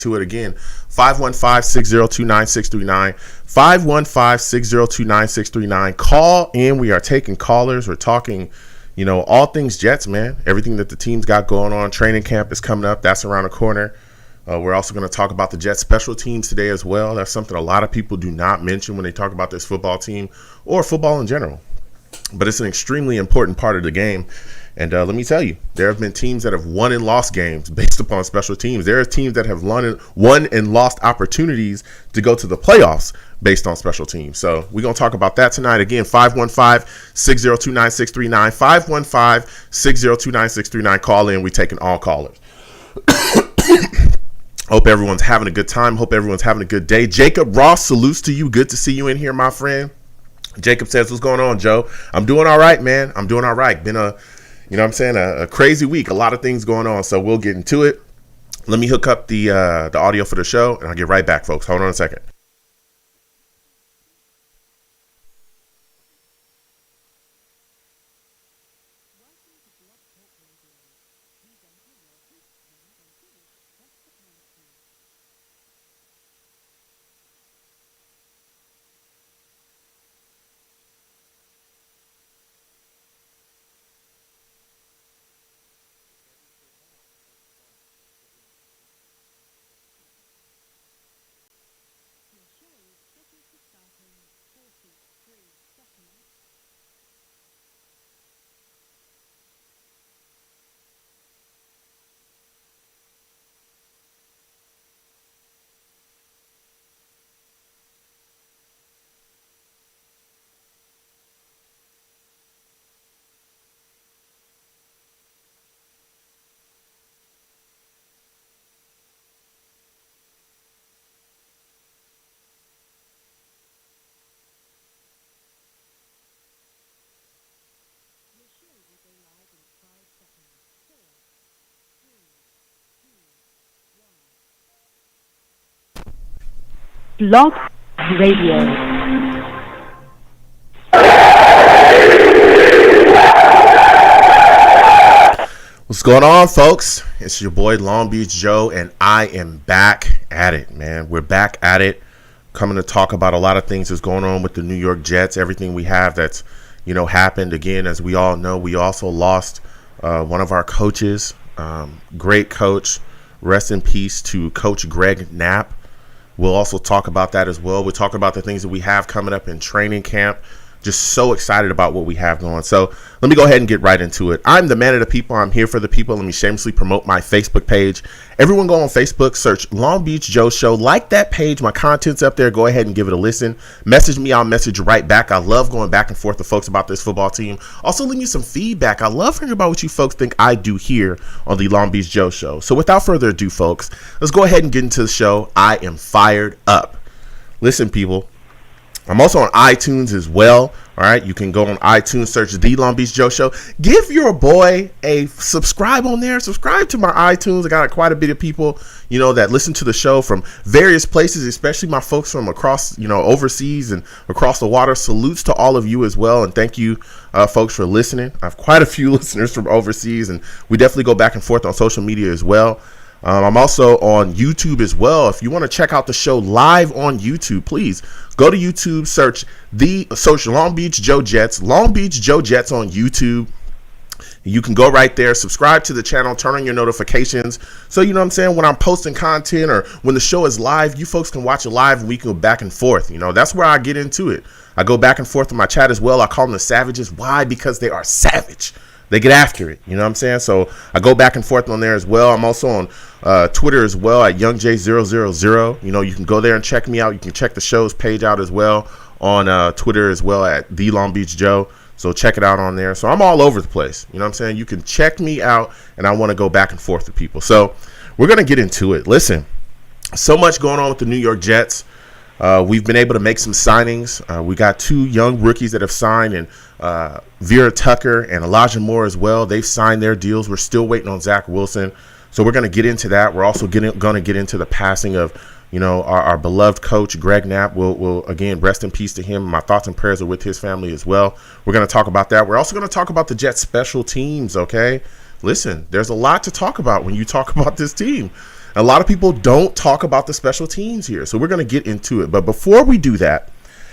to it again. 515-602-9639. 515-602-9639. Call in. We are taking callers. We're talking, all things Jets, man. Everything that the team's got going on. Training camp is coming up. That's around the corner. We're also going to talk about the Jets special teams today as well. That's something a lot of people do not mention when they talk about this football team or football in general. But it's an extremely important part of the game. And let me tell you, there have been teams that have won and lost games based upon special teams. There are teams that have won and lost opportunities to go to the playoffs based on special teams. So we're going to talk about that tonight. Again, 515-602-9639. 515-602-9639. Call in. We're taking all callers. Hope everyone's having a good time. Hope everyone's having a good day. Jacob Ross, salutes to you. Good to see you in here, my friend. Jacob says, what's going on, Joe? I'm doing all right, man. I'm doing all right. Been a crazy week. A lot of things going on, so we'll get into it. Let me hook up the audio for the show, and I'll get right back, folks. Hold on a second. Blog Radio. What's going on, folks? It's your boy Long Beach Joe, and I am back at it, man. We're back at it, coming to talk about a lot of things that's going on with the New York Jets, everything we have that's, happened. Again, as we all know, we also lost one of our coaches, great coach. Rest in peace to Coach Greg Knapp. We'll also talk about that as well. We'll talk about the things that we have coming up in training camp. Just so excited about what we have going. So let me go ahead and get right into it. I'm the man of the people. I'm here for the people. Let me shamelessly promote my Facebook page. Everyone go on Facebook, search Long Beach Joe Show. Like that page. My content's up there. Go ahead and give it a listen. Message me. I'll message you right back. I love going back and forth with folks about this football team. Also, leave me some feedback. I love hearing about what you folks think I do here on the Long Beach Joe Show. So without further ado, folks, let's go ahead and get into the show. I am fired up. Listen, people. I'm also on iTunes as well. All right, you can go on iTunes, search The Long Beach Joe Show. Give your boy a subscribe on there. Subscribe to my iTunes. I got quite a bit of people, that listen to the show from various places, especially my folks from across, overseas and across the water. Salutes to all of you as well, and thank you, folks, for listening. I have quite a few listeners from overseas, and we definitely go back and forth on social media as well. I'm also on YouTube as well. If you want to check out the show live on YouTube, please go to YouTube, search Long Beach Joe Jets, Long Beach Joe Jets on YouTube. You can go right there, subscribe to the channel, turn on your notifications. So, when I'm posting content or when the show is live, you folks can watch it live and we can go back and forth. That's where I get into it. I go back and forth in my chat as well. I call them the savages. Why? Because they are savage. They get after it. So I go back and forth on there as well. I'm also on Twitter as well at YoungJ000. You can go there and check me out. You can check the show's page out as well on Twitter as well at The Long Beach Joe. So check it out on there. So I'm all over the place. You can check me out, and I want to go back and forth with people. So we're going to get into it. Listen, so much going on with the New York Jets. We've been able to make some signings. We got two young rookies that have signed, and Vera Tucker and Elijah Moore as well. They've signed their deals. We're still waiting on Zack Wilson. So we're going to get into that. We're also going to get into the passing of, our beloved coach, Greg Knapp. We'll again, rest in peace to him. My thoughts and prayers are with his family as well. We're going to talk about that. We're also going to talk about the Jets special teams, okay? Listen, there's a lot to talk about when you talk about this team. A lot of people don't talk about the special teams here, so we're going to get into it. But before we do that,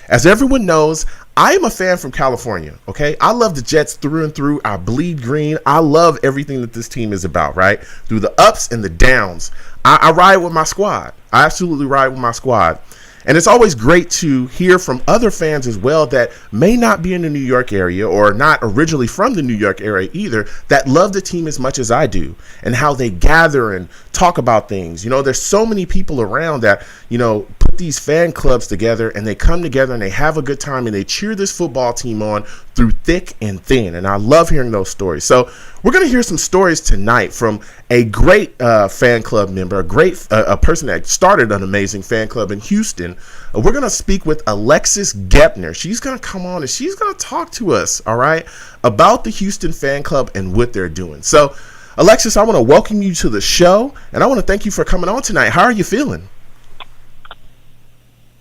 as everyone knows, I am a fan from California, okay? I love the Jets through and through. I bleed green. I love everything that this team is about, right? Through the ups and the downs. I ride with my squad. I absolutely ride with my squad. And it's always great to hear from other fans as well that may not be in the New York area or not originally from the New York area either, that love the team as much as I do, and how they gather and talk about things. You know, there's so many people around that, you know, put these fan clubs together, and they come together and they have a good time and they cheer this football team on through thick and thin. And I love hearing those stories. So we're going to hear some stories tonight from a great fan club member, a person that started an amazing fan club in Houston. We're going to speak with Alexis Gepner. She's going to come on and she's going to talk to us, all right, about the Houston fan club and what they're doing. So, Alexis, I want to welcome you to the show, and I want to thank you for coming on tonight. How are you feeling?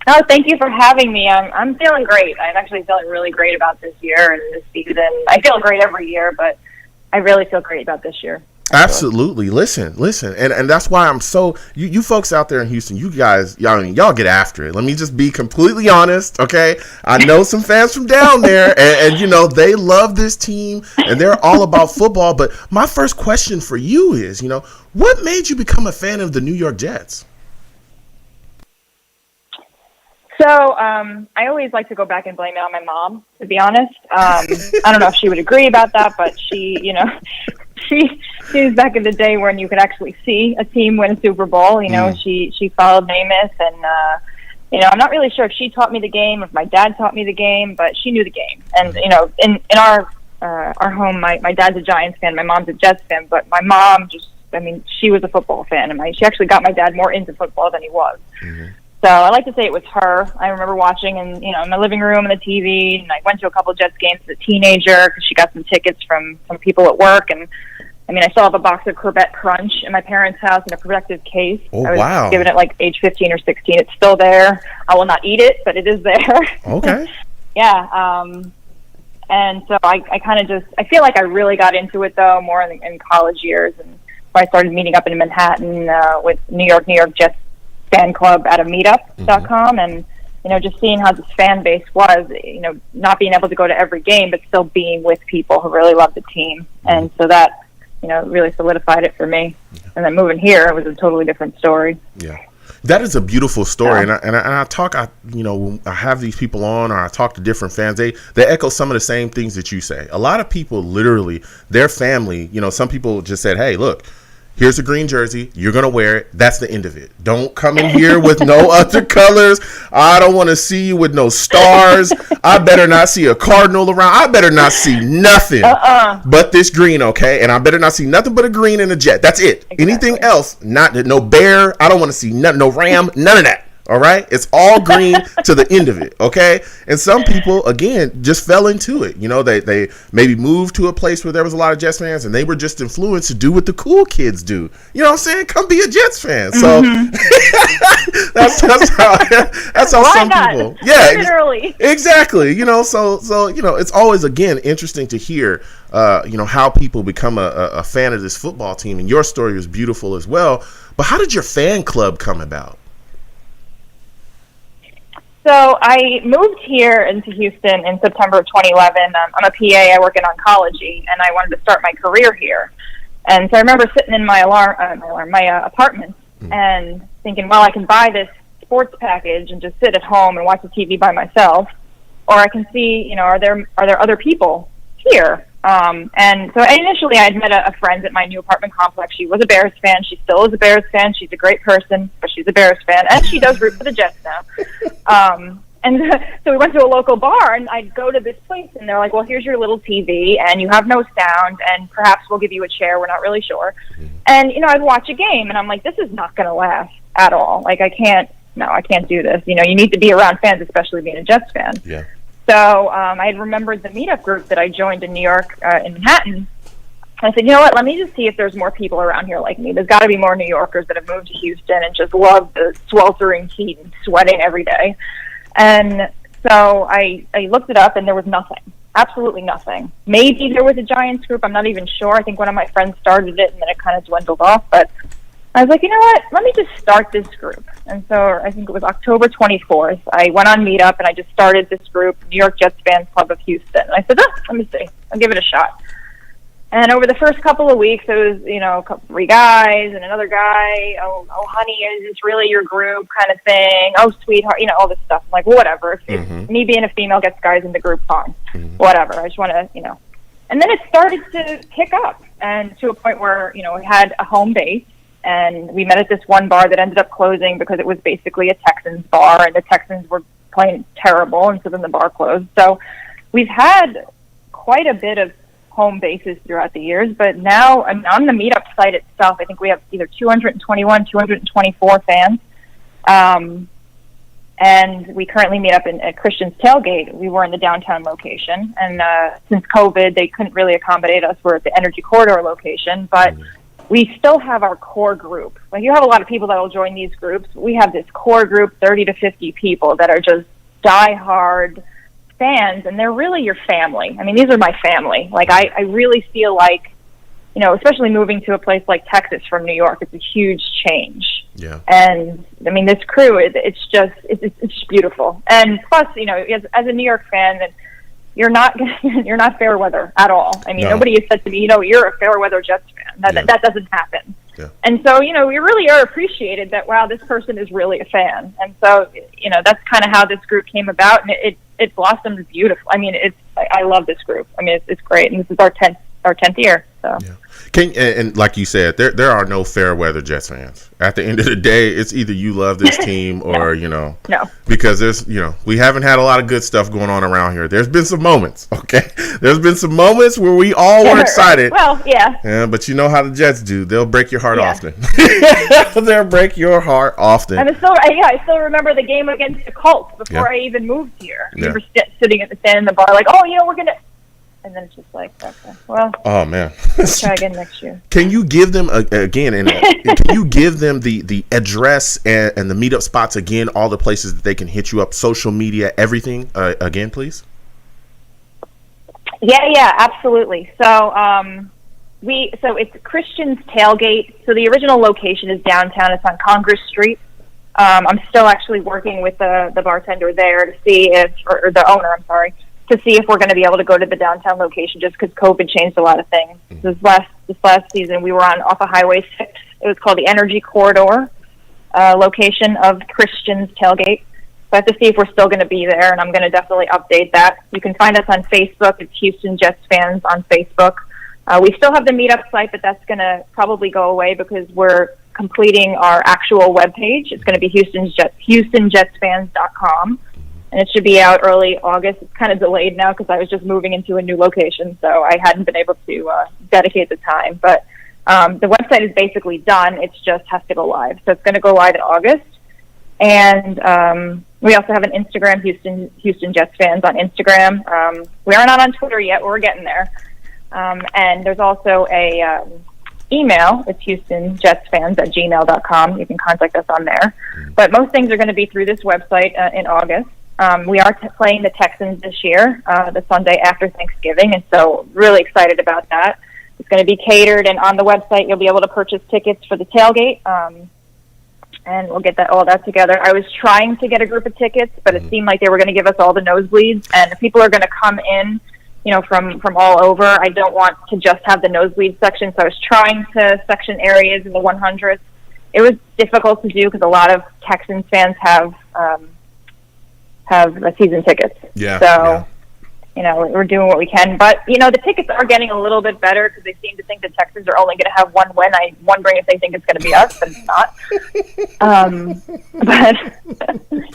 Oh, thank you for having me. I'm feeling great. I'm actually feeling really great about this year and this season. I feel great every year, but I really feel great about this year. Absolutely. Listen, and that's why I'm so you folks out there in Houston, you guys, y'all get after it. Let me just be completely honest, okay? I know some fans from down there, and you know they love this team and they're all about football. But my first question for you is, you know, what made you become a fan of the New York Jets? So I always like to go back and blame it on my mom, to be honest. I don't know if she would agree about that, but she, you know, she was back in the day when you could actually see a team win a Super Bowl. You know, she followed Namath, and you know, I'm not really sure if she taught me the game, if my dad taught me the game, but she knew the game. And you know, in our home, my dad's a Giants fan, my mom's a Jets fan, but my mom she was a football fan, and she actually got my dad more into football than he was. Mm-hmm. So I like to say it was her. I remember watching in my living room and the TV, and I went to a couple of Jets games as a teenager because she got some tickets from people at work. And I mean, I still have a box of Corbett Crunch in my parents' house in a protective case. Oh, I was wow. given it like age 15 or 16. It's still there. I will not eat it, but it is there. Okay. Yeah. And so I kind of I feel like I really got into it, though, more in college years. And when I started meeting up in Manhattan with New York Jets fan club at a meetup.com, and you know, just seeing how this fan base was, you know, not being able to go to every game but still being with people who really love the team. And so that, you know, really solidified it for me. And then moving here, it was a totally different story. Yeah, that is a beautiful story. Yeah. And I have these people on, or I talk to different fans. They echo some of the same things that you say. A lot of people, literally, their family, you know, some people just said, hey, look, here's a green jersey. You're going to wear it. That's the end of it. Don't come in here with no other colors. I don't want to see you with no stars. I better not see a cardinal around. I better not see nothing but this green, okay? And I better not see nothing but a green and a jet. That's it. Exactly. Anything else, no bear. I don't want to see no ram, none of that. All right, it's all green to the end of it. Okay, and some people again just fell into it. You know, they maybe moved to a place where there was a lot of Jets fans, and they were just influenced to do what the cool kids do. You know what I'm saying? Come be a Jets fan. So that's how Why some not? people. Yeah, literally. Exactly. You know, so you know, it's always again interesting to hear. You know, how people become a fan of this football team, and your story was beautiful as well. But how did your fan club come about? So I moved here into Houston in September of 2011. I'm a PA. I work in oncology, and I wanted to start my career here. And so I remember sitting in my apartment and thinking, well, I can buy this sports package and just sit at home and watch the TV by myself, or I can see, you know, are there other people here? And so initially I had met a friend at my new apartment complex. She was a Bears fan. She still is a Bears fan. She's a great person, but she's a Bears fan, and she does root for the Jets now. And so we went to a local bar, and I'd go to this place, and they're like, well, here's your little TV, and you have no sound, and perhaps we'll give you a chair. We're not really sure. And, you know, I'd watch a game, and I'm like, this is not going to last at all. Like, I can't do this. You know, you need to be around fans, especially being a Jets fan. Yeah. So I had remembered the meetup group that I joined in New York, in Manhattan. I said, you know what, let me just see if there's more people around here like me. There's got to be more New Yorkers that have moved to Houston and just love the sweltering heat and sweating every day. And so I looked it up, and there was nothing, absolutely nothing. Maybe there was a Giants group. I'm not even sure. I think one of my friends started it, and then it kind of dwindled off. But I was like, you know what? Let me just start this group. And so I think it was October 24th. I went on Meetup and I just started this group, New York Jets Fans Club of Houston. And I said, let me see. I'll give it a shot. And over the first couple of weeks, it was, 3 guys and another guy. Oh, honey, is this really your group kind of thing? Oh, sweetheart, all this stuff. I'm like, whatever. If me being a female gets guys in the group, fine. Whatever. I just want to, And then it started to pick up, and to a point where, we had a home base. And we met at this one bar that ended up closing because it was basically a Texans bar, and the Texans were playing terrible, and so then the bar closed. So we've had quite a bit of home bases throughout the years, but now on the Meetup site itself, I think we have either 221, 224 fans. And we currently meet up at Christian's Tailgate. We were in the downtown location, and since COVID, they couldn't really accommodate us. We're at the Energy Corridor location, but we still have our core group. Like, you have a lot of people that will join these groups. We have this core group, 30 to 50 people that are just diehard fans, and they're really your family. I mean, these are my family. Like, I really feel like, especially moving to a place like Texas from New York, it's a huge change. Yeah. And I mean, this crew, it's just beautiful. And plus, as a New York fan, that you're not fair weather at all. I mean, Nobody has said to me, you're a fair weather Jets fan. That doesn't happen. Yeah. And so, we really are appreciated that, wow, this person is really a fan. And so, that's kind of how this group came about, and it blossomed beautiful. I mean, I love this group. I mean, it's great, and this is our 10th year. So. Yeah. And like you said, there are no fair weather Jets fans. At the end of the day, it's either you love this team or no. Because there's we haven't had a lot of good stuff going on around here. There's been some moments, okay? There's been some moments where we all were excited. Well, yeah. But you know how the Jets do. They'll break your heart often. They'll break your heart often. And I still remember the game against the Colts before I even moved here. We were sitting at the stand in the bar like, we're going to. And then it's just like, okay, well, oh man, let's try again next year. Can you give them again, and can you give them the address and the meetup spots again, all the places that they can hit you up, social media, everything again, please? Yeah, absolutely. So it's Christian's Tailgate. So the original location is downtown. It's on Congress Street. I'm still actually working with the bartender there to see or the owner, I'm sorry, to see if we're going to be able to go to the downtown location, just because COVID changed a lot of things. This last season, we were off of Highway 6. It was called the Energy Corridor location of Christian's Tailgate. So I have to see if we're still going to be there, and I'm going to definitely update that. You can find us on Facebook. It's Houston Jets Fans on Facebook. We still have the Meetup site, but that's going to probably go away because we're completing our actual webpage. It's going to be HoustonJetsFans.com. And it should be out early August. It's kind of delayed now because I was just moving into a new location, so I hadn't been able to dedicate the time. But the website is basically done. It just has to go live. So it's going to go live in August. And we also have an Instagram, Houston Jets Fans on Instagram. We are not on Twitter yet, but we're getting there. And there's also a email. It's HoustonJetsFans@gmail.com. You can contact us on there. But most things are going to be through this website in August. We are playing the Texans this year, the Sunday after Thanksgiving, and so really excited about that. It's going to be catered, and on the website you'll be able to purchase tickets for the tailgate, and we'll get all that together. I was trying to get a group of tickets, but it seemed like they were going to give us all the nosebleeds, and if people are going to come in, from all over, I don't want to just have the nosebleed section, so I was trying to section areas in the 100s. It was difficult to do because a lot of Texans fans have season tickets. Yeah. So, we're doing what we can. But, the tickets are getting a little bit better because they seem to think the Texans are only going to have one win. I'm wondering if they think it's going to be us, but it's not. But,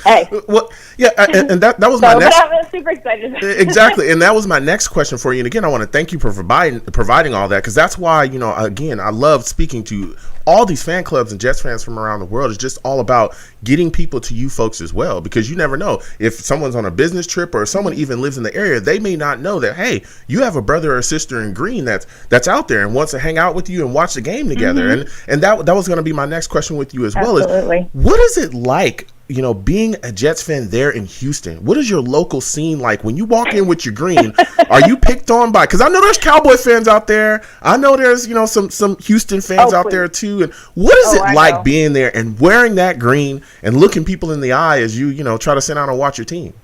hey. Well, yeah, and that was my next... But I'm super excited. Exactly, and that was my next question for you. And again, I want to thank you for providing all that, because that's why, again, I love speaking to all these fan clubs and Jets fans from around the world. It's just all about getting people to you folks as well, because you never know if someone's on a business trip or if someone even lives in the area, they may not know that, hey, you have a brother or sister in green that's out there and wants to hang out with you and watch the game together. And that was going to be my next question with you as well. Absolutely. Is what is it like, being a Jets fan there in Houston, what is your local scene like when you walk in with your green? Are you picked on by? Because I know there's Cowboy fans out there. I know there's some Houston fans out there too. And what is it like being there and wearing that green and looking people in the eye as you try to sit down and watch your team?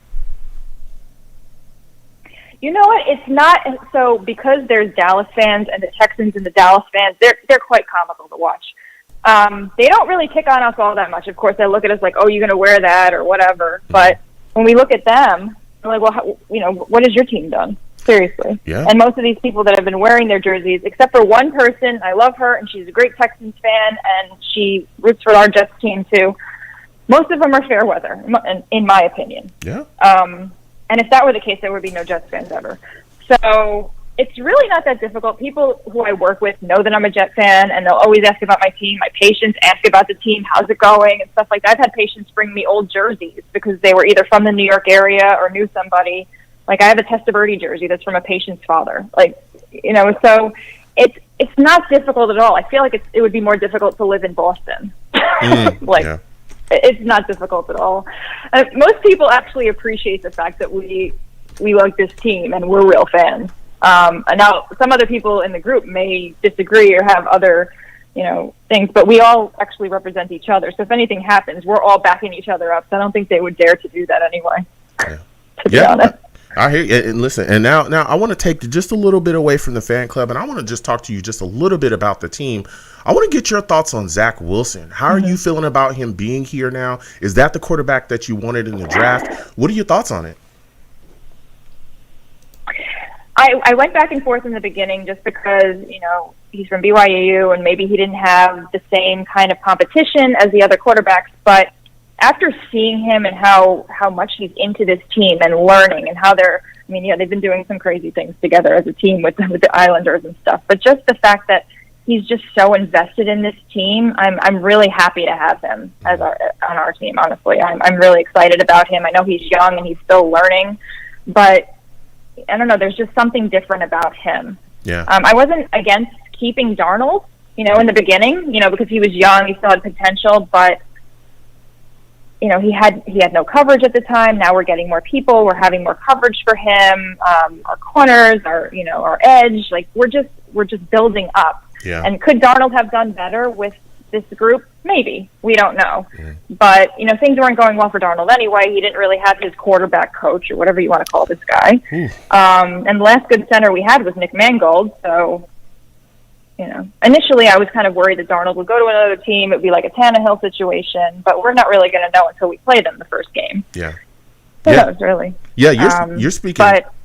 You know what? It's not so because there's Dallas fans and the Texans and the Dallas fans. They're quite comical to watch. They don't really pick on us all that much. Of course, they look at us like, "Oh, you're going to wear that or whatever." But when we look at them, we're like, "Well, what has your team done?" Seriously. Yeah. And most of these people that have been wearing their jerseys, except for one person, I love her, and she's a great Texans fan, and she roots for our Jets team too. Most of them are fair weather, in my opinion. Yeah. And if that were the case, there would be no Jets fans ever. So it's really not that difficult. People who I work with know that I'm a Jet fan, and they'll always ask about my team. My patients ask about the team, how's it going, and stuff like that. I've had patients bring me old jerseys because they were either from the New York area or knew somebody. Like, I have a Testaverde jersey that's from a patient's father. So it's not difficult at all. I feel like it would be more difficult to live in Boston. Yeah. It's not difficult at all. Most people actually appreciate the fact that we like this team and we're real fans. And now some other people in the group may disagree or have other, things, but we all actually represent each other. So if anything happens, we're all backing each other up. So I don't think they would dare to do that anyway. Yeah. To be honest. I hear you. And listen, and now I want to take just a little bit away from the fan club, and I want to just talk to you just a little bit about the team. I want to get your thoughts on Zack Wilson. How are you feeling about him being here now? Is that the quarterback that you wanted in the draft? What are your thoughts on it? I went back and forth in the beginning just because, he's from BYU and maybe he didn't have the same kind of competition as the other quarterbacks. But after seeing him and how much he's into this team and learning and how they've been doing some crazy things together as a team with the Islanders and stuff. But just the fact that he's just so invested in this team, I'm really happy to have him on our team, honestly. I'm really excited about him. I know he's young and he's still learning, but I don't know, there's just something different about him. Yeah. I wasn't against keeping Darnold, in the beginning, because he was young, he still had potential, but he had no coverage at the time. Now we're getting more people, we're having more coverage for him, our corners, our edge, like we're just building up. Yeah. And could Darnold have done better with this group? Maybe. We don't know. Yeah. But, things weren't going well for Darnold anyway. He didn't really have his quarterback coach or whatever you want to call this guy. And the last good center we had was Nick Mangold. So, initially I was kind of worried that Darnold would go to another team. It would be like a Tannehill situation. But we're not really going to know until we play them the first game. Yeah. Who knows, really? Yeah, you're speaking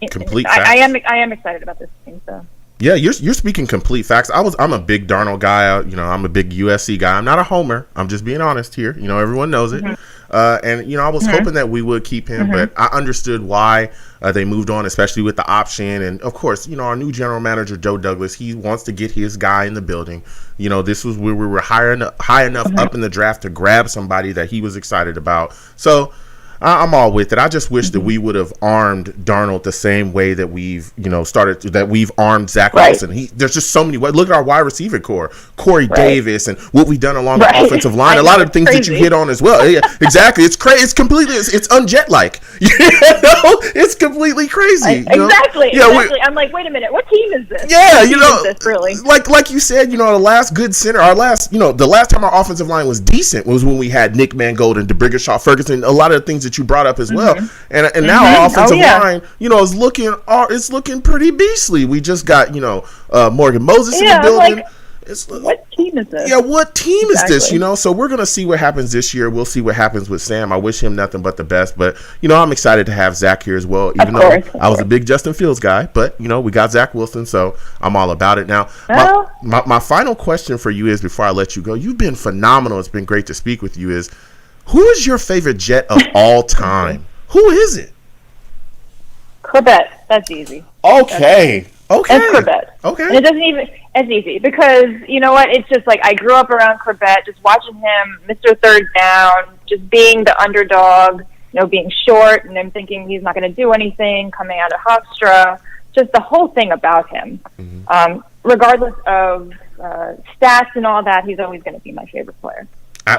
complete facts. I am excited about this team, so. Yeah, you're speaking complete facts. I'm a big Darnold guy. I'm a big USC guy. I'm not a homer. I'm just being honest here. Everyone knows it. And I was hoping that we would keep him, but I understood why they moved on, especially with the option. And of course, our new general manager Joe Douglas, he wants to get his guy in the building. This was where we were high enough up in the draft to grab somebody that he was excited about. So I'm all with it. I just wish that we would have armed Darnold the same way that we've, we've armed Zack Wilson. There's just so many ways. Look at our wide receiver core, Corey Davis, and what we've done along the offensive line. A lot of the things that you hit on as well. Yeah, exactly. It's crazy. It's completely, it's unjet-like. It's completely crazy. Exactly. I'm like, wait a minute. What team is this? Yeah, is this, really? Like you said, the last good center, the last time our offensive line was decent was when we had Nick Mangold and DeBrigashaw Ferguson. A lot of the things that you brought up as well, and now our offensive line, is looking pretty beastly. We just got Morgan Moses in the building. What team is this? Yeah, what team is this? So we're gonna see what happens this year. We'll see what happens with Sam. I wish him nothing but the best, but I'm excited to have Zack here as well. Even though I was a big Justin Fields guy, but we got Zack Wilson, so I'm all about it now. My final question for you is, before I let you go, you've been phenomenal. It's been great to speak with you. Who is your favorite Jet of all time? Who is it? Corbett. That's easy. Okay. It's Corbett. Okay. And it doesn't even, it's easy because, you know what, it's just like I grew up around Corbett, just watching him, Mr. Third Down, just being the underdog, being short, and then thinking he's not going to do anything, coming out of Hofstra, just the whole thing about him. Regardless of stats and all that, he's always going to be my favorite player.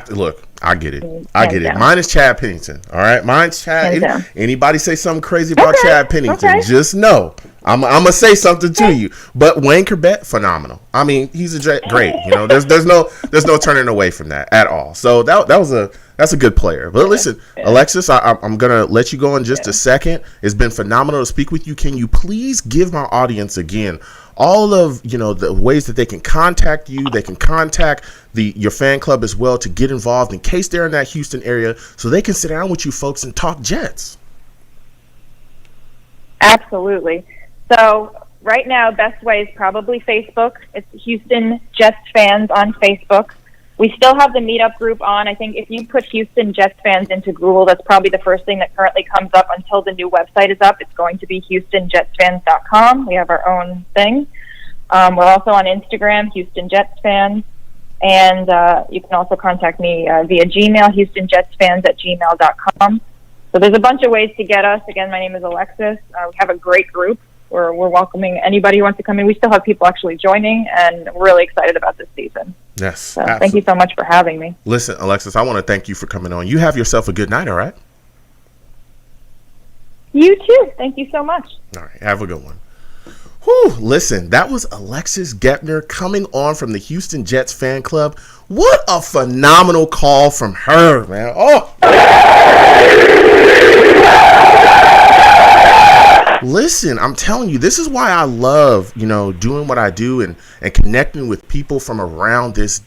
Look, I get it. Hands I get it. down. Mine is Chad Pennington. All right. Mine's Chad. Hands down. Anybody say something crazy about Okay, Chad Pennington, okay. just know I'm gonna say something to you. But Wayne Corbett, phenomenal. I mean, he's great. You know, there's no turning away from that at all. So that's a good player. But listen, Alexis, I'm gonna let you go in just a second. It's been phenomenal to speak with you. Can you please give my audience again all of the ways that they can contact you? They can contact your fan club as well to get involved in case they're in that Houston area, so they can sit down with you folks and talk Jets. Absolutely. So right now, best way is probably Facebook. It's Houston Jets fans on Facebook. We still have the meetup group on. I think if you put Houston Jets fans into Google, that's probably the first thing that currently comes up until the new website is up. It's going to be HoustonJetsFans.com. We have our own thing. We're also on Instagram, Houston Jets Fans. And you can also contact me via Gmail, HoustonJetsFans@gmail.com. So there's a bunch of ways to get us. Again, my name is Alexis. We have a great group. We're welcoming anybody who wants to come in. We still have people actually joining, and we're really excited about this season. Yes. So thank you so much for having me. Listen, Alexis, I want to thank you for coming on. You have yourself a good night, all right? You too. Thank you so much. All right. Have a good one. Whew, listen, that was Alexis Gepner coming on from the Houston Jets fan club. What a phenomenal call from her, man. Oh. Listen, I'm telling you, this is why I love, doing what I do and connecting with people from around this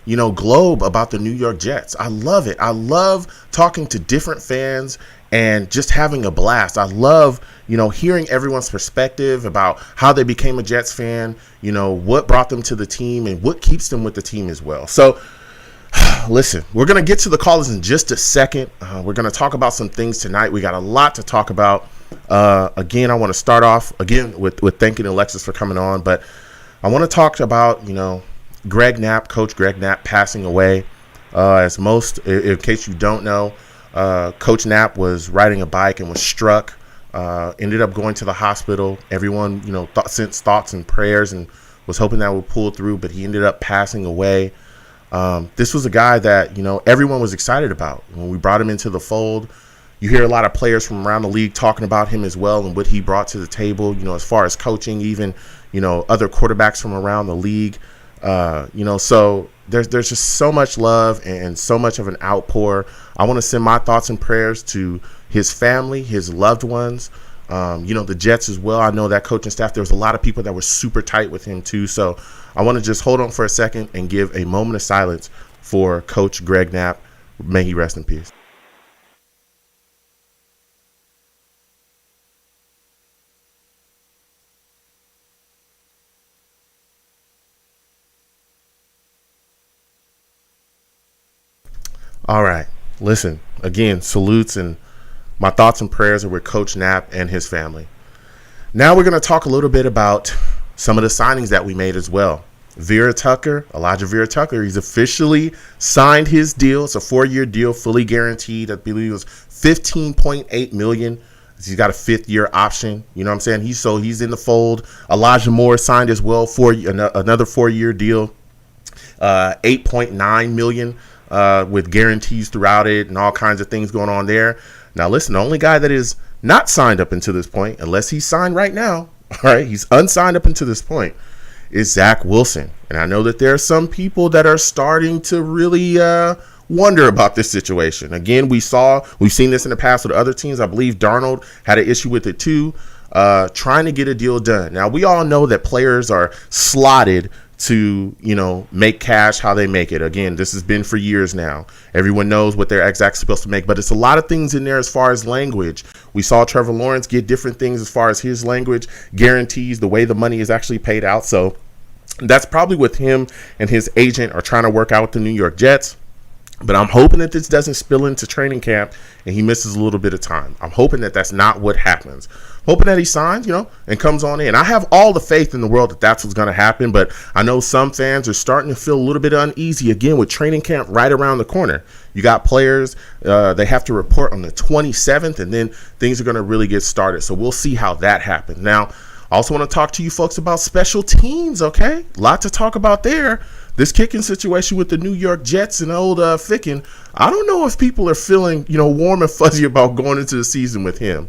globe about the New York Jets. I love it. I love talking to different fans and just having a blast. I love, hearing everyone's perspective about how they became a Jets fan, what brought them to the team and what keeps them with the team as well. So, listen, we're going to get to the callers in just a second. We're going to talk about some things tonight. We got a lot to talk about. Again, I want to start off with thanking Alexis for coming on, but I want to talk about, Greg Knapp, Coach Greg Knapp passing away. In case you don't know, Coach Knapp was riding a bike and was struck, ended up going to the hospital. Everyone, sent thoughts and prayers and was hoping that would pull through, but he ended up passing away. This was a guy that, everyone was excited about. When we brought him into the fold, you hear a lot of players from around the league talking about him as well and what he brought to the table, as far as coaching, even, other quarterbacks from around the league. So there's just so much love and so much of an outpour. I want to send my thoughts and prayers to his family, his loved ones, the Jets as well. I know that coaching staff, there was a lot of people that were super tight with him too. So I want to just hold on for a second and give a moment of silence for Coach Greg Knapp. May he rest in peace. All right. Listen, again, salutes and my thoughts and prayers are with Coach Knapp and his family. Now we're going to talk a little bit about some of the signings that we made as well. Elijah Vera Tucker, he's officially signed his deal. It's a 4-year deal, fully guaranteed. I believe it was $15.8 million. He's got a 5th-year option. You know what I'm saying? He's in the fold. Elijah Moore signed as well for another 4-year deal, $8.9 million. With guarantees throughout it and all kinds of things going on there. Now, listen, the only guy that is not signed up until this point, unless he's signed right now, all right, he's unsigned up until this point, is Zack Wilson. And I know that there are some people that are starting to really wonder about this situation. Again, we've seen this in the past with other teams. I believe Darnold had an issue with it too, trying to get a deal done. Now, we all know that players are slotted to, make cash how they make it. Again, this has been for years now. Everyone knows what they're exactly supposed to make, but it's a lot of things in there as far as language. We saw Trevor Lawrence get different things as far as his language, guarantees, the way the money is actually paid out. So that's probably what him and his agent are trying to work out with the New York Jets. But I'm hoping that this doesn't spill into training camp and he misses a little bit of time. I'm hoping that that's not what happens. Hoping that he signs, and comes on in. I have all the faith in the world that that's what's going to happen, but I know some fans are starting to feel a little bit uneasy again with training camp right around the corner. You got players, they have to report on the 27th, and then things are going to really get started. So we'll see how that happens. Now, I also want to talk to you folks about special teams, okay? A lot to talk about there. this kicking situation with the New York Jets and old Ficken, I don't know if people are feeling, warm and fuzzy about going into the season with him.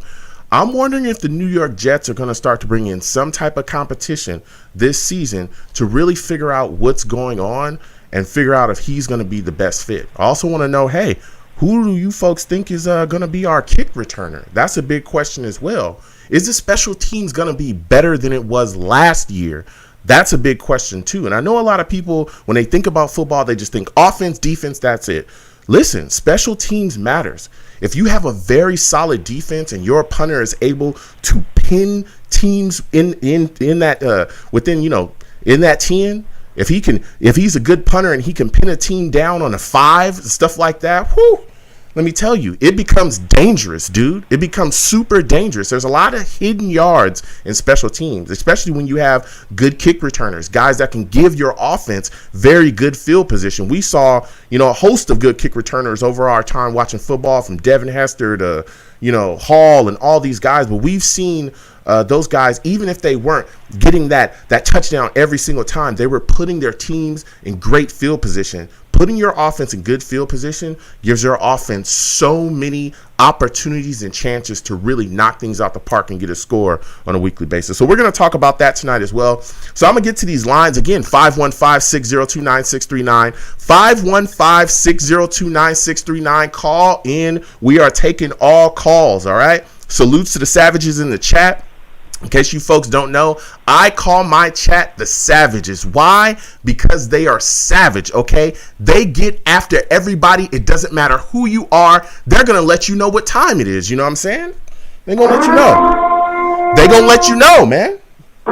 I'm wondering if the New York Jets are going to start to bring in some type of competition this season to really figure out what's going on and figure out if he's going to be the best fit. I also want to know, hey, who do you folks think is going to be our kick returner? That's a big question as well. Is the special teams going to be better than it was last year? That's a big question too. And I know a lot of people, when they think about football, they just think offense, defense, that's it. Listen, special teams matters. If you have a very solid defense and your punter is able to pin teams in that within in that 10, if he's a good punter and he can pin a team down on a 5, stuff like that, whoo, let me tell you, it becomes dangerous, dude. It becomes super dangerous. There's a lot of hidden yards in special teams, especially when you have good kick returners, guys that can give your offense very good field position. We saw, a host of good kick returners over our time watching football, from Devin Hester to, Hall and all these guys. But we've seen those guys, even if they weren't getting that touchdown every single time, they were putting their teams in great field position. Putting your offense in good field position gives your offense so many opportunities and chances to really knock things out the park and get a score on a weekly basis. So we're going to talk about that tonight as well. So I'm going to get to these lines again, 515-602-9639, 515-602-9639. Call in. We are taking all calls, all right? Salutes to the Savages in the chat. In case you folks don't know, I call my chat the Savages. Why? Because they are savage, okay? They get after everybody. It doesn't matter who you are. They're going to let you know what time it is. You know what I'm saying? They're going to let you know. They're going to let you know, man. You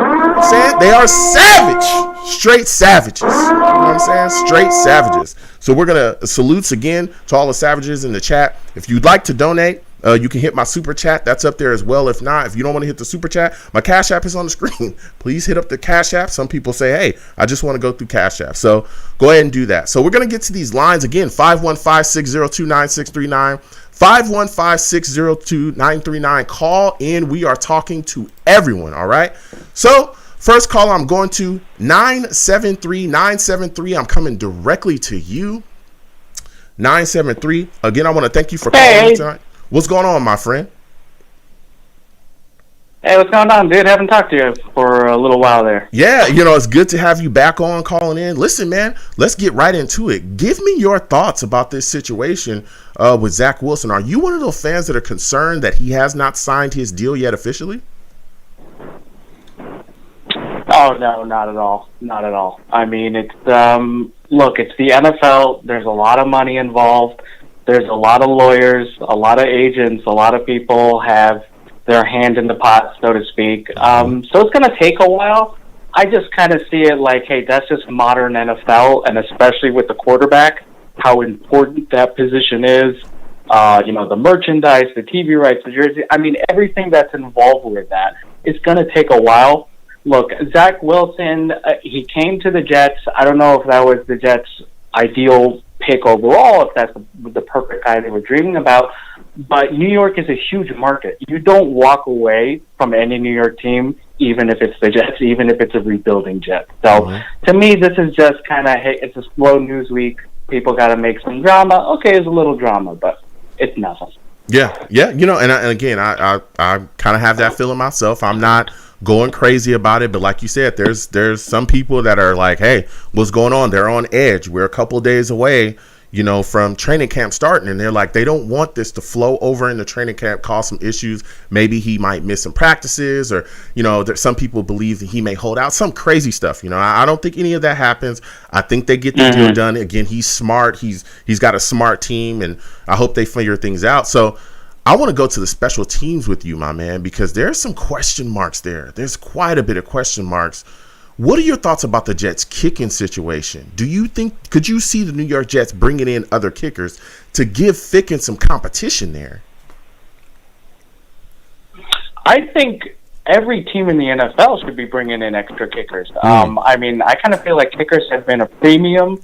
know what I'm saying? They are savage. Straight savages. You know what I'm saying? Straight savages. So we're going to salutes again to all the Savages in the chat. If you'd like to donate, you can hit my super chat. That's up there as well. If not, if you don't want to hit the super chat, my Cash App is on the screen. Please hit up the Cash App. Some people say, hey, I just want to go through Cash App. So go ahead and do that. So we're going to get to these lines again, 515-602-9639, 515-602-939. Call in. We are talking to everyone, all right? So first call, I'm going to 973. I'm coming directly to you. 973. Again, I want to thank you for calling tonight. What's going on, my friend? Hey, what's going on, dude? Haven't talked to you for a little while there. Yeah, it's good to have you back on, calling in. Listen, man, let's get right into it. Give me your thoughts about this situation with Zack Wilson. Are you one of those fans that are concerned that he has not signed his deal yet officially? Oh, no, not at all. Not at all. I mean, it's look, it's the NFL. There's a lot of money involved. There's a lot of lawyers, a lot of agents, a lot of people have their hand in the pot, so to speak. So it's going to take a while. I just kind of see it like, hey, that's just modern NFL, and especially with the quarterback, how important that position is. The merchandise, the TV rights, the jersey. I mean, everything that's involved with that. It's going to take a while. Look, Zack Wilson, he came to the Jets. I don't know if that was the Jets' ideal pick overall, if that's the perfect guy they were dreaming about. But New York is a huge market. You don't walk away from any New York team, even if it's the Jets, even if it's a rebuilding Jets. So to me, this is just kind of, hey, it's a slow news week. People got to make some drama. Okay, it's a little drama, but it's nothing. Yeah. And again, I kind of have that feeling myself. I'm not going crazy about it, but like you said, there's some people that are like, hey, what's going on? They're on edge. We're a couple of days away, from training camp starting, and they're like, they don't want this to flow over into training camp, cause some issues. Maybe he might miss some practices, or some people believe that he may hold out, some crazy stuff. I don't think any of that happens. I think they get the deal done. Again, he's smart. He's got a smart team, and I hope they figure things out. So I want to go to the special teams with you, my man, because there's some question marks there. There's quite a bit of question marks. What are your thoughts about the Jets' kicking situation? Could you see the New York Jets bringing in other kickers to give Ficken some competition there? I think every team in the NFL should be bringing in extra kickers. I mean, I kind of feel like kickers have been a premium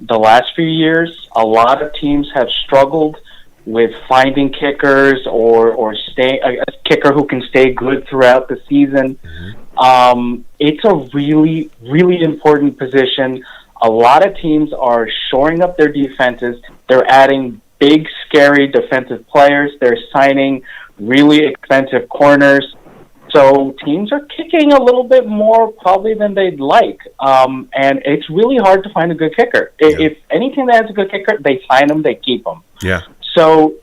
the last few years. A lot of teams have struggled with finding kickers or a kicker who can stay good throughout the season. It's a really, really important position. A lot of teams are shoring up their defenses. They're adding big, scary defensive players. They're signing really expensive corners. So teams are kicking a little bit more probably than they'd like. And it's really hard to find a good kicker. Yeah. If any team that has a good kicker, they sign them, they keep them. Yeah. So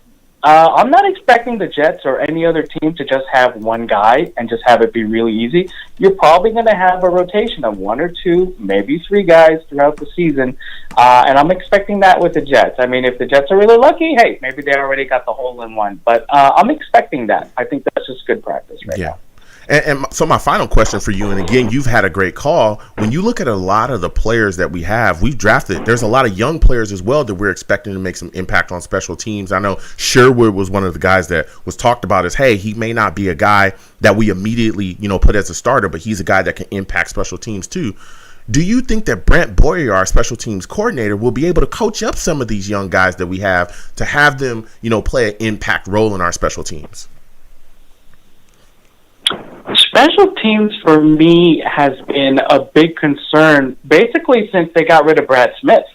I'm not expecting the Jets or any other team to just have one guy and just have it be really easy. You're probably going to have a rotation of 1 or 2, maybe 3 guys throughout the season. And I'm expecting that with the Jets. I mean, if the Jets are really lucky, hey, maybe they already got the hole-in-one. But I'm expecting that. I think that's just good practice right now. And so my final question for you, and again, you've had a great call. When you look at a lot of the players that we've drafted, there's a lot of young players as well that we're expecting to make some impact on special teams. I know Sherwood was one of the guys that was talked about as, hey, he may not be a guy that we immediately, put as a starter, but he's a guy that can impact special teams too. Do you think that Brent Boyer, our special teams coordinator, will be able to coach up some of these young guys that we have to have them, play an impact role in our special teams? Special teams for me has been a big concern basically since they got rid of Brad Smith.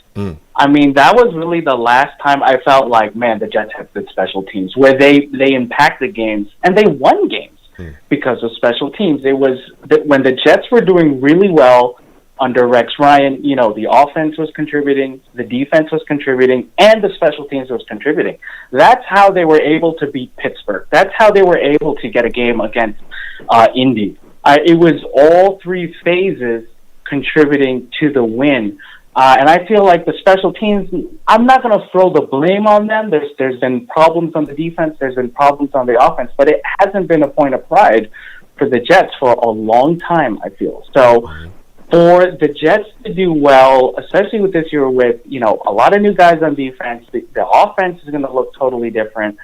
I mean, that was really the last time I felt like, man, the Jets have good special teams where they impacted games and they won games because of special teams. It was when the Jets were doing really well under Rex Ryan, the offense was contributing, the defense was contributing, and the special teams was contributing. That's how they were able to beat Pittsburgh. That's how they were able to get a game against Indy. It was all 3 phases contributing to the win. And I feel like the special teams, I'm not going to throw the blame on them. There's been problems on the defense. There's been problems on the offense. But it hasn't been a point of pride for the Jets for a long time, I feel. So for the Jets to do well, especially with this year with, a lot of new guys on defense, the offense is going to look totally different.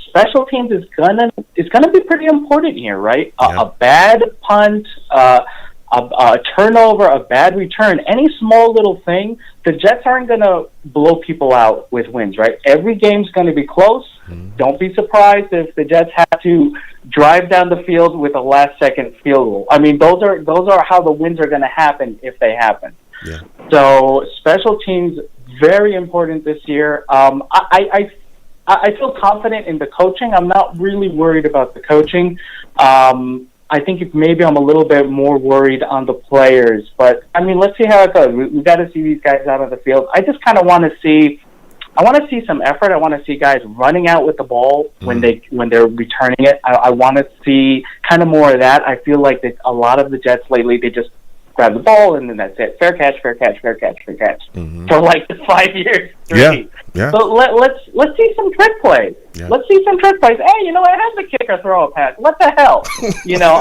Special teams is gonna be pretty important here, right? Yeah. A bad punt, a turnover, a bad return, any small little thing, the Jets aren't going to blow people out with wins, right? Every game's going to be close. Don't be surprised if the Jets have to drive down the field with a last-second field goal. I mean, those are how the wins are going to happen if they happen. Yeah. So special teams, very important this year. I feel confident in the coaching. I'm not really worried about the coaching. I think maybe I'm a little bit more worried on the players. But, I mean, let's see how it goes. We got to see these guys out of the field. I just kind of want to see some effort. I want to see guys running out with the ball when they're returning it. I want to see kind of more of that. I feel like that a lot of the Jets lately, they just grab the ball and then that's it. Fair catch, fair catch, fair catch, fair catch. For like 5 years straight. Yeah. So let's see some trick plays. Yeah. Let's see some trick plays. Hey, I had the kicker throw a pass. What the hell?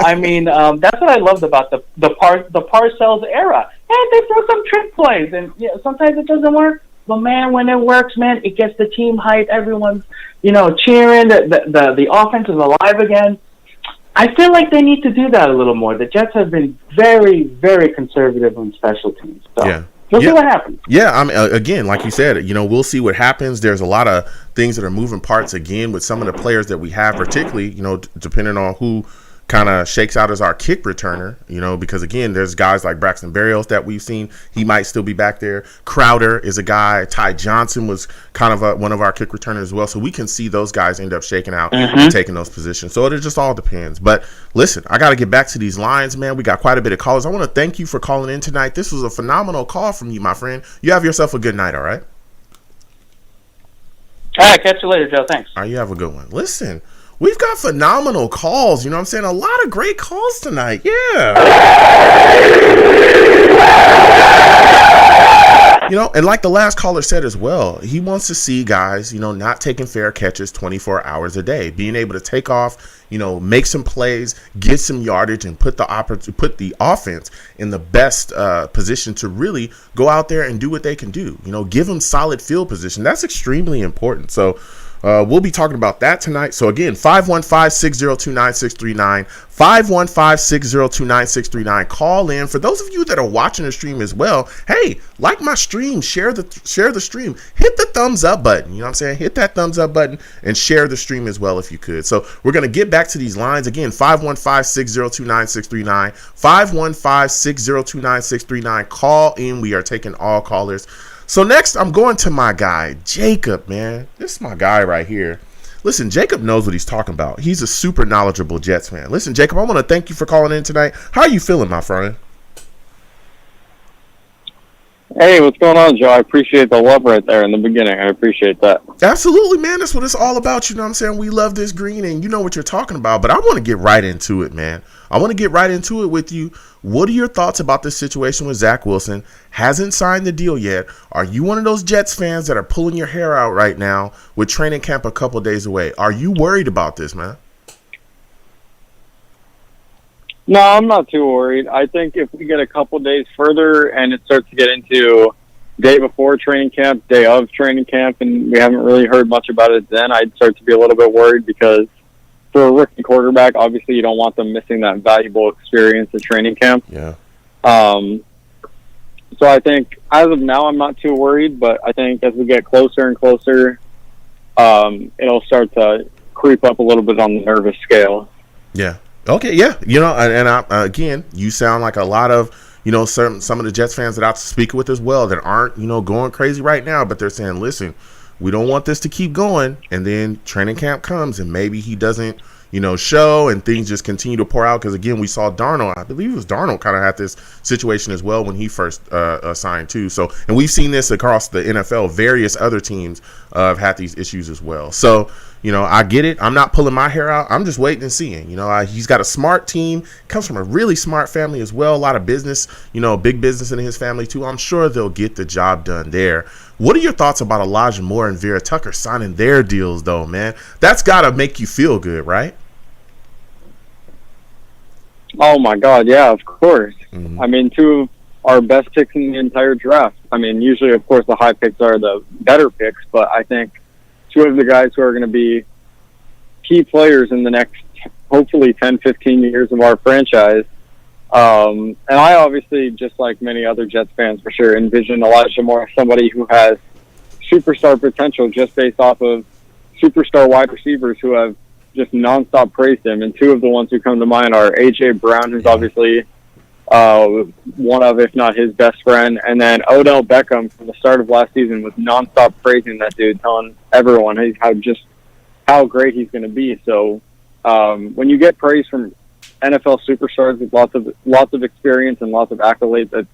I mean, that's what I loved about the Parcells era. Hey, they throw some trick plays, and sometimes it doesn't work. But man, when it works, man, it gets the team hype. Everyone's cheering. The offense is alive again. I feel like they need to do that a little more. The Jets have been very, very conservative on special teams. So we'll see what happens. Yeah, I mean, again, like you said, we'll see what happens. There's a lot of things that are moving parts again with some of the players that we have, particularly, depending on who kind of shakes out as our kick returner, because again, there's guys like Braxton Berrios that we've seen. He might still be back there. Crowder is a guy. Ty Johnson was kind of one of our kick returners as well. So we can see those guys end up shaking out and taking those positions. So it just all depends. But listen, I got to get back to these lines, man. We got quite a bit of callers. I want to thank you for calling in tonight. This was a phenomenal call from you, my friend. You have yourself a good night, all right? All right, catch you later, Joe. Thanks. All right, you have a good one. Listen, we've got phenomenal calls. You know what I'm saying? A lot of great calls tonight. Yeah. And like the last caller said as well, he wants to see guys, not taking fair catches 24 hours a day, being able to take off, make some plays, get some yardage, and put the offense in the best position to really go out there and do what they can do. Give them solid field position. That's extremely important. So, We'll be talking about that tonight. So again, 515-602-9639, 515-602-9639. Call in. For those of you that are watching the stream as well, hey, like my stream, share the stream, hit the thumbs up button. You know what I'm saying? Hit that thumbs up button and share the stream as well if you could. So we're going to get back to these lines again. 515-602-9639, 515-602-9639. Call in. We are taking all callers. So next, I'm going to my guy, Jacob, man. This is my guy right here. Listen, Jacob knows what he's talking about. He's a super knowledgeable Jets fan. Listen, Jacob, I want to thank you for calling in tonight. How are you feeling, my friend? Hey, what's going on, Joe? I appreciate the love right there in the beginning. I appreciate that. Absolutely, man. That's what it's all about. You know what I'm saying? We love this green, and you know what you're talking about. But I want to get right into it, man. I want to get right into it with you. What are your thoughts about this situation with Zack Wilson? Hasn't signed the deal yet. Are you one of those Jets fans that are pulling your hair out right now with training camp a couple days away? Are you worried about this, man? No, I'm not too worried. I think if we get a couple days further and it starts to get into day before training camp, day of training camp, and we haven't really heard much about it then, I'd start to be a little bit worried because for a rookie quarterback, obviously you don't want them missing that valuable experience at training camp. Yeah. So I think as of now, I'm not too worried, but I think as we get closer and closer, it'll start to creep up a little bit on the nervous scale. Yeah. Okay. Yeah. You know, and again, you sound like a lot of, you know, some of the Jets fans that I speak with as well that aren't, you know, going crazy right now, but they're saying, listen, we don't want this to keep going. And then training camp comes and maybe he doesn't, you know, show and things just continue to pour out. Because, again, we saw Darnold. I believe it was Darnold kind of had this situation as well when he first signed too. So, and we've seen this across the NFL. Various other teams have had these issues as well. So, you know, I get it. I'm not pulling my hair out. I'm just waiting and seeing. You know, he's got a smart team. Comes from a really smart family as well. A lot of business, you know, big business in his family too. I'm sure they'll get the job done there. What are your thoughts about Elijah Moore and Vera Tucker signing their deals, though, man? That's got to make you feel good, right? Oh, my God, yeah, of course. Mm-hmm. I mean, two of our best picks in the entire draft. I mean, usually, of course, the high picks are the better picks, but I think two of the guys who are going to be key players in the next, hopefully, 10, 15 years of our franchise. And I obviously, just like many other Jets fans for sure, envision Elijah Moore as somebody who has superstar potential just based off of superstar wide receivers who have just nonstop praised him. And two of the ones who come to mind are A.J. Brown, who's obviously one of, if not his best friend, and then Odell Beckham from the start of last season was nonstop praising that dude, telling everyone how great he's going to be. So when you get praise from NFL superstars with lots of experience and lots of accolades, that's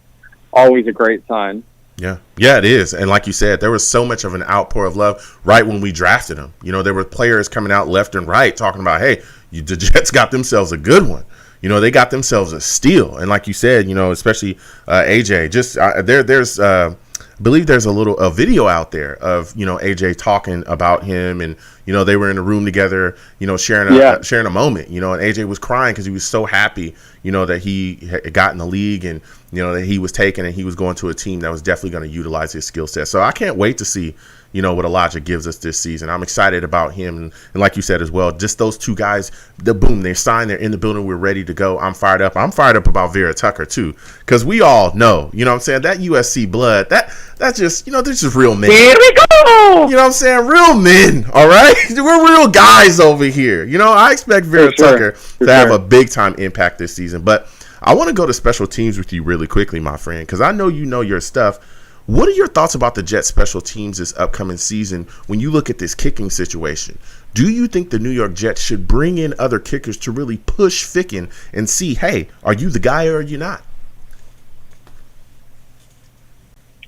always a great sign. Yeah, it is. And like you said, there was so much of an outpour of love right when we drafted him. You know, there were players coming out left and right talking about, hey, the Jets got themselves a good one. You know, they got themselves a steal. And like you said, you know, especially AJ, just there's I believe there's a video out there of, you know, AJ talking about him, and, you know, they were in a room together, you know, sharing a moment, you know, and AJ was crying because he was so happy, you know, that he had gotten the league, and, you know, that he was taken and he was going to a team that was definitely going to utilize his skill set. So I can't wait to see, you know, what Elijah gives us this season. I'm excited about him. And like you said as well, just those two guys, they signed, they're in the building, we're ready to go. I'm fired up. I'm fired up about Vera Tucker too, because we all know, you know what I'm saying, that USC blood, that's just, you know, they're just real men. Here we go! You know what I'm saying? Real men, all right? We're real guys over here. You know, I expect Vera Tucker to have a big-time impact this season. But I want to go to special teams with you really quickly, my friend, because I know you know your stuff. What are your thoughts about the Jets special teams this upcoming season when you look at this kicking situation? Do you think the New York Jets should bring in other kickers to really push Ficken and see, hey, are you the guy or are you not?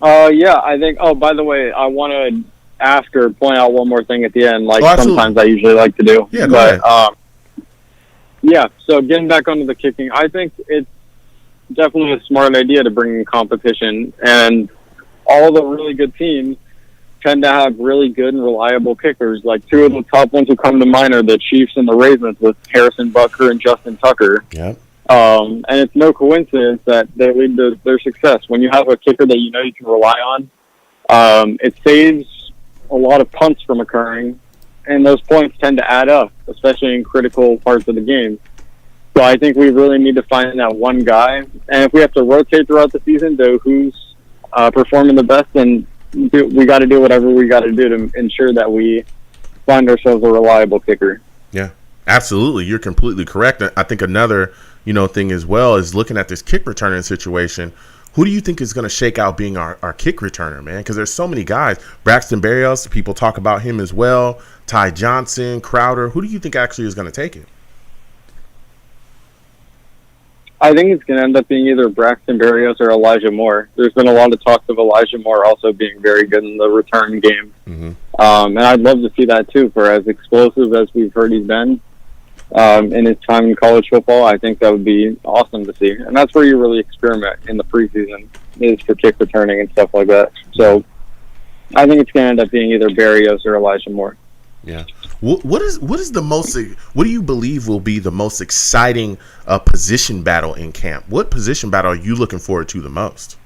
Yeah, I think, by the way, I want to, after, point out one more thing at the end, like sometimes I usually like to do. Yeah, go ahead. Yeah, so getting back onto the kicking, I think it's definitely a smart idea to bring in competition, and all the really good teams tend to have really good and reliable kickers. Like two of the top ones who come to mind are the Chiefs and the Ravens with Harrison Butker and Justin Tucker. Yeah. And it's no coincidence that they lead to their success. When you have a kicker that you can rely on, it saves a lot of punts from occurring. and those points tend to add up, especially in critical parts of the game. So I think we really need to find that one guy, and if we have to rotate throughout the season to who's performing the best, then we got to do whatever we got to do to ensure that we find ourselves a reliable kicker. Yeah, absolutely. You're completely correct. I think another, thing as well is looking at this kick returning situation. Who do you think is going to shake out being our kick returner, man? Because there's so many guys. Braxton Berrios, people talk about him as well. Ty Johnson, Crowder. Who do you think actually is going to take it? I think it's going to end up being either Braxton Berrios or Elijah Moore. There's been a lot of talks of Elijah Moore also being very good in the return game. Mm-hmm. And I'd love to see that too, for as explosive as we've heard he's been in his time in college football. I think that would be awesome to see. And that's where you really experiment in the preseason, is for kick returning and stuff like that. So I think it's going to end up being either Berrios or Elijah Moore. Yeah. What do you believe will be the most exciting position battle in camp? What position battle are you looking forward to the most?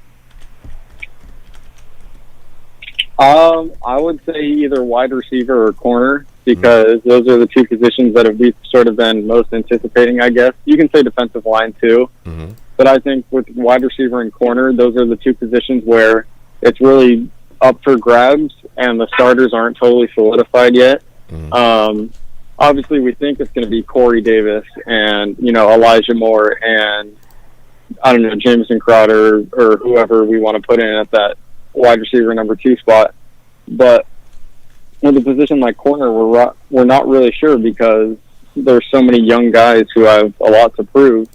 I would say either wide receiver or corner, because those are the two positions that have sort of been most anticipating, I guess. You can say defensive line too, but I think with wide receiver and corner, those are the two positions where it's really up for grabs and the starters aren't totally solidified yet. Obviously, we think it's going to be Corey Davis and, Elijah Moore and, I don't know, Jameson Crowder or whoever we want to put in at that wide receiver number 2 spot. But with a position like corner, we're not really sure, because there's so many young guys who have a lot to prove.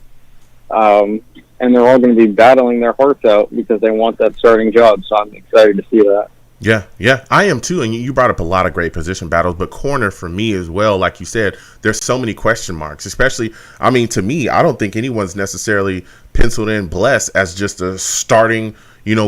And they're all going to be battling their hearts out because they want that starting job. So I'm excited to see that. Yeah, I am too. And you brought up a lot of great position battles, but corner for me as well, like you said, there's so many question marks, especially, to me, I don't think anyone's necessarily penciled in Bless as just a starting,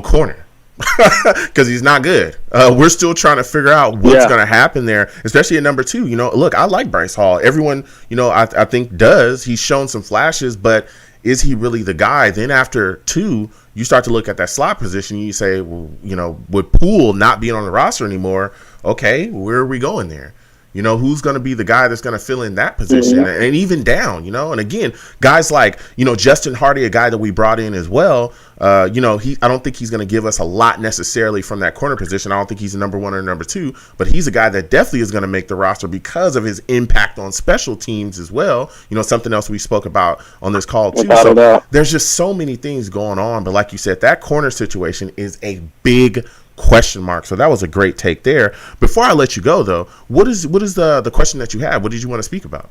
corner, because he's not good. We're still trying to figure out what's going to happen there, especially at number 2. Look, I like Bryce Hall. Everyone, I think does. He's shown some flashes, but is he really the guy? Then after 2, you start to look at that slot position. You say, well, with Poole not being on the roster anymore, okay, where are we going there? Who's going to be the guy that's going to fill in that position? And even down, and again, guys like, Justin Hardy, a guy that we brought in as well, I don't think he's going to give us a lot necessarily from that corner position. I don't think he's a number 1 or number 2, but he's a guy that definitely is going to make the roster because of his impact on special teams as well. Something else we spoke about on this call too. So there's just so many things going on, but like you said, that corner situation is a big question mark. So that was a great take there. Before I let you go, though, what is the question that you have? What did you want to speak about?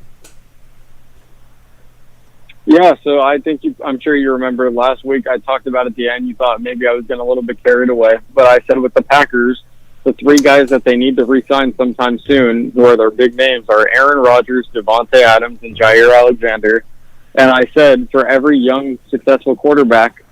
Yeah, so I think I'm sure you remember last week I talked about at the end. You thought maybe I was getting a little bit carried away, but I said with the Packers, the 3 guys that they need to re-sign sometime soon, who are their big names, are Aaron Rodgers, Devontae Adams, and Jair Alexander. And I said for every young, successful quarterback,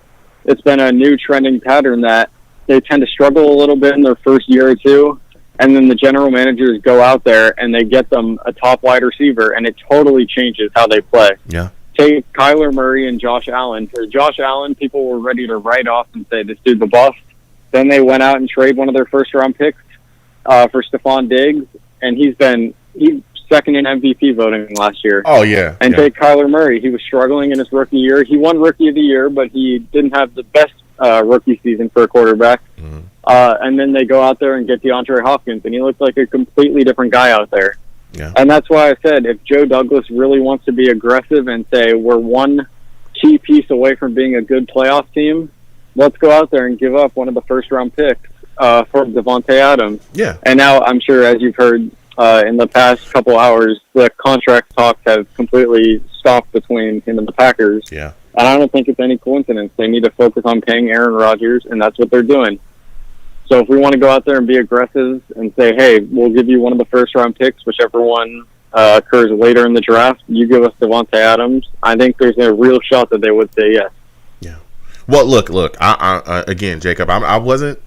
it's been a new trending pattern that they tend to struggle a little bit in their first year or two, and then the general managers go out there and they get them a top wide receiver, and it totally changes how they play. Yeah. Take Kyler Murray and Josh Allen. For Josh Allen, people were ready to write off and say, this dude's a bust. Then they went out and traded one of their first-round picks for Stephon Diggs, and he's second in MVP voting last year. Oh, yeah. And take Kyler Murray. He was struggling in his rookie year. He won Rookie of the Year, but he didn't have the best rookie season for a quarterback. And then they go out there and get DeAndre Hopkins, and he looks like a completely different guy out there. Yeah. And that's why I said, if Joe Douglas really wants to be aggressive and say we're one key piece away from being a good playoff team, let's go out there and give up one of the first-round picks for Devontae Adams. Yeah. And now I'm sure, as you've heard in the past couple hours, the contract talks have completely stopped between him and the Packers. Yeah. And I don't think it's any coincidence. They need to focus on paying Aaron Rodgers, and that's what they're doing. So if we want to go out there and be aggressive and say, hey, we'll give you one of the first-round picks, whichever one occurs later in the draft, you give us Devontae Adams, I think there's a real shot that they would say yes. Yeah. Well, look. Again, Jacob, I wasn't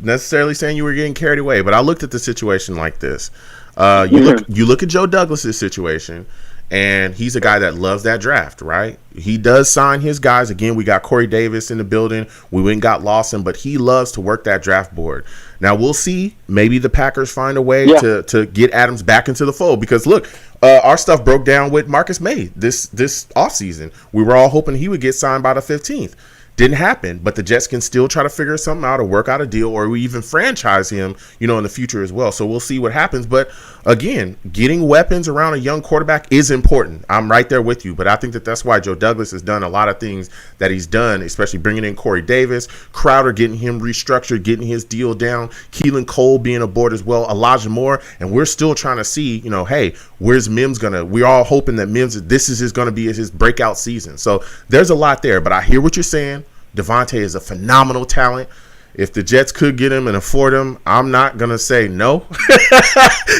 necessarily saying you were getting carried away, but I looked at the situation like this. You look at Joe Douglas's situation, And he's a guy that loves that draft, right? He does sign his guys. Again, we got Corey Davis in the building. We went and got Lawson, but he loves to work that draft board. Now, we'll see. Maybe the Packers find a way to get Adams back into the fold. Because, look, our stuff broke down with Marcus May this offseason. We were all hoping he would get signed by the 15th. Didn't happen, but the Jets can still try to figure something out or work out a deal, or we even franchise him, in the future as well. So we'll see what happens. But again, getting weapons around a young quarterback is important. I'm right there with you, but I think that's why Joe Douglas has done a lot of things that he's done, especially bringing in Corey Davis, Crowder, getting him restructured, getting his deal down, Keelan Cole being aboard as well, Elijah Moore, and we're still trying to see, hey, where's Mims gonna? We're all hoping that Mims, this is going to be his breakout season. So there's a lot there, but I hear what you're saying. Devontae is a phenomenal talent. If the Jets could get him and afford him, I'm not going to say no.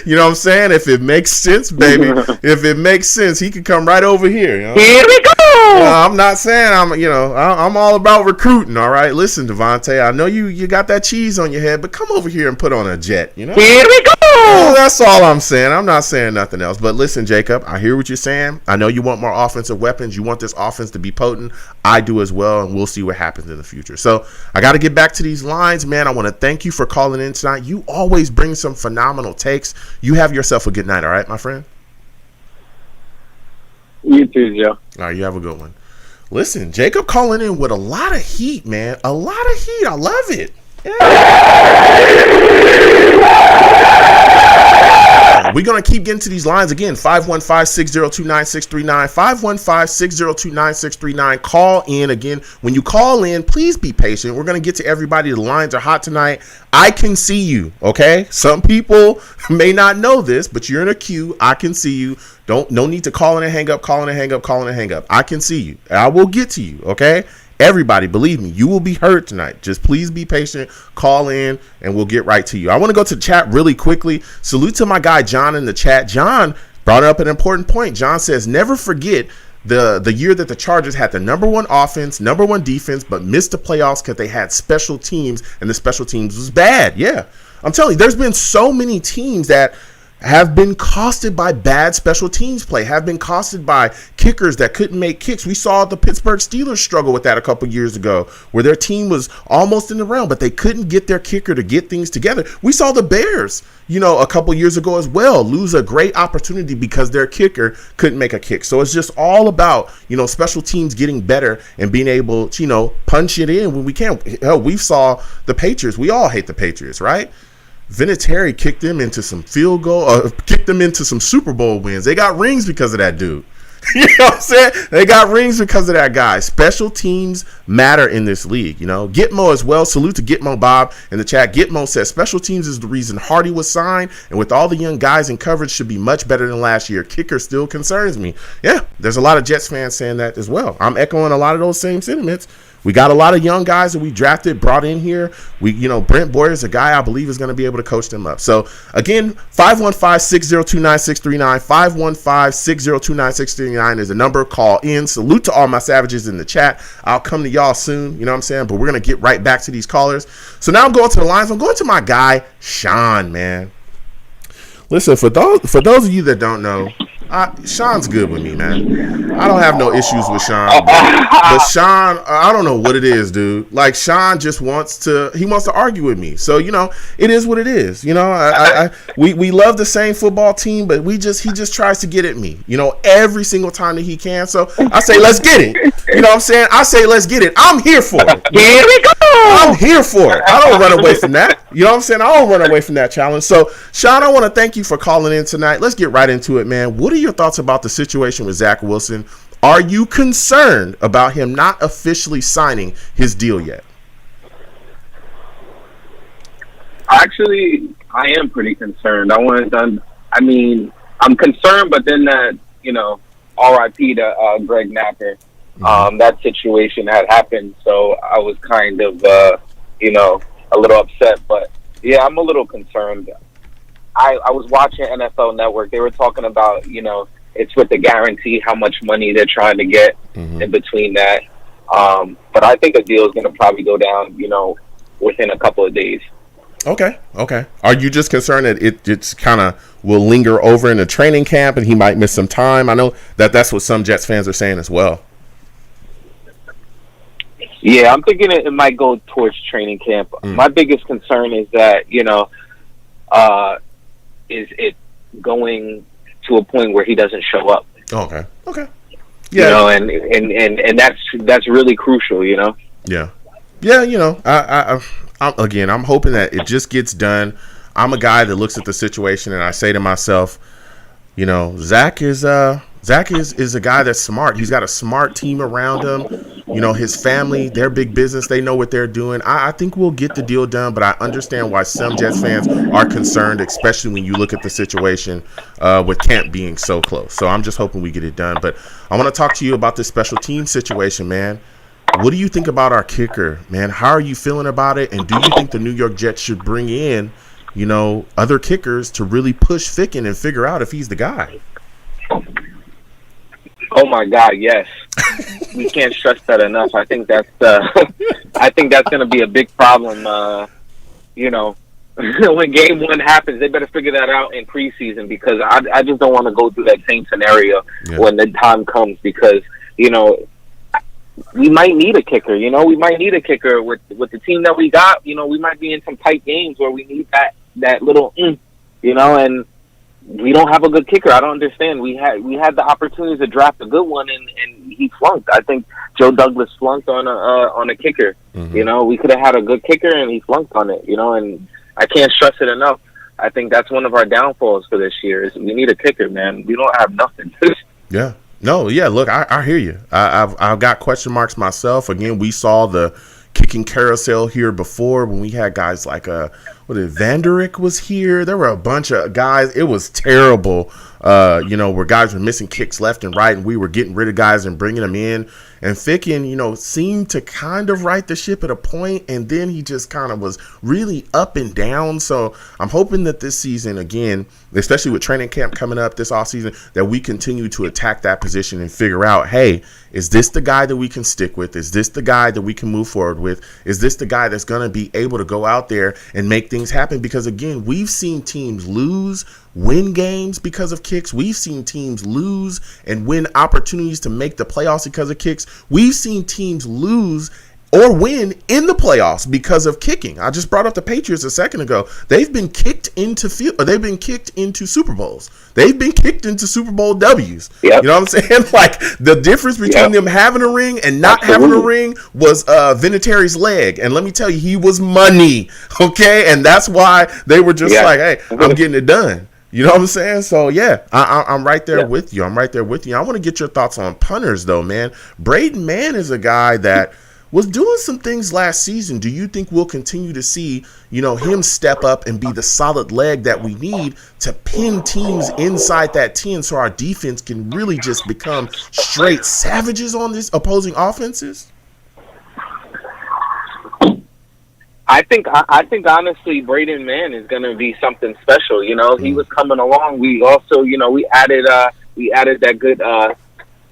You know what I'm saying? If it makes sense, baby. If it makes sense, he could come right over here. Here we go. I'm not saying I'm all about recruiting, all right? Listen, Devontae, I know you got that cheese on your head, but come over here and put on a jet, Here we go. Well, that's all I'm saying. I'm not saying nothing else. But listen, Jacob, I hear what you're saying. I know you want more offensive weapons. You want this offense to be potent. I do as well, and we'll see what happens in the future. So I got to get back to these lines, man. I want to thank you for calling in tonight. You always bring some phenomenal takes. You have yourself a good night, all right, my friend? You too, Joe. All right, you have a good one. Listen, Jacob calling in with a lot of heat, man. A lot of heat. I love it. Yeah. We're going to keep getting to these lines again. 515-602-9639. 515-602-9639. Call in again. When you call in, please be patient. We're going to get to everybody. The lines are hot tonight. I can see you, okay? Some people may not know this, but you're in a queue. I can see you. No need to call in and hang up, call in and hang up, call in and hang up. I can see you. I will get to you, okay? Everybody, believe me, you will be heard tonight. Just please be patient. Call in, and we'll get right to you. I want to go to the chat really quickly. Salute to my guy, John, in the chat. John brought up an important point. John says, never forget the year that the Chargers had the number one offense, number one defense, but missed the playoffs because they had special teams, and the special teams was bad. Yeah, I'm telling you, there's been so many teams that have been costed by bad special teams play, have been costed by kickers that couldn't make kicks. We saw the Pittsburgh Steelers struggle with that a couple years ago, where their team was almost in the round, but they couldn't get their kicker to get things together. We saw the Bears, a couple years ago as well, lose a great opportunity because their kicker couldn't make a kick. So it's just all about, special teams getting better and being able to, punch it in when we can. Hell, we saw the Patriots. We all hate the Patriots, right? Vinatieri kicked them into some kicked them into some Super Bowl wins. They got rings because of that dude. You know what I'm saying? They got rings because of that guy. Special teams matter in this league, Gitmo as well. Salute to Gitmo Bob in the chat. Gitmo says special teams is the reason Hardy was signed, and with all the young guys in coverage should be much better than last year. Kicker still concerns me. Yeah, there's a lot of Jets fans saying that as well. I'm echoing a lot of those same sentiments. We got a lot of young guys that we drafted, brought in here. Brent Boyer is a guy I believe is going to be able to coach them up. So, again, 515-602-9639. 515-602-9639 is the number. Call in. Salute to all my savages in the chat. I'll come to y'all soon, you know what I'm saying? But we're going to get right back to these callers. So now I'm going to the lines. I'm going to my guy, Sean, man. Listen, for those of you that don't know, Sean's good with me, man. I don't have no issues with Sean, but Sean, I don't know what it is, dude. Like, Sean just wants to argue with me. So, it is what it is. We love the same football team, but he just tries to get at me, every single time that he can. So I say, let's get it. You know what I'm saying? I say, let's get it. I'm here for it. Here we go. I'm here for it. I don't run away from that. You know what I'm saying? I don't run away from that challenge. So, Sean, I want to thank you for calling in tonight. Let's get right into it, man. What are your thoughts about the situation with Zack Wilson? Are you concerned about him not officially signing his deal yet? Actually, I am pretty concerned. I'm concerned, but then that, RIP to Greg Knapp. That situation had happened, so I was kind of, a little upset. But, yeah, I'm a little concerned. I was watching NFL Network. They were talking about, it's with the guarantee how much money they're trying to get in between that. But I think a deal is going to probably go down, within a couple of days. Okay. Are you just concerned that it's kind of will linger over in the training camp and he might miss some time? I know that's what some Jets fans are saying as well. Yeah, I'm thinking it might go towards training camp. My biggest concern is that, is it going to a point where he doesn't show up? Okay. Yeah. And that's really crucial, Yeah. Yeah, I'm hoping that it just gets done. I'm a guy that looks at the situation and I say to myself, Zack is a guy that's smart. He's got a smart team around him. His family, they're big business. They know what they're doing. I think we'll get the deal done, but I understand why some Jets fans are concerned, especially when you look at the situation with Camp being so close. So I'm just hoping we get it done. But I want to talk to you about this special team situation, man. What do you think about our kicker, man? How are you feeling about it? And do you think the New York Jets should bring in, other kickers to really push Ficken and figure out if he's the guy? Oh my God, yes. We can't stress that enough. I think that's going to be a big problem. When game one happens, they better figure that out in preseason, because I just don't want to go through that same scenario when the time comes, because we might need a kicker. We might need a kicker with the team that we got. We might be in some tight games where we need that little, and we don't have a good kicker. I don't understand. We had the opportunity to draft a good one, and he flunked. I think Joe Douglas flunked on a kicker. Mm-hmm. We could have had a good kicker, and he flunked on it. And I can't stress it enough. I think that's one of our downfalls for this year is we need a kicker, man. We don't have nothing. Yeah. No, yeah, look, I hear you. I've got question marks myself. Again, we saw the kicking carousel here before when we had guys like Vanderick was here. There were a bunch of guys. It was terrible, where guys were missing kicks left and right, and we were getting rid of guys and bringing them in. And Ficken, seemed to kind of right the ship at a point, and then he just kind of was really up and down. So I'm hoping that this season, again, especially with training camp coming up this offseason, that we continue to attack that position and figure out, hey, is this the guy that we can stick with? Is this the guy that we can move forward with? Is this the guy that's going to be able to go out there and make things happen? Because, again, we've seen teams win games because of kicks. We've seen teams lose and win opportunities to make the playoffs because of kicks. We've seen teams lose or win in the playoffs because of kicking. I just brought up the Patriots a second ago. They've been kicked into Super Bowls. They've been kicked into Super Bowl W's. Yep. You know what I'm saying? Like, the difference between them having a ring and not having a ring was Vinatieri's leg. And let me tell you, he was money. Okay? And that's why they were just like, hey, I'm getting it done. You know what I'm saying? So, yeah, I'm right there with you. I want to get your thoughts on punters, though, man. Braden Mann is a guy that was doing some things last season. Do you think we'll continue to see, him step up and be the solid leg that we need to pin teams inside that 10 so our defense can really just become straight savages on these opposing offenses? I think honestly, Braden Mann is going to be something special. He was coming along. We also, we added that good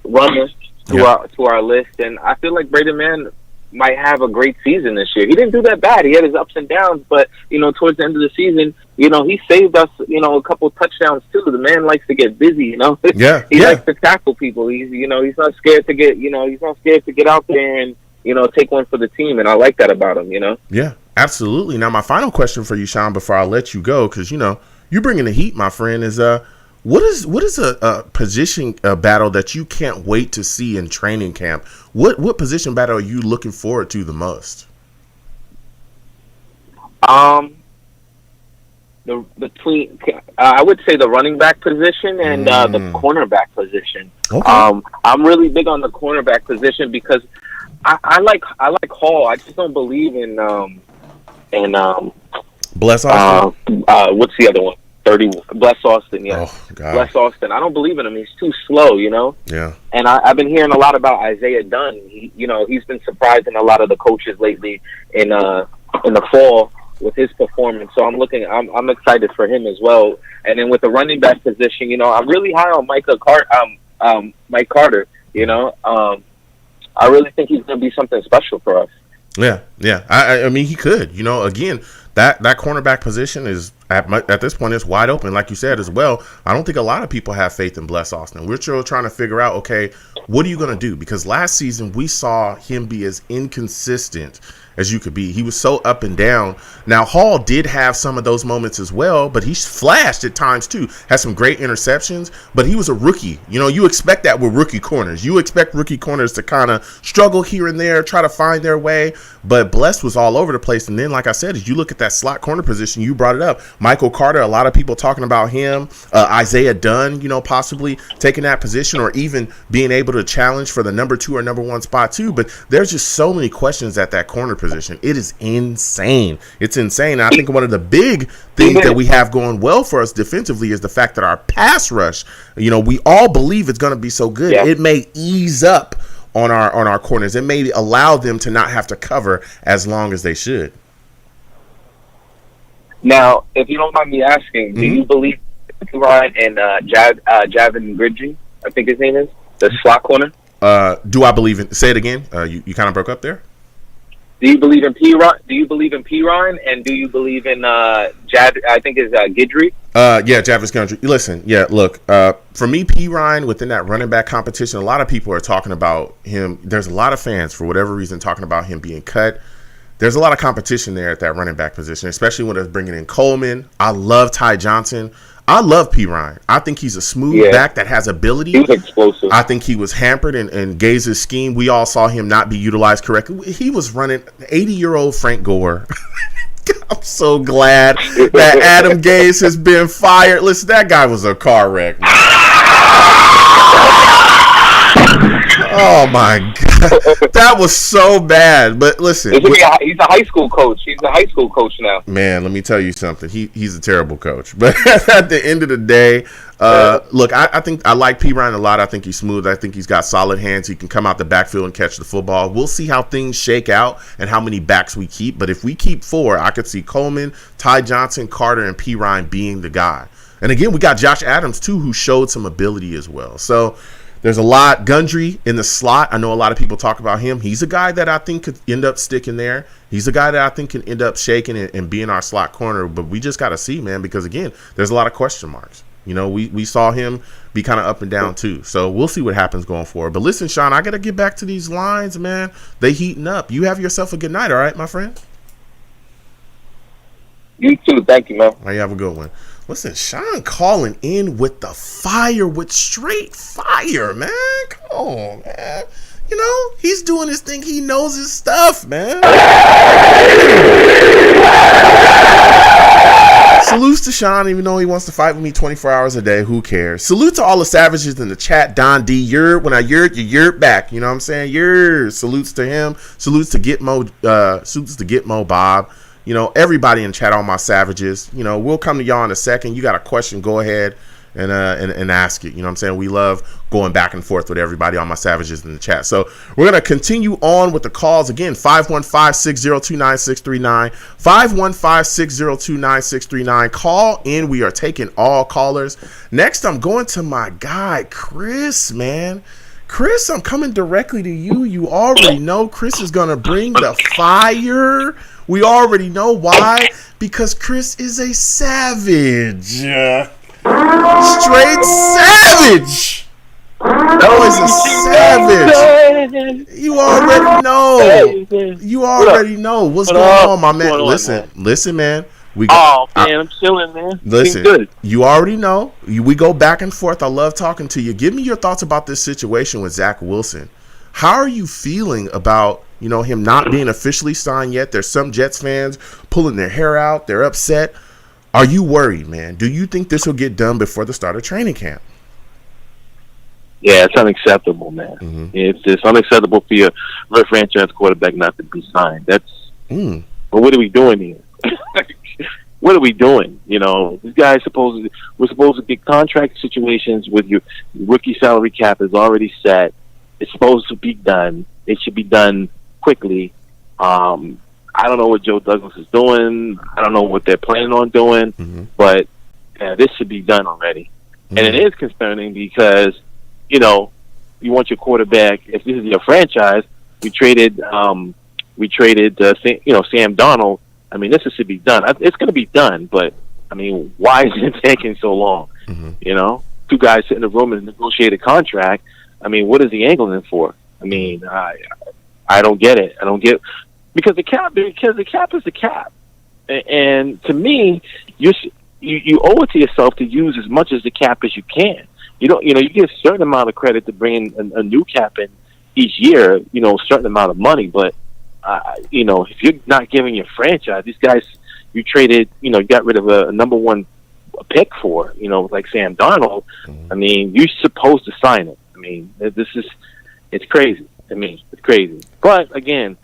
runner to our list, and I feel like Braden Mann might have a great season this year. He didn't do that bad. He had his ups and downs, but towards the end of the season, he saved us, a couple touchdowns too. The man likes to get busy, He likes to tackle people. He's not scared to get out there and take one for the team, and I like that about him. Yeah. Absolutely. Now, my final question for you, Sean, before I let you go, because, you bring in the heat, my friend, is what is a position battle that you can't wait to see in training camp? What position battle are you looking forward to the most? I would say the running back position and the cornerback position. Okay. I'm really big on the cornerback position because I like Hall. I just don't believe in Bless Austin. What's the other one? Bless Austin. Yeah. Oh, God. Bless Austin. I don't believe in him. He's too slow. Yeah. And I've been hearing a lot about Isaiah Dunn. He's been surprising a lot of the coaches lately in the fall with his performance. So I'm excited for him as well. And then with the running back position, I'm really high on Mike Carter. I really think he's going to be something special for us. Yeah. I mean, he could. Again, that cornerback position is at this point is wide open, like you said as well. I don't think a lot of people have faith in Bless Austin. We're still trying to figure out, okay, what are you going to do? Because last season we saw him be as inconsistent as you could be. He was so up and down. Now, Hall did have some of those moments as well, but he flashed at times too. Had some great interceptions, but he was a rookie. You know, you expect that with rookie corners. You expect rookie corners to kind of struggle here and there, try to find their way, but Bless was all over the place. And then, like I said, as you look at that slot corner position, you brought it up. Michael Carter, a lot of people talking about him. Isaiah Dunn, you know, possibly taking that position or even being able to challenge for the number 2 or number 1 spot too. But there's just so many questions at that corner position. It is insane. It's insane. I think one of the big things that we have going well for us defensively is the fact that our pass rush, you know, we all believe it's going to be so good. Yeah. It may ease up on our corners. It may allow them to not have to cover as long as they should. Now, if you don't mind me asking, do you believe Ryan and Javin Gridley, I think his name is, the slot corner? Do I believe in? Say it again. You kind of broke up there. Do you believe in P. Ryan? Do you believe in P. Ryan? And do you believe in Jav? I think it's Gidry. Yeah, Jarvis Gundry. Listen, yeah, look. For me, P. Ryan within that running back competition, a lot of people are talking about him. There's a lot of fans for whatever reason talking about him being cut. There's a lot of competition there at that running back position, especially when they're bringing in Coleman. I love Ty Johnson. I love P. Ryan. I think he's a smooth back that has ability. He was explosive. I think he was hampered in Gaze's scheme. We all saw him not be utilized correctly. He was running 80-year-old Frank Gore. I'm so glad that Adam Gase has been fired. Listen, that guy was a car wreck, man. Oh my God, that was so bad. But listen, he's a high school coach. He's a high school coach now. Man, let me tell you something. He's a terrible coach. But at the end of the day, look, I think I like P. Ryan a lot. I think he's smooth. I think he's got solid hands. He can come out the backfield and catch the football. We'll see how things shake out and how many backs we keep. But if we keep 4, I could see Coleman, Ty Johnson, Carter, and P. Ryan being the guy. And again, we got Josh Adams too, who showed some ability as well. So there's a lot. Gundry in the slot. I know a lot of people talk about him. He's a guy that I think could end up sticking there. He's a guy that I think can end up shaking and being our slot corner. But we just got to see, man, because, again, there's a lot of question marks. You know, we saw him be kind of up and down, too. So we'll see what happens going forward. But listen, Sean, I got to get back to these lines, man. They heating up. You have yourself a good night, all right, my friend? You too. Thank you, man. All right, you have a good one. Listen, Sean calling in with the fire, with straight fire, man. Come on, man. You know, he's doing his thing. He knows his stuff, man. Salutes to Sean, even though he wants to fight with me 24 hours a day. Who cares? Salute to all the savages in the chat. Don D, when I yurt, you yurt back. You know what I'm saying? Salutes to him. Salutes to Gitmo Bob. You know, everybody in chat, all my savages. You know, we'll come to y'all in a second. You got a question, go ahead and ask it. You know what I'm saying? We love going back and forth with everybody, all my savages in the chat. So we're going to continue on with the calls. Again, 515-602-9639. 515-602-9639. Call in. We are taking all callers. Next, I'm going to my guy, Chris, man. Chris, I'm coming directly to you. You already know Chris is going to bring the fire. We already know why. Because Chris is a savage. Straight savage. That was a savage. You already know. You already know. What's going on, my man? Listen, man. I'm chilling, man. Listen, good. You already know. We go back and forth. I love talking to you. Give me your thoughts about this situation with Zack Wilson. How are you feeling about, you know, him not being officially signed yet? There's some Jets fans pulling their hair out. They're upset. Are you worried, man? Do you think this will get done before the start of training camp? Yeah, it's unacceptable, man. Mm-hmm. It's unacceptable for your franchise quarterback not to be signed. But what are we doing here? What are we doing? You know, this guy's we're supposed to get contract situations with your rookie salary cap is already set. It's supposed to be done. It should be done quickly. I don't know what Joe Douglas is doing. I don't know what they're planning on doing, but this should be done already. And it is concerning because, you know, you want your quarterback. If this is your franchise, we traded Sam Darnold I mean, this should be done. It's going to be done, but I mean, why is it taking so long? Mm-hmm. You know, two guys sit in a room and negotiate a contract. I mean, what is he angling for? I mean, I don't get it. I don't get because the cap is the cap, and to me, you owe it to yourself to use as much as the cap as you can. You get a certain amount of credit to bring in a new cap in each year. A certain amount of money, but if you're not giving your franchise, these guys you traded, you got rid of a number one pick for, like Sam Darnold. I mean, you're supposed to sign it. I mean, it's crazy. I mean, it's crazy. But again,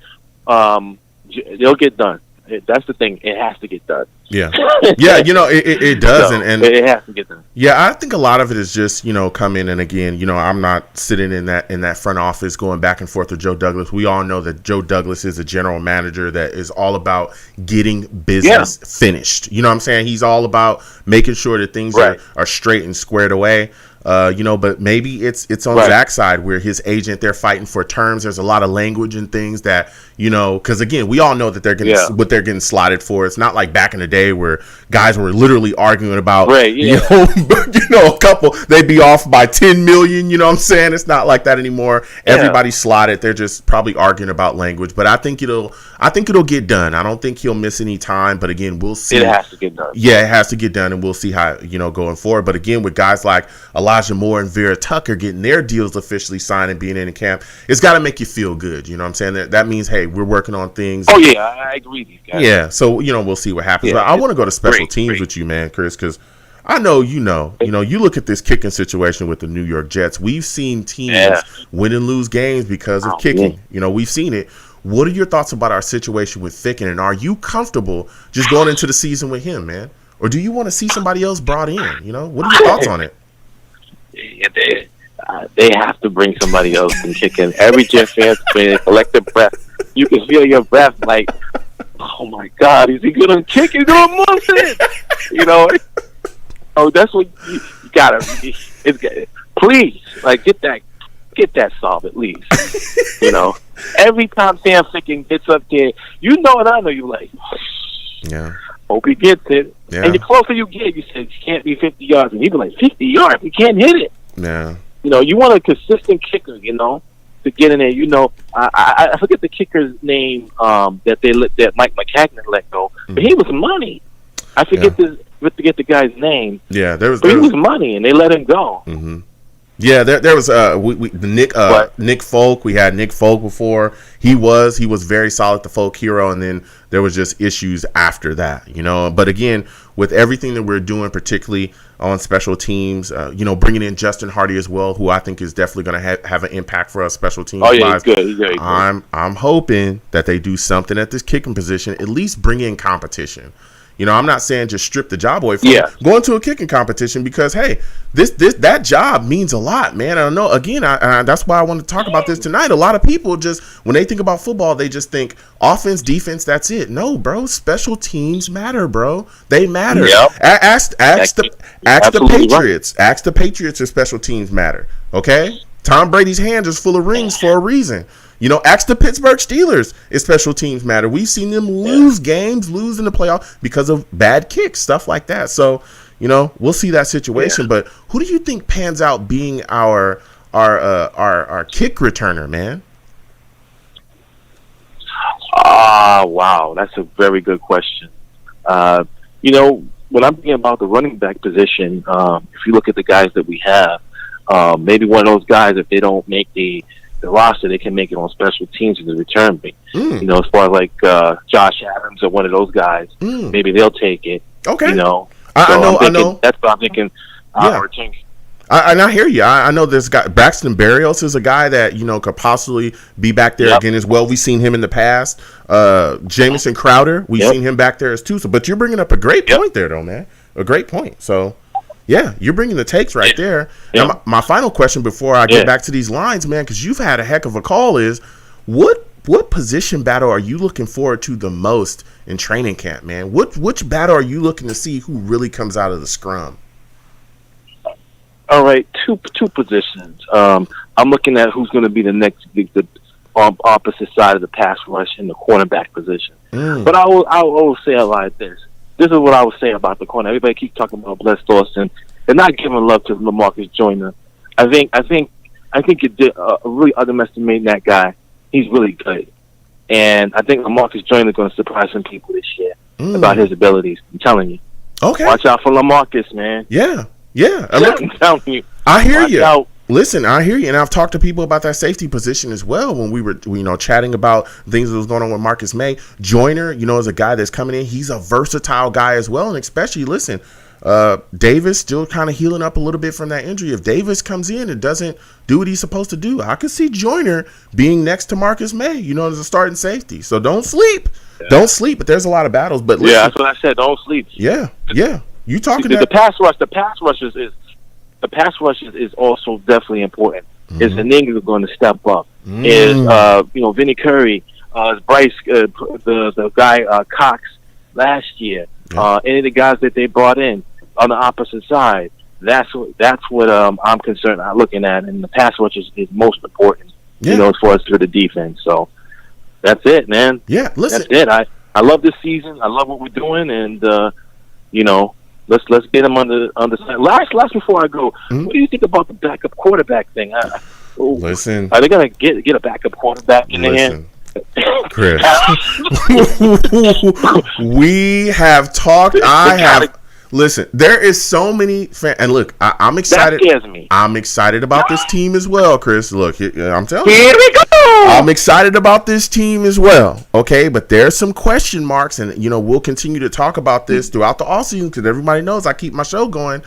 they'll get done. That's the thing. It has to get done. Yeah. Yeah, it does. So, and it has to get done. Yeah, I think a lot of it is just, come in. And again, I'm not sitting in that front office going back and forth with Joe Douglas. We all know that Joe Douglas is a general manager that is all about getting business finished. You know what I'm saying? He's all about making sure that things are straight and squared away. But maybe it's on Zach's side where his agent, they're fighting for terms. There's a lot of language and things that, because again, we all know that they're getting what they're getting slotted for. It's not like back in the day where guys were literally arguing about, a couple, they'd be off by 10 million. You know what I'm saying? It's not like that anymore. Yeah. Everybody's slotted. They're just probably arguing about language, but I think it'll get done. I don't think he'll miss any time, but again, we'll see. It has to get done. Yeah, it has to get done, and we'll see how, going forward. But again, with guys like Elijah Moore and Vera Tucker getting their deals officially signed and being in the camp, it's got to make you feel good. You know what I'm saying? That means, hey, we're working on things. Oh, yeah, I agree with you guys. Yeah, so, we'll see what happens. Yeah, but I want to go to special teams with you, man, Chris, because I know you look at this kicking situation with the New York Jets. We've seen teams win and lose games because of kicking. We've seen it. What are your thoughts about our situation with Ficken, and are you comfortable just going into the season with him, man? Or do you want to see somebody else brought in? What are your thoughts on it? Yeah, they have to bring somebody else and kick in. Every Jet fan's been collective breath. You can feel your breath like, oh my God, is he gonna kick? He's gonna move it. Oh, that's what you gotta. Please, get that solved at least. Every time Sam Ficken gets up there, and I know you like. Hope he gets it. Yeah. And the closer you get, you said it can't be 50 yards, and he'd be like 50 yards. He can't hit it. Yeah. You want a consistent kicker. To get in there. I forget the kicker's name that Mike McCagnon let go, but he was money. I forget the guy's name. Yeah, he was money, and they let him go. Mm-hmm. Yeah, there was Nick Folk. We had Nick Folk before. He was very solid, the Folk hero, and then there was just issues after that, But again, with everything that we're doing, particularly on special teams, bringing in Justin Hardy as well, who I think is definitely going to have an impact for us special teams. Oh yeah, he's good. He's very good. I'm hoping that they do something at this kicking position, at least bring in competition. I'm not saying just strip the job away from him. Go into a kicking competition because, hey, that job means a lot, man. I know, again, that's why I want to talk about this tonight. A lot of people just, when they think about football, they just think offense, defense, that's it. No, bro. Special teams matter, bro. They matter. Yep. Ask the Patriots. Right. Ask the Patriots if special teams matter, okay? Tom Brady's hand is full of rings for a reason. Ask the Pittsburgh Steelers if special teams matter. We've seen them lose games, lose in the playoff because of bad kicks, stuff like that. So, we'll see that situation. Yeah. But who do you think pans out being our kick returner, man? Wow, that's a very good question. When I'm thinking about the running back position, if you look at the guys that we have, maybe one of those guys, if they don't make the roster, they can make it on special teams in the return. As far as like Josh Adams or one of those guys, maybe they'll take it. Okay. I know. That's what I'm thinking. I hear you. I know this guy Braxton Berrios is a guy that could possibly be back there again as well. We've seen him in the past. Jamison Crowder, we've seen him back there as too. So, but you're bringing up a great point there, though, man. A great point. So. Yeah, you're bringing the takes right there. Yeah. Now, my final question before I get back to these lines, man, because you've had a heck of a call, is what position battle are you looking forward to the most in training camp, man? Which battle are you looking to see who really comes out of the scrum? All right, two positions. I'm looking at who's going to be the next the opposite side of the pass rush in the cornerback position. But I will always say it like this. This is what I would say about the corner. Everybody keeps talking about Bless Dawson and not giving love to LaMarcus Joyner. I think you did really underestimating that guy. He's really good, and I think LaMarcus Joyner is going to surprise some people this year about his abilities. I'm telling you. Okay. Watch out for LaMarcus, man. Yeah. I'm telling you. I hear Watch you. out. Listen, I hear you, and I've talked to people about that safety position as well when we were, chatting about things that was going on with Marcus May. Joyner, is a guy that's coming in. He's a versatile guy as well, and especially, listen, Davis still kind of healing up a little bit from that injury. If Davis comes in and doesn't do what he's supposed to do, I could see Joyner being next to Marcus May, as a starting safety. So don't sleep. Yeah. Don't sleep, but there's a lot of battles. But listen, that's what I said. Don't sleep. Yeah. You talking the pass rush? The pass rush is also definitely important. Is Aninga going to step up? Is Vinny Curry? Is Bryce the guy Cox last year? Any of the guys that they brought in on the opposite side? That's what I'm concerned. I'm looking at, and the pass rush is most important. As far as for the defense. So that's it, man. Yeah, listen. That's it. I love this season. I love what we're doing, and Let's get him on the side. Last before I go, what do you think about the backup quarterback thing? Listen, are they gonna get a backup quarterback in the end? Chris, we have talked. Listen, there is so many and look, I'm excited. That scares me. I'm excited about this team as well, Chris. Look, I'm telling you. Here we go. I'm excited about this team as well. Okay, but there's some question marks, and we'll continue to talk about this throughout the offseason because everybody knows I keep my show going.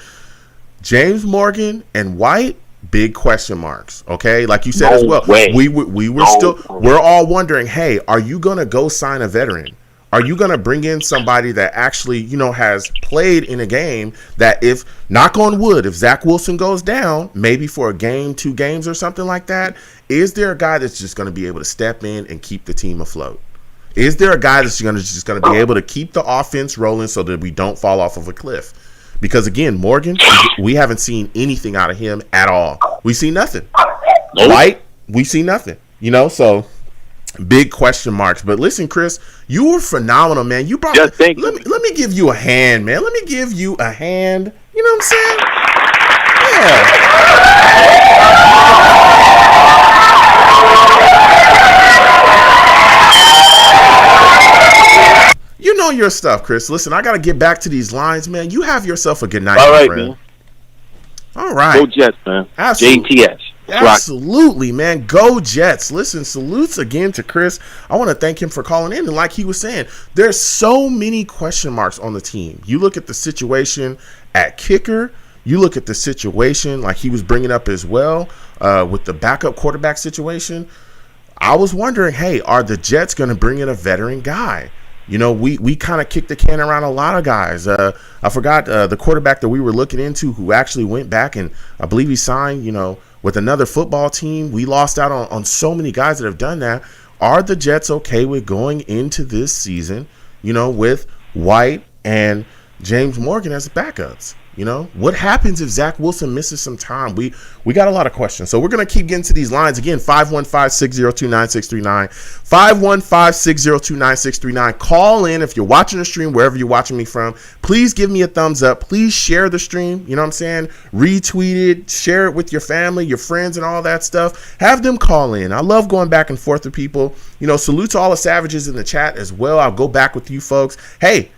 James Morgan and White, big question marks. Okay, like you said as well. We were we're all wondering, hey, are you gonna go sign a veteran? Are you going to bring in somebody that actually, has played in a game that if, knock on wood, if Zack Wilson goes down, maybe for a game, 2 games or something like that, is there a guy that's just going to be able to step in and keep the team afloat? Is there a guy that's just going to be able to keep the offense rolling so that we don't fall off of a cliff? Because, again, Morgan, we haven't seen anything out of him at all. We see nothing. White, we see nothing. So big question marks. But listen, Chris, you were phenomenal, man. You brought let me give you a hand, man. Let me give you a hand. You know what I'm saying? Yeah. You know your stuff, Chris. Listen, I got to get back to these lines, man. You have yourself a good night, all my right, friend. Man. All right. Go Jets, man. Absolutely. JTS. Absolutely, man. Go Jets. Listen, salutes again to Chris. I want to thank him for calling in. And like he was saying, there's so many question marks on the team. You look at the situation at kicker. You look at the situation like he was bringing up as well with the backup quarterback situation. I was wondering, hey, are the Jets going to bring in a veteran guy? We kind of kicked the can around a lot of guys. I forgot the quarterback that we were looking into who actually went back and I believe he signed, with another football team. We lost out on so many guys that have done that. Are the Jets okay with going into this season, with White and James Morgan as backups? What happens if Zack Wilson misses some time? We got a lot of questions. So we're going to keep getting to these lines. Again, 515-602-9639. 515-602-9639. Call in if you're watching the stream, wherever you're watching me from. Please give me a thumbs up. Please share the stream. You know what I'm saying? Retweet it. Share it with your family, your friends, and all that stuff. Have them call in. I love going back and forth with people. Salute to all the savages in the chat as well. I'll go back with you folks. Hey,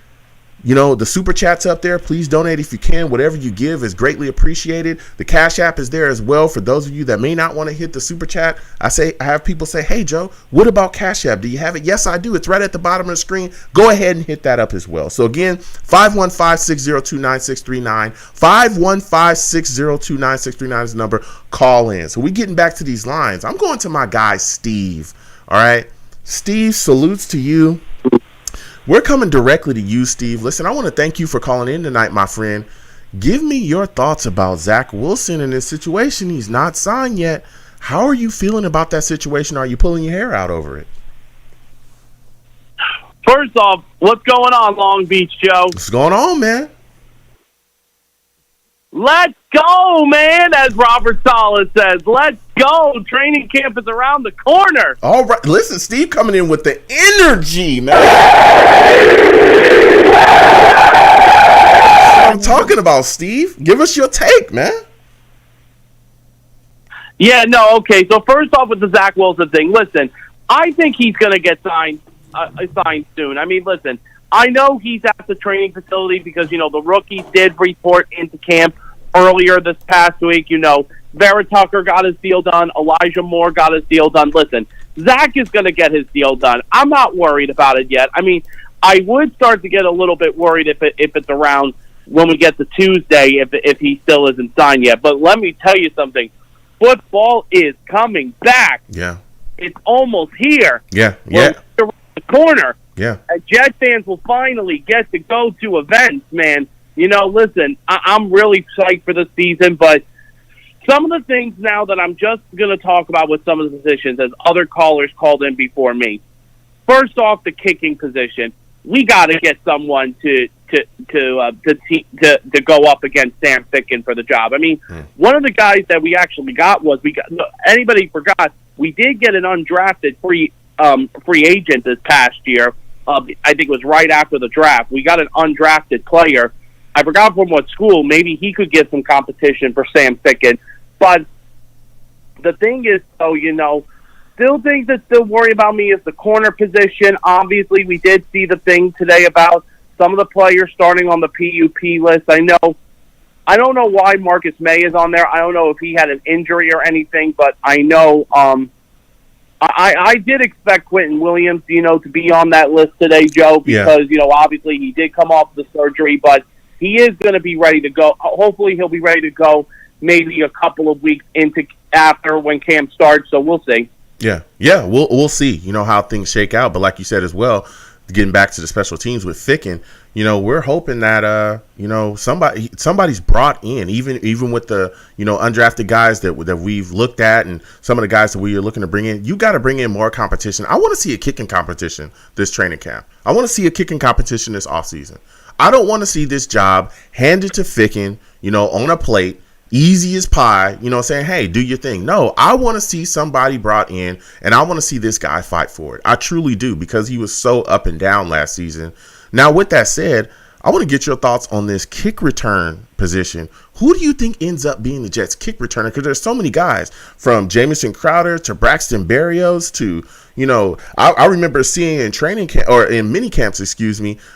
the super chat's up there. Please donate if you can. Whatever you give is greatly appreciated. The Cash App is there as well for those of you that may not want to hit the super chat. I have people say, hey, Joe, what about Cash App? Do you have it? Yes, I do. It's right at the bottom of the screen. Go ahead and hit that up as well. So again, 515-602-9639. 515-602-9639 is the number. Call in. So we're getting back to these lines. I'm going to my guy, Steve. All right. Steve, salutes to you. We're coming directly to you, Steve. Listen, I want to thank you for calling in tonight, my friend. Give me your thoughts about Zack Wilson and his situation. He's not signed yet. How are you feeling about that situation? Are you pulling your hair out over it? First off, what's going on, Long Beach Joe? What's going on, man? Let's go, man, as Robert Saleh says. Let's go. Training camp is around the corner. All right. Listen, Steve coming in with the energy, man. That's what I'm talking about, Steve. Give us your take, man. Yeah, no, okay. So first off with the Zack Wilson thing, listen, I think he's going to get signed soon. I mean, listen, I know he's at the training facility because, you know, the rookies did report into camp earlier this past week. You know, Vera Tucker got his deal done. Elijah Moore got his deal done. Listen, Zach is going to get his deal done. I'm not worried about it yet. I mean, I would start to get a little bit worried if it's around when we get to Tuesday if he still isn't signed yet. But let me tell you something. Football is coming back. Yeah. It's almost here. Yeah. We're around the corner. Yeah. Jet fans will finally get to go to events, man. You know, listen, I'm really psyched for the season, but some of the things now that I'm just going to talk about with some of the positions as other callers called in before me. First off, the kicking position. We got to get someone to go up against Sam Ficken for the job. I mean, one of the guys that we actually got was anybody forgot, we did get an undrafted free agent this past year. I think it was right after the draft. We got an undrafted player. I forgot from what school. Maybe he could get some competition for Sam Ficken. But the thing is, though, you know, still things that still worry about me is the corner position. Obviously, we did see the thing today about some of the players starting on the PUP list. I don't know why Marcus May is on there. I don't know if he had an injury or anything, but I know I did expect Quentin Williams, you know, to be on that list today, Joe, because, you know, obviously he did come off the surgery, but he is going to be ready to go. Hopefully he'll be ready to go maybe a couple of weeks after when camp starts, so we'll see. Yeah, we'll see, you know, how things shake out. But like you said as well, getting back to the special teams with Ficken, you know, we're hoping that you know, somebody's brought in, even with the, you know, undrafted guys that we've looked at and some of the guys that we are looking to bring in. You got to bring in more competition. I want to see a kicking competition this training camp. I want to see a kicking competition this offseason. I don't want to see this job handed to Ficken, you know, on a plate, easy as pie, you know, saying, hey, do your thing. No, I want to see somebody brought in, and I want to see this guy fight for it. I truly do, because he was so up and down last season. Now, with that said, I want to get your thoughts on this kick return position. Who do you think ends up being the Jets kick returner? Because there's so many guys, from Jamison Crowder to Braxton Berrios to, you know, I remember seeing in training camp, or in mini camps,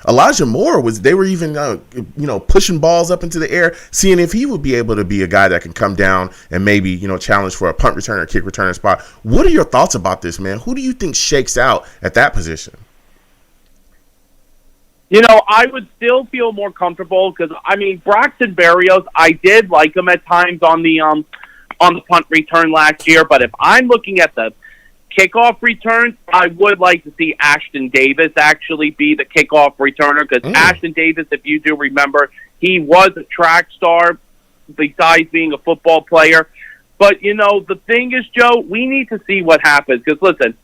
Elijah Moore they were even, you know, pushing balls up into the air, seeing if he would be able to be a guy that can come down and maybe, you know, challenge for a punt returner, kick returner spot. What are your thoughts about this, man? Who do you think shakes out at that position? You know, I would still feel more comfortable because, I mean, Braxton Berrios, I did like him at times on the punt return last year. But if I'm looking at the kickoff returns, I would like to see Ashton Davis actually be the kickoff returner because Ashton Davis, if you do remember, he was a track star besides being a football player. But, you know, the thing is, Joe, we need to see what happens because, listen,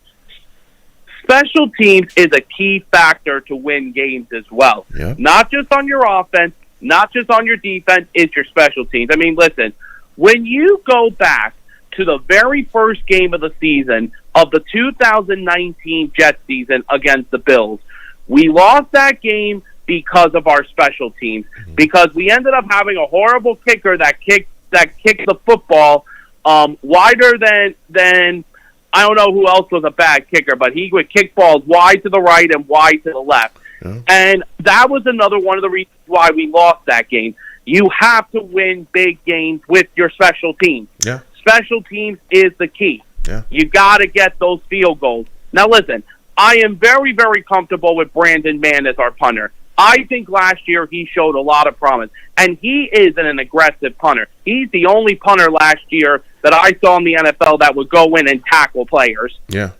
special teams is a key factor to win games as well. Yeah. Not just on your offense, not just on your defense, it's your special teams. I mean, listen, when you go back to the very first game of the season of the 2019 Jets season against the Bills, we lost that game because of our special teams, because we ended up having a horrible kicker that kicked the football wider than I don't know who else was a bad kicker, but he would kick balls wide to the right and wide to the left. Yeah. And that was another one of the reasons why we lost that game. You have to win big games with your special teams. Yeah. Special teams is the key. Yeah. You got to get those field goals. Now, listen, I am very, very comfortable with Brandon Mann as our punter. I think last year he showed a lot of promise, and he is an aggressive punter. He's the only punter last year that I saw in the NFL that would go in and tackle players. Yeah.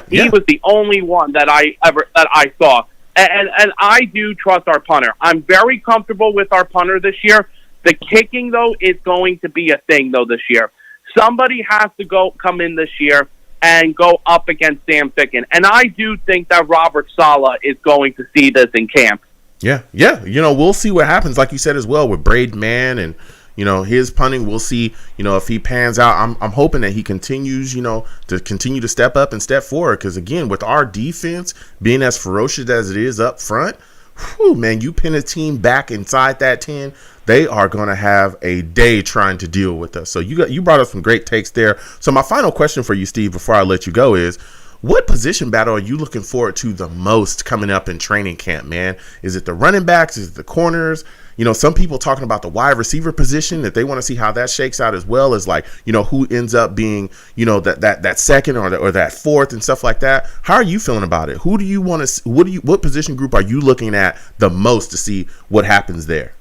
He was the only one that I saw. And I do trust our punter. I'm very comfortable with our punter this year. The kicking, though, is going to be a thing, though, this year. Somebody has to come in this year and go up against Sam Ficken. And I do think that Robert Saleh is going to see this in camp. Yeah. You know, we'll see what happens, like you said as well, with Braid Mann and, his punting, we'll see, if he pans out. I'm hoping that he continues, to step up and step forward. Because, again, with our defense being as ferocious as it is up front, man, you pin a team back inside that 10, they are going to have a day trying to deal with us. So you brought up some great takes there. So my final question for you, Steve, before I let you go is, what position battle are you looking forward to the most coming up in training camp, man? Is it the running backs? Is it the corners? Some people talking about the wide receiver position, that they want to see how that shakes out, as well as who ends up being, that second or that fourth and stuff like that. How are you feeling about it? Who do you want to? What position group are you looking at the most to see what happens there?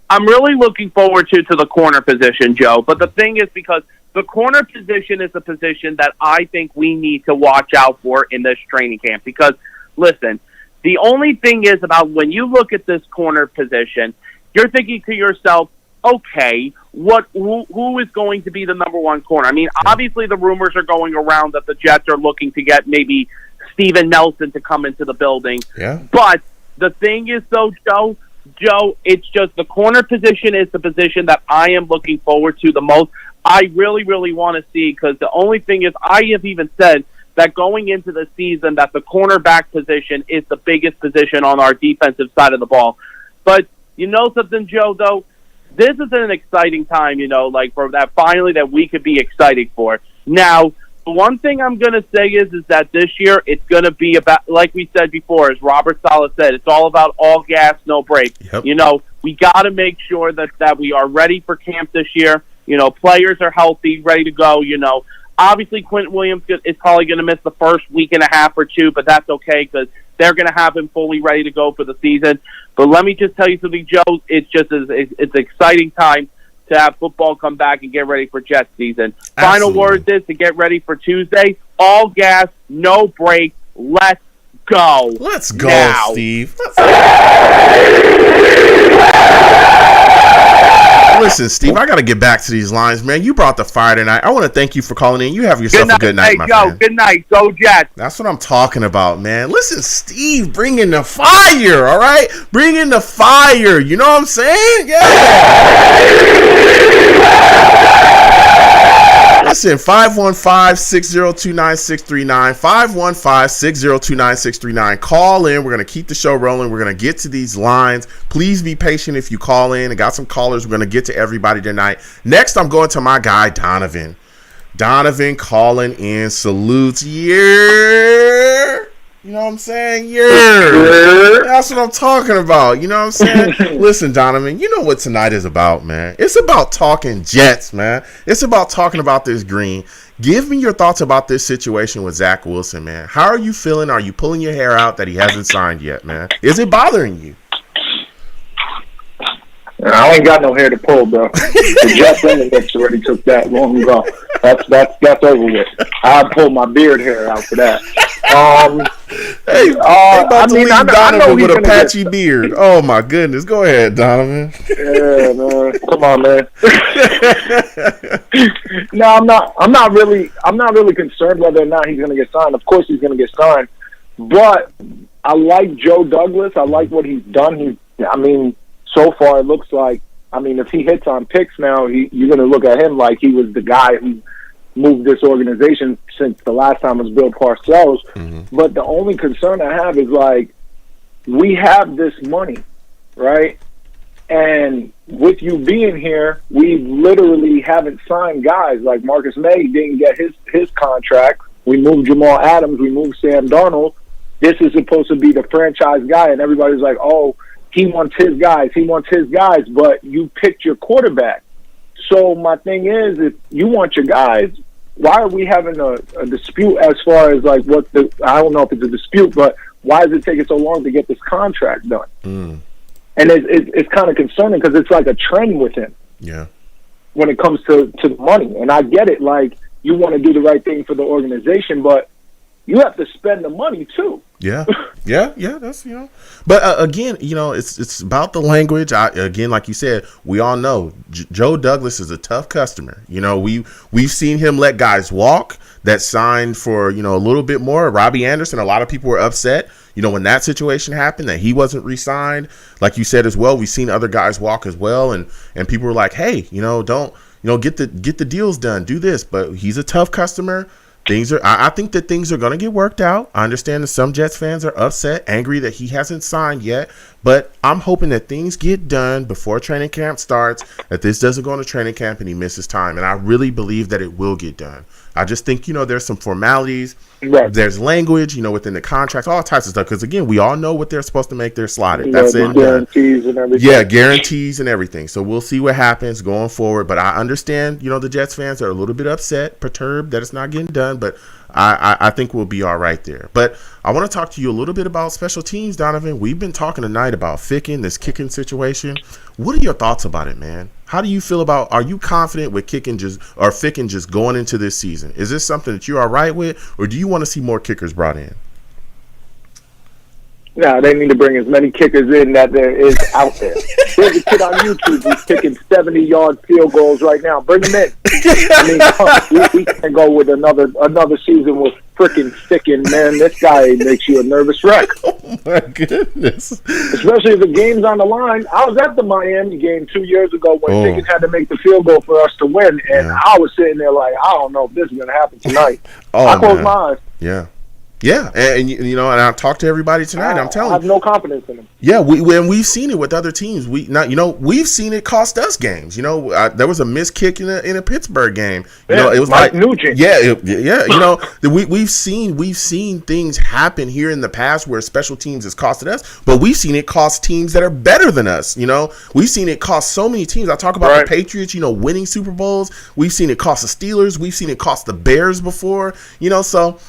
I'm really looking forward to the corner position, Joe. But the thing is, because the corner position is a position that I think we need to watch out for in this training camp. Because, listen, the only thing is about when you look at this corner position, you're thinking to yourself, okay, who is going to be the number one corner? I mean, obviously the rumors are going around that the Jets are looking to get maybe Steven Nelson to come into the building. Yeah. But the thing is, though, Joe, it's just the corner position is the position that I am looking forward to the most. I really, really want to see, because the only thing is, I have even said that going into the season that the cornerback position is the biggest position on our defensive side of the ball. But you know something, Joe, though? This is an exciting time, for that finally that we could be excited for. Now, the one thing I'm going to say is that this year it's going to be about, like we said before, as Robert Saleh said, it's all about all gas, no brakes. Yep. We got to make sure that we are ready for camp this year. Players are healthy, ready to go. Obviously Quentin Williams is probably going to miss the first week and a half or two, but that's okay because they're going to have him fully ready to go for the season. But let me just tell you something, Joe. It's an exciting time to have football come back and get ready for Jets season. Absolutely. Final words is to get ready for Tuesday. All gas, no brakes. Let's go. Let's go, now. Steve. Listen, Steve, I got to get back to these lines, man. You brought the fire tonight. I want to thank you for calling in. You have yourself a good night, my friend. Good night. Go Jets. That's what I'm talking about, man. Listen, Steve, bring in the fire, all right? Bring in the fire. You know what I'm saying? Yeah. Listen, 515-602-9639, 515-602-9639. Call in. We're going to keep the show rolling. We're going to get to these lines. Please be patient if you call in. I got some callers. We're going to get to everybody tonight. Next, I'm going to my guy, Donovan. Donovan calling in. Salutes. Yeah. You know what I'm saying? Yeah. That's what I'm talking about. You know what I'm saying? Listen, Donovan, you know what tonight is about, man. It's about talking Jets, man. It's about talking about this green. Give me your thoughts about this situation with Zack Wilson, man. How are you feeling? Are you pulling your hair out that he hasn't signed yet, man? Is it bothering you? I ain't got no hair to pull, bro. The Jets and the Knicks already took that long ago. That's over with. I pulled my beard hair out for that. Hey, about to leave Donovan with a patchy beard. Oh my goodness, go ahead, Donovan. Yeah, man. Come on, man. No, I'm not really concerned whether or not he's going to get signed. Of course, he's going to get signed. But I like Joe Douglas. I like what he's done. So far, it looks like, if he hits on picks now, you're going to look at him like he was the guy who moved this organization since the last time it was Bill Parcells. Mm-hmm. But the only concern I have is, we have this money, right? And with you being here, we literally haven't signed guys. Like Marcus May didn't get his contract. We moved Jamal Adams. We moved Sam Darnold. This is supposed to be the franchise guy, and everybody's like, oh, he wants his guys, but you picked your quarterback. So my thing is, if you want your guys, why are we having a dispute as far as I don't know if it's a dispute, but why is it taking so long to get this contract done? Mm. And it's kind of concerning because it's like a trend with him. Yeah. When it comes to the money. And I get it, you want to do the right thing for the organization, but you have to spend the money too. Yeah. That's But again, it's about the language. Again, like you said, we all know Joe Douglas is a tough customer. We've seen him let guys walk that signed for a little bit more. Robbie Anderson, a lot of people were upset. When that situation happened, that he wasn't re-signed. Like you said as well, we've seen other guys walk as well, and people were like, hey, don't get the deals done, do this. But he's a tough customer. I think that things are going to get worked out. I understand that some Jets fans are upset, angry that he hasn't signed yet, but I'm hoping that things get done before training camp starts, that this doesn't go into training camp and he misses time. And I really believe that it will get done. I just think, there's some formalities. Right. There's language, within the contracts, all types of stuff. Because, again, we all know what they're supposed to make. They're slotted. That's it. Guarantees and everything. Yeah, guarantees and everything. So we'll see what happens going forward. But I understand, the Jets fans are a little bit upset, perturbed that it's not getting done. But I think we'll be all right there. But I want to talk to you a little bit about special teams, Donovan. We've been talking tonight about Ficken, this kicking situation. What are your thoughts about it, man? How do you feel about? Are you confident with Ficken just going into this season? Is this something that you're all right with, or do you want to see more kickers brought in? No, they need to bring as many kickers in that there is out there. There's a kid on YouTube who's kicking 70-yard field goals right now. Bring him in. I mean, we can't go with another season with freaking Ficken, man. This guy makes you a nervous wreck. Oh my goodness! Especially if the game's on the line. I was at the Miami game 2 years ago when Ficken had to make the field goal for us to win, and I was sitting there like, I don't know if this is going to happen tonight. I closed my eyes. Yeah, and and I talked to everybody tonight. I'm telling you, I have no confidence in him. Yeah, we've seen it with other teams. We've seen it cost us games. There was a missed kick in a Pittsburgh game. It was Mike Nugent. We've seen things happen here in the past where special teams has costed us, but we've seen it cost teams that are better than us. We've seen it cost so many teams. I talk about the Patriots, winning Super Bowls. We've seen it cost the Steelers. We've seen it cost the Bears before. So.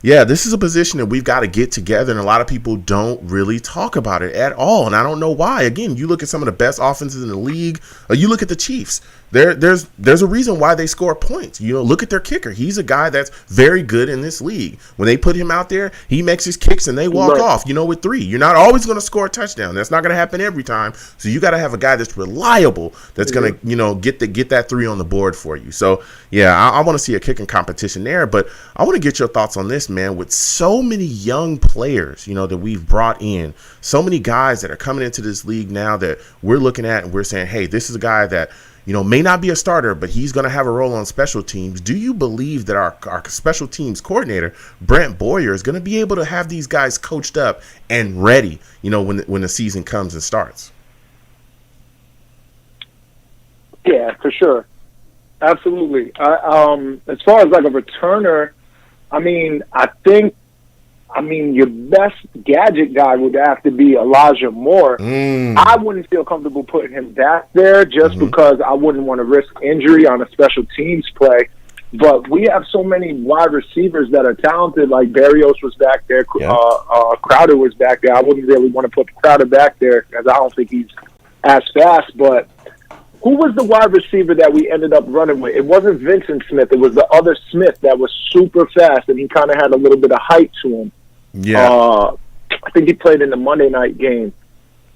Yeah, this is a position that we've got to get together, and a lot of people don't really talk about it at all, and I don't know why. Again, you look at some of the best offenses in the league. You look at the Chiefs. There's a reason why they score points. Look at their kicker. He's a guy that's very good in this league. When they put him out there, he makes his kicks and they walk off, with 3. You're not always going to score a touchdown. That's not going to happen every time. So you got to have a guy that's reliable, that's going to, get that 3 on the board for you. So, yeah, I want to see a kicking competition there. But I want to get your thoughts on this, man. With so many young players, that we've brought in, so many guys that are coming into this league now that we're looking at and we're saying, hey, this is a guy that, may not be a starter, but he's going to have a role on special teams. Do you believe that our special teams coordinator, Brent Boyer, is going to be able to have these guys coached up and ready, when the season comes and starts? Yeah, for sure. Absolutely. As far as like a returner, I mean, your best gadget guy would have to be Elijah Moore. I wouldn't feel comfortable putting him back there just because I wouldn't want to risk injury on a special teams play. But we have so many wide receivers that are talented, like Berrios was back there, Crowder was back there. I wouldn't really want to put Crowder back there because I don't think he's as fast. But who was the wide receiver that we ended up running with? It wasn't Vincent Smith. It was the other Smith that was super fast, and he kind of had a little bit of height to him. Yeah, I think he played in the Monday night game.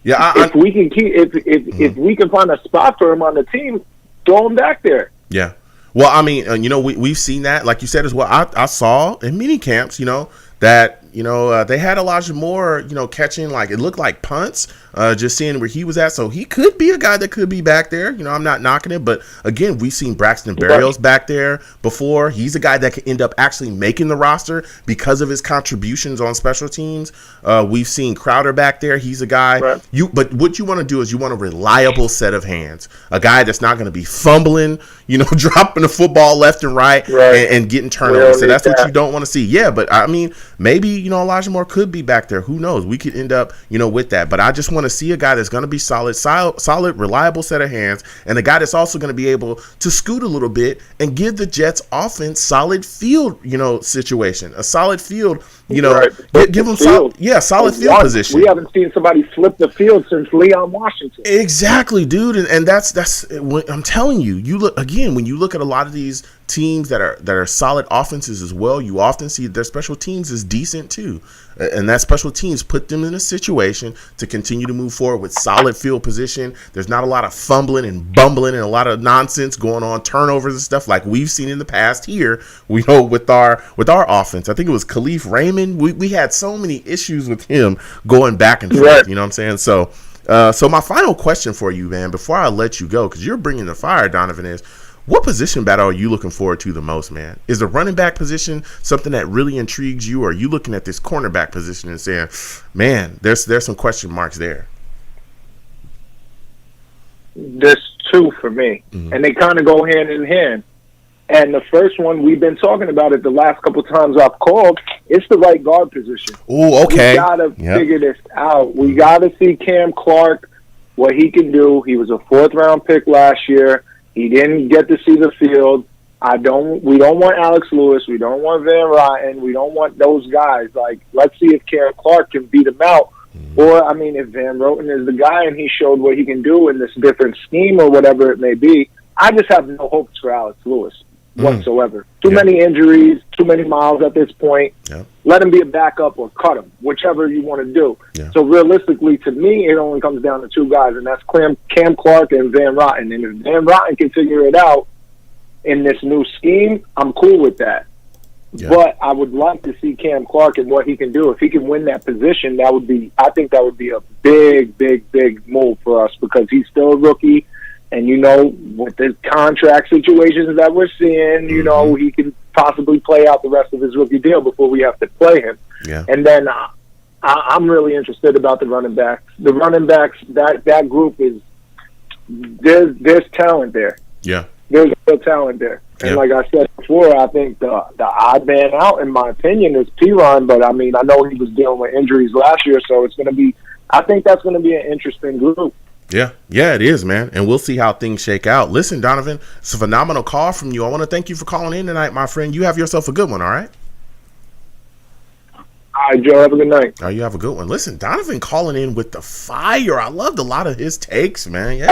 Yeah, if we can if we can find a spot for him on the team, throw him back there. Yeah, well, I mean, we've seen that, like you said as well. I saw in mini camps, that they had Elijah Moore, catching, like, it looked like punts, just seeing where he was at. So he could be a guy that could be back there. I'm not knocking it, but again, we've seen Braxton Berrios back there before. He's a guy that could end up actually making the roster because of his contributions on special teams. We've seen Crowder back there. He's a guy. But what you want to do is you want a reliable set of hands, a guy that's not going to be fumbling, dropping the football left and right. And getting turnovers. So that's what you don't want to see. Yeah, but I mean, maybe Elijah Moore could be back there. Who knows? We could end up with that. But I just want to see a guy that's going to be solid, reliable set of hands, and a guy that's also going to be able to scoot a little bit and give the Jets offense solid field situation, a solid field You know, Right. give them Field. solid field position. We haven't seen somebody flip the field since Leon Washington. Exactly, dude, and that's I'm telling you. You look again when you look at a lot of these teams that are solid offenses as well. You often see their special teams is decent too, and that special teams put them in a situation to continue to move forward with solid field position. There's not a lot of fumbling and bumbling and a lot of nonsense going on, turnovers and stuff like we've seen in the past here. We know with our offense. I think it was Khalif Raymond. We had so many issues with him going back and forth. Right. You know what I'm saying? So my final question for you, man, before I let you go, because you're bringing the fire, Donovan, is what position battle are you looking forward to the most, man? Is the running back position something that really intrigues you, or are you looking at this cornerback position and saying, man, there's some question marks there? There's two for me, and they kind of go hand in hand. And the first one, we've been talking about it the last couple times I've called, it's the right guard position. Oh, okay. We got to figure this out. We got to see Cam Clark, what he can do. He was a 4th-round pick last year. He didn't get to see the field. We don't want Alex Lewis. We don't want Van Rotten. We don't want those guys. Like, let's see if Cam Clark can beat him out. Or, I mean, if Van Roten is the guy and he showed what he can do in this different scheme or whatever it may be, I just have no hopes for Alex Lewis whatsoever. Too many injuries, too many miles at this point. Yeah. Let him be a backup or cut him, whichever you want to do. Yeah. So realistically, to me, it only comes down to two guys, and that's Cam Clark and Van Rotten. And if Van Rotten can figure it out in this new scheme, I'm cool with that. Yeah. But I would like to see Cam Clark and what he can do. If he can win that position, I think that would be a big, big, big move for us because he's still a rookie. And, you know, with the contract situations that we're seeing, you know, he can possibly play out the rest of his rookie deal before we have to play him. Yeah. And then I'm really interested about the running backs. The running backs, that group is there's talent there. Yeah. There's real talent there. And like I said before, I think the odd man out, in my opinion, is P-Ron. But, I mean, I know he was dealing with injuries last year, so it's going to be – I think that's going to be an interesting group. Yeah, it is, man. And we'll see how things shake out. Listen, Donovan, it's a phenomenal call from you. I want to thank you for calling in tonight, my friend. You have yourself a good one, all right? All right, Joe, have a good night. Oh, you have a good one. Listen, Donovan calling in with the fire. I loved a lot of his takes, man. Yeah.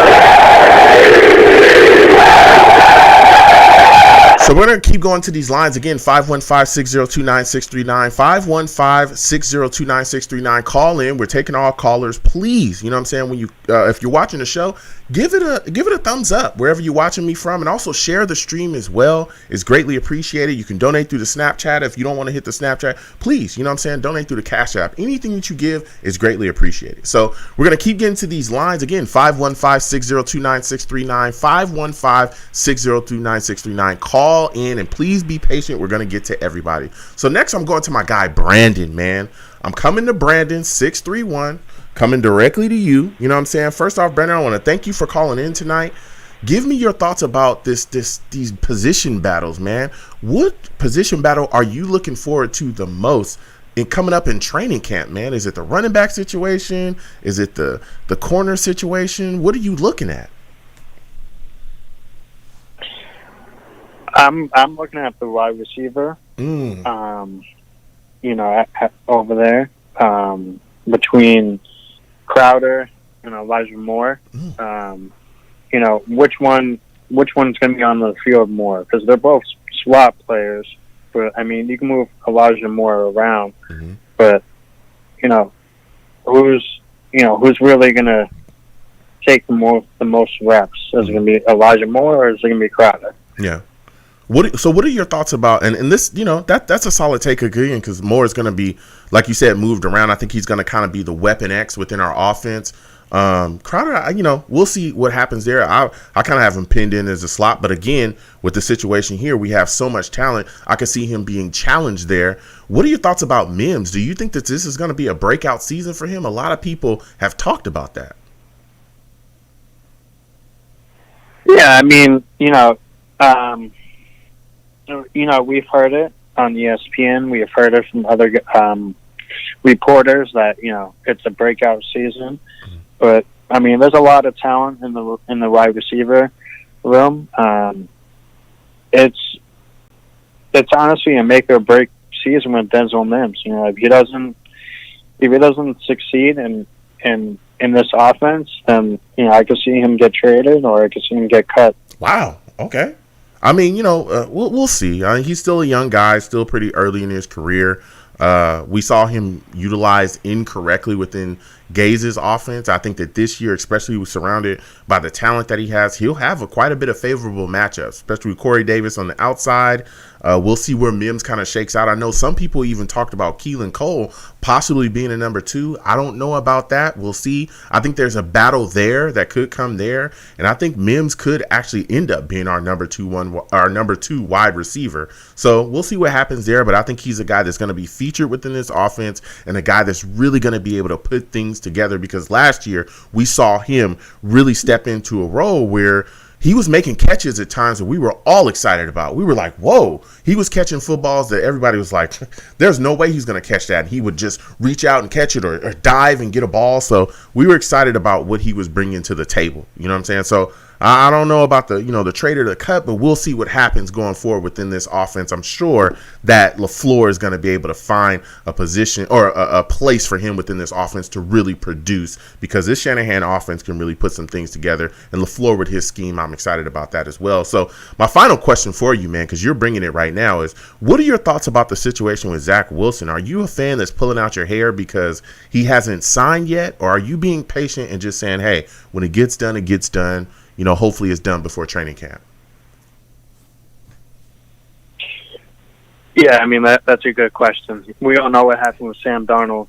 So we're going to keep going to these lines again. 515-602-9639. 515-602-9639. Call in. We're taking all callers. Please, you know what I'm saying? When you, if you're watching the show, give it a thumbs up wherever you're watching me from, and also share the stream as well. It's greatly appreciated. You can donate through the Snapchat if you don't want to hit the Snapchat. Please, you know what I'm saying? Donate through the Cash App. Anything that you give is greatly appreciated. So we're going to keep getting to these lines again. 515-602-9639. 515-602-9639. Call in and please be patient. We're going to get to everybody. So next I'm going to my guy Brandon, man. I'm coming to Brandon 631, coming directly to you. You know what I'm saying? First off, Brandon, I want to thank you for calling in tonight. Give me your thoughts about these position battles, man. What position battle are you looking forward to the most in coming up in training camp, man? Is it the running back situation? Is it the corner situation? What are you looking at? I'm looking at the wide receiver. You know, over there between Crowder and Elijah Moore. You know, which one's going to be on the field more? Because they're both swap players. But I mean, you can move Elijah Moore around, but you know, who's really going to take the most reps? Is it going to be Elijah Moore or is it going to be Crowder? Yeah. What are your thoughts about and this, you know, that's a solid take again, because Moore is going to be, like you said, moved around. I think he's going to kind of be the weapon X within our offense. Crowder, you know, we'll see what happens there. I kind of have him pinned in as a slot, but again, with the situation here, we have so much talent. I could see him being challenged there. What are your thoughts about Mims? Do you think that this is going to be a breakout season for him? A lot of people have talked about that. Yeah, I mean, we've heard it on ESPN. We have heard it from other reporters that, you know, it's a breakout season. But I mean, there's a lot of talent in the wide receiver room. It's honestly a make or break season with Denzel Mims. You know, if he doesn't succeed in this offense, then, you know, I could see him get traded or I could see him get cut. Wow. Okay. I mean, you know, we'll see. He's still a young guy, still pretty early in his career. We saw him utilized incorrectly within Gaze's offense. I think that this year, especially surrounded by the talent that he has, he'll have quite a bit of favorable matchups, especially with Corey Davis on the outside. We'll see where Mims kind of shakes out. I know some people even talked about Keelan Cole possibly being a number 2. I don't know about that. We'll see. I think there's a battle there that could come there, and I think Mims could actually end up being our number 2 wide receiver. So we'll see what happens there, but I think he's a guy that's going to be featured within this offense and a guy that's really going to be able to put things together, because last year we saw him really step into a role where he was making catches at times that we were all excited about. We were like, whoa, he was catching footballs that everybody was like, there's no way he's going to catch that. And he would just reach out and catch it or dive and get a ball. So we were excited about what he was bringing to the table. You know what I'm saying? So I don't know about the trade or the cut, but we'll see what happens going forward within this offense. I'm sure that LaFleur is going to be able to find a position or a place for him within this offense to really produce, because this Shanahan offense can really put some things together. And LaFleur with his scheme, I'm excited about that as well. So my final question for you, man, because you're bringing it right now, is what are your thoughts about the situation with Zack Wilson? Are you a fan that's pulling out your hair because he hasn't signed yet, or are you being patient and just saying, hey, when it gets done, it gets done? You know, hopefully it's done before training camp. Yeah, I mean, that's a good question. We all know what happened with Sam Darnold.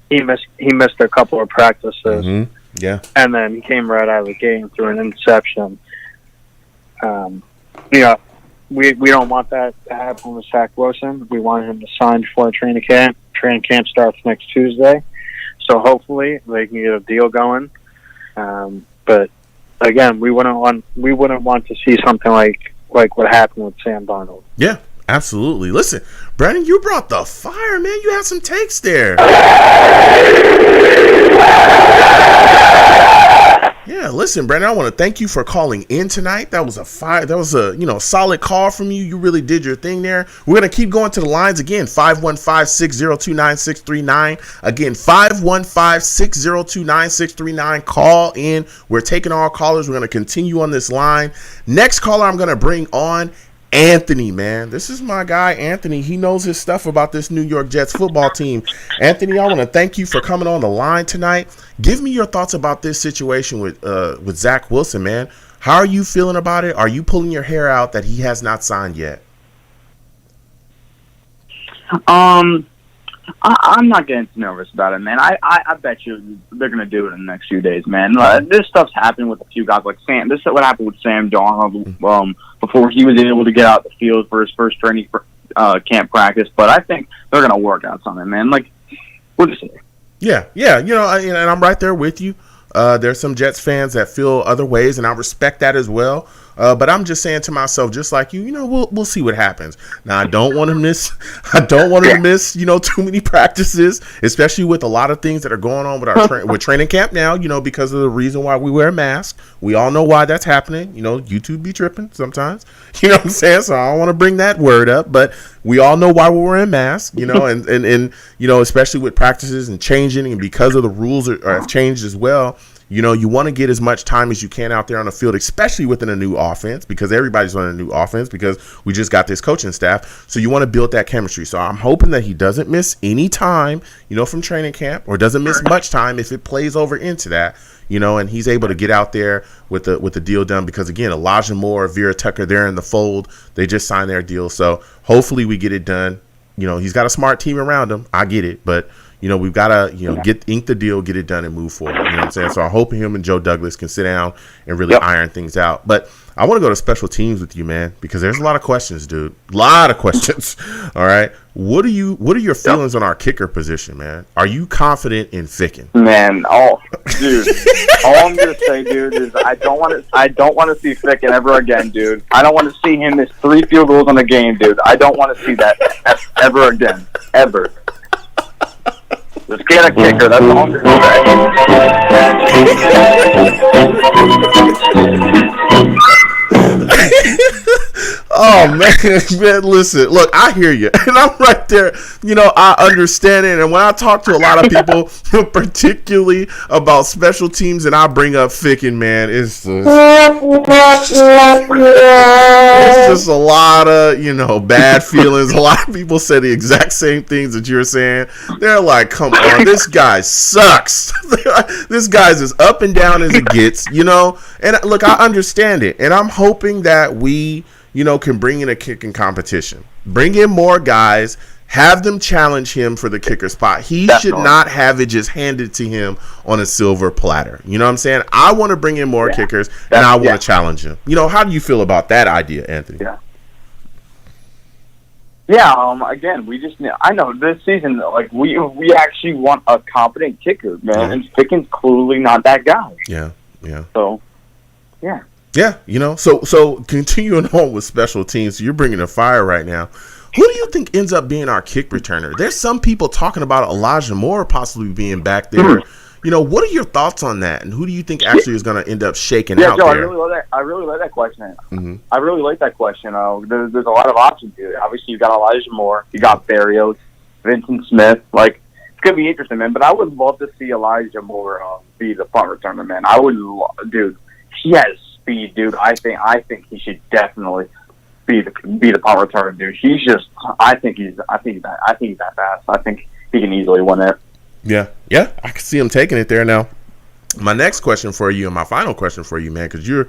He missed a couple of practices. Mm-hmm. Yeah. And then he came right out of the game through an interception. Yeah, we don't want that to happen with Zack Wilson. We want him to sign before training camp. Training camp starts next Tuesday. So hopefully they can get a deal going. But again, we wouldn't want to see something like what happened with Sam Darnold. Yeah, absolutely. Listen, Brandon, you brought the fire, man. You had some takes there. Yeah, listen, Brandon, I want to thank you for calling in tonight. That was a solid call from you. You really did your thing there. We're going to keep going to the lines again. 515-602-9639. Again, 515-602-9639. Call in. We're taking all callers. We're going to continue on this line. Next caller I'm going to bring on Anthony, man. This is my guy, Anthony. He knows his stuff about this New York Jets football team. Anthony, I want to thank you for coming on the line tonight. Give me your thoughts about this situation with Zack Wilson, man. How are you feeling about it? Are you pulling your hair out that he has not signed yet? I'm not getting too nervous about it, man. I bet you they're going to do it in the next few days, man. This stuff's happened with a few guys like Sam. This is what happened with Sam Darnold before he was able to get out the field for his first training camp practice. But I think they're going to work out something, man. Like, we'll just see. Yeah. You know, and I'm right there with you. There's some Jets fans that feel other ways, and I respect that as well. But I'm just saying to myself, just like you, we'll see what happens. Now, I don't want to miss, too many practices, especially with a lot of things that are going on with our with training camp now, because of the reason why we wear masks. We all know why that's happening. YouTube be tripping sometimes. You know what I'm saying? So I don't want to bring that word up, but we all know why we're wearing masks, and especially with practices and changing, and because of the rules have changed as well. You want to get as much time as you can out there on the field, especially within a new offense, because everybody's on a new offense because we just got this coaching staff. So you want to build that chemistry. So I'm hoping that he doesn't miss any time, from training camp, or doesn't miss much time if it plays over into that, and he's able to get out there with the deal done, because again, Elijah Moore, Vera Tucker, they're in the fold. They just signed their deal. So hopefully we get it done. He's got a smart team around him. I get it, but we've got to, ink the deal, get it done, and move forward. You know what I'm saying? So I'm hoping him and Joe Douglas can sit down and really iron things out. But I want to go to special teams with you, man, because there's a lot of questions, dude. A lot of questions. All right. What are your feelings on our kicker position, man? Are you confident in Ficken? Man, dude, all I'm gonna say, dude, is I don't want to see Ficken ever again, dude. I don't want to see him miss 3 field goals in a game, dude. I don't want to see that ever again, ever. Let's get a kicker. That's all I'm going to say. Oh man, listen, look, I hear you, and I'm right there. I understand it, and when I talk to a lot of people, particularly about special teams, and I bring up Ficken, man, it's just a lot of bad feelings. A lot of people say the exact same things that you're saying. They're like, "Come on, this guy sucks. This guy's as up and down as it gets," And look, I understand it, and I'm hoping that we can bring in a kicking competition. Bring in more guys, have them challenge him for the kicker spot. He should not have it just handed to him on a silver platter. You know what I'm saying? I want to bring in more kickers, and I want to challenge him. How do you feel about that idea, Anthony? Again, I know this season, like, we actually want a competent kicker, man, and Ficken's clearly not that guy. Yeah. So, yeah. Yeah, so continuing on with special teams, you're bringing a fire right now. Who do you think ends up being our kick returner? There's some people talking about Elijah Moore possibly being back there. What are your thoughts on that? And who do you think actually is going to end up shaking out Joe, there? I really like that question. I really like that question. There's a lot of options here. Obviously, you got Elijah Moore, you got Barrios, Vincent Smith. Like, it's going to be interesting, man. But I would love to see Elijah Moore be the punt returner, man. Dude, he has speed, dude. I think he should definitely be the punt returner, dude. He's just, I think he's that fast. I think he can easily win it. Yeah, I can see him taking it there. Now, my next question for you and my final question for you, man, because you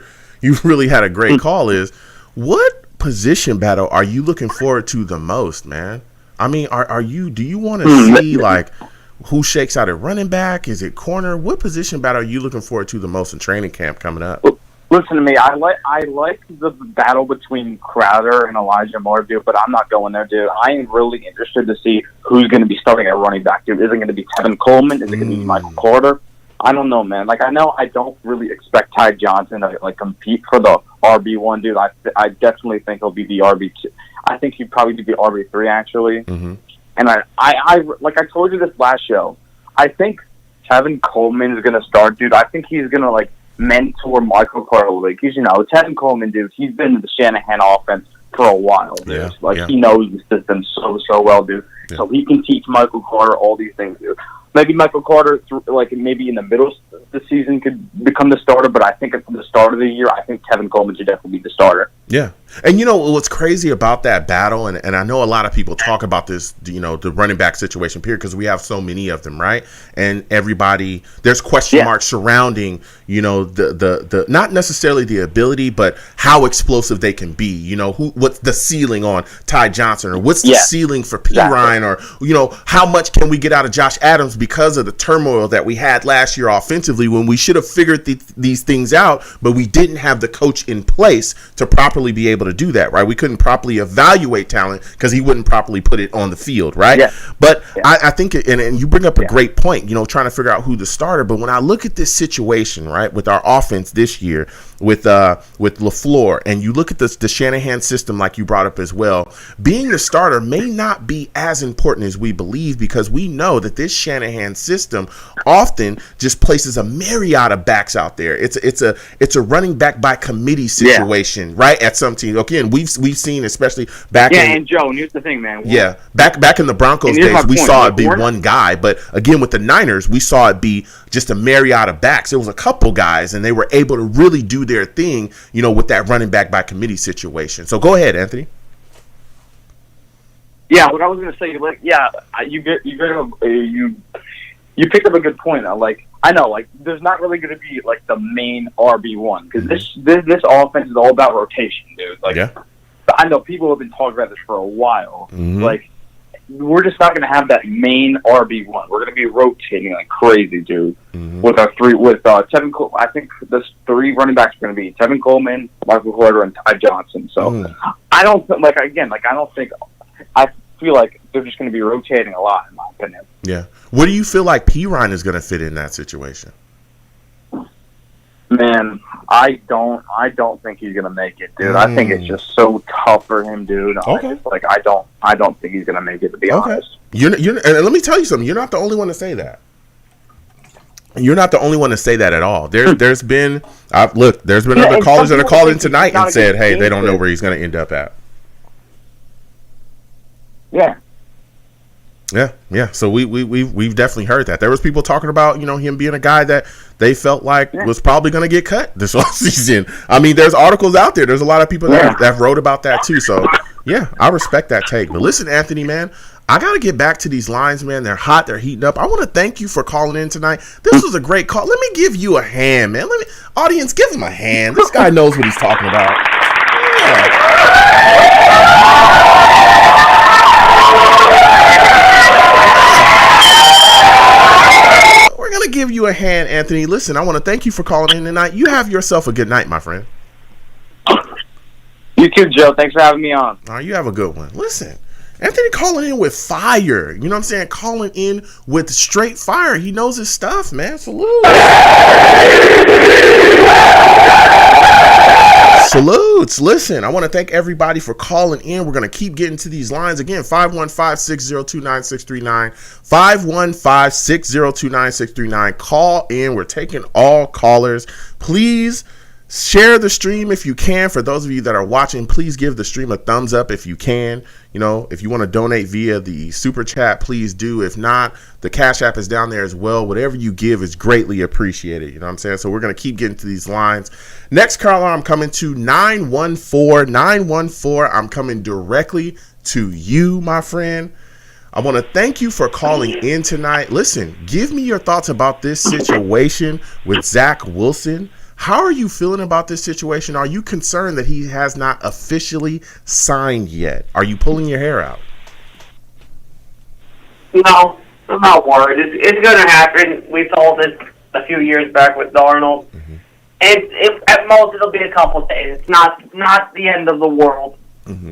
really had a great call, is what position battle are you looking forward to the most, man? I mean, do you want to see like who shakes out at running back? Is it corner? What position battle are you looking forward to the most in training camp coming up? Listen to me. I like the battle between Crowder and Elijah Moore, dude, but I'm not going there, dude. I am really interested to see who's going to be starting at running back, dude. Is it going to be Tevin Coleman? Is it going to be Michael Carter? I don't know, man. Like, I don't really expect Ty Johnson to compete for the RB1, dude. I definitely think he'll be the RB2. I think he'd probably be the RB3, actually. And I like I told you this last show, I think Tevin Coleman is going to start, dude. I think he's going to mentor Michael Carter. Because Tevin Coleman, dude, he's been in the Shanahan offense for a while, dude. He knows the system so well, dude. So he can teach Michael Carter all these things, dude. Maybe Michael Carter, maybe in the middle of the season, could become the starter. But I think at the start of the year, I think Tevin Coleman should definitely be the starter. Yeah. And what's crazy about that battle, and I know a lot of people talk about this, the running back situation period, because we have so many of them, right? And everybody, there's question marks surrounding, the not necessarily the ability, but how explosive they can be. What's the ceiling on Ty Johnson, or what's the ceiling for P. Ryan, or how much can we get out of Josh Adams because of the turmoil that we had last year offensively, when we should have figured these things out, but we didn't have the coach in place to properly be able to do that, right? We couldn't properly evaluate talent because he wouldn't properly put it on the field, right? But I think, and you bring up a great point, trying to figure out who the starter. But when I look at this situation, right, with our offense this year, with LaFleur, and you look at the Shanahan system, like you brought up as well, being the starter may not be as important as we believe, because we know that this Shanahan system often just places a myriad of backs out there. It's a running back by committee situation, right? At some teams, again, we've seen, especially back. And Joe, and here's the thing, man. Back in the Broncos days, we saw it be one guy, but again with the Niners, we saw it be just a myriad of backs. It was a couple guys, and they were able to really do their thing, with that running back by committee situation. So go ahead, Anthony. Yeah, what I was going to say, you picked up a good point. I know, there's not really going to be the main RB1, because this offense is all about rotation, dude. I know people have been talking about this for a while. We're just not going to have that main RB1. We're going to be rotating like crazy, dude. With our Tevin Coleman. I think the three running backs are going to be Tevin Coleman, Michael Carter, and Ty Johnson. So I don't think I feel like they're just going to be rotating a lot, in my opinion. Yeah. Where do you feel like P. Ryan is going to fit in that situation? Man, I don't think he's gonna make it, dude. I think it's just so tough for him, dude. Okay. I don't think he's gonna make it, to be honest. And let me tell you something. You're not the only one to say that. You're not the only one to say that at all. There's been other callers that have called in tonight and said, hey, they don't know where he's gonna end up at. Yeah. Yeah. So we've definitely heard that. There was people talking about, him being a guy that they felt like was probably going to get cut this offseason. I mean, there's articles out there. There's a lot of people that wrote about that too. So yeah, I respect that take. But listen, Anthony, man, I got to get back to these lines, man. They're hot. They're heating up. I want to thank you for calling in tonight. This was a great call. Let me give you a hand, man. Audience, give him a hand. This guy knows what he's talking about. We're going to give you a hand, Anthony. Listen, I want to thank you for calling in tonight. You have yourself a good night, my friend. You too, Joe. Thanks for having me on. All right, you have a good one. Listen, Anthony calling in with fire. You know what I'm saying? Calling in with straight fire. He knows his stuff, man. Salute. Salutes. Listen, I want to thank everybody for calling in. We're going to keep getting to these lines. Again, 515-602-9639. 515-602-9639. Call in. We're taking all callers. Please share the stream if you can. For those of you that are watching, please give the stream a thumbs up if you can. If you want to donate via the super chat, please do. If not, the Cash App is down there as well. Whatever you give is greatly appreciated. You know what I'm saying? So we're going to keep getting to these lines. Next caller, I'm coming to 914. 914, I'm coming directly to you, my friend. I want to thank you for calling in tonight. Listen, give me your thoughts about this situation with Zack Wilson. How are you feeling about this situation? Are you concerned that he has not officially signed yet? Are you pulling your hair out? No, I'm not worried. It's going to happen. We saw this a few years back with Darnold. Mm-hmm. And at most, it'll be a couple days. It's not the end of the world. Mm-hmm.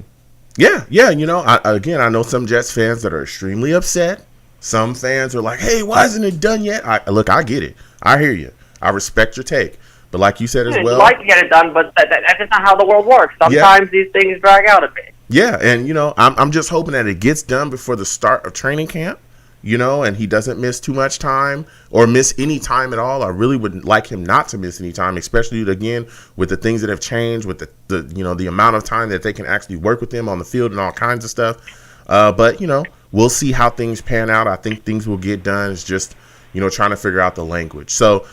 Yeah. I know some Jets fans that are extremely upset. Some fans are like, hey, why isn't it done yet? I get it. I hear you. I respect your take. But like you said as well, I'd like to get it done, but that's just not how the world works. Sometimes these things drag out a bit. Yeah, and I'm just hoping that it gets done before the start of training camp, and he doesn't miss too much time or miss any time at all. I really would like him not to miss any time, especially again with the things that have changed, with the amount of time that they can actually work with him on the field and all kinds of stuff. But we'll see how things pan out. I think things will get done. It's just trying to figure out the language. So.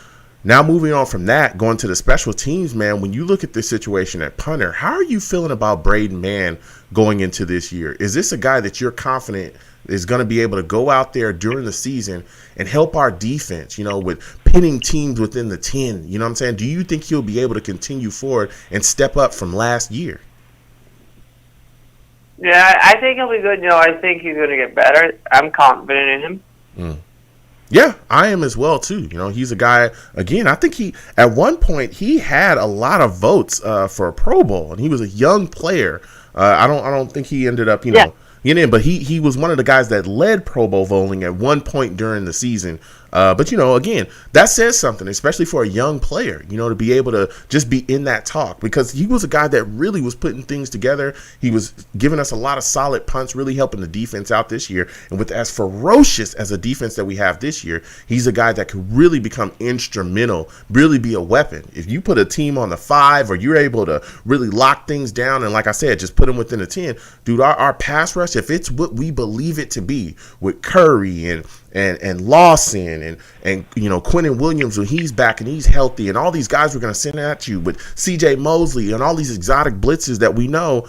Now moving on from that, going to the special teams, man, when you look at this situation at punter, how are you feeling about Braden Mann going into this year? Is this a guy that you're confident is going to be able to go out there during the season and help our defense, with pinning teams within the 10? You know what I'm saying? Do you think he'll be able to continue forward and step up from last year? Yeah, I think he'll be good. I think he's going to get better. I'm confident in him. Yeah, I am as well too. He's a guy. Again, I think at one point he had a lot of votes for a Pro Bowl, and he was a young player. I don't think he ended up, but he was one of the guys that led Pro Bowl voting at one point during the season. But again, that says something, especially for a young player, to be able to just be in that talk, because he was a guy that really was putting things together. He was giving us a lot of solid punts, really helping the defense out this year. And with as ferocious as a defense that we have this year, he's a guy that could really become instrumental, really be a weapon. If you put a team on the 5 or you're able to really lock things down, and like I said, just put them within the 10, dude, our pass rush, if it's what we believe it to be with Curry and Lawson and Quentin Williams when he's back and he's healthy, and all these guys we're going to send at you with CJ Mosley and all these exotic blitzes that we know,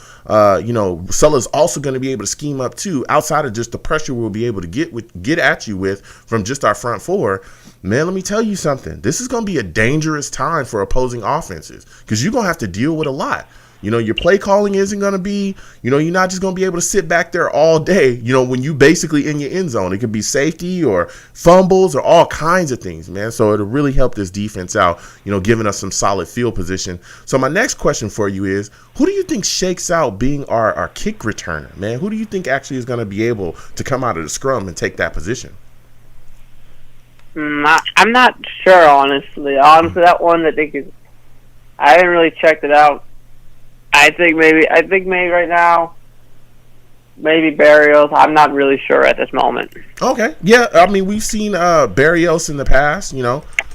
Sulla's also going to be able to scheme up too, outside of just the pressure we'll be able to get at you with from just our front four. Man, let me tell you something. This is going to be a dangerous time for opposing offenses, because you're going to have to deal with a lot. Your play calling isn't going to be, you're not just going to be able to sit back there all day, when you basically in your end zone. It could be safety or fumbles or all kinds of things, man. So it'll really help this defense out, giving us some solid field position. So my next question for you is, who do you think shakes out being our kick returner, man? Who do you think actually is going to be able to come out of the scrum and take that position? I'm not sure, honestly. That one, I haven't really checked it out. I think maybe right now, maybe Barrios. I'm not really sure at this moment. Okay. Yeah, I mean, we've seen Barrios in the past,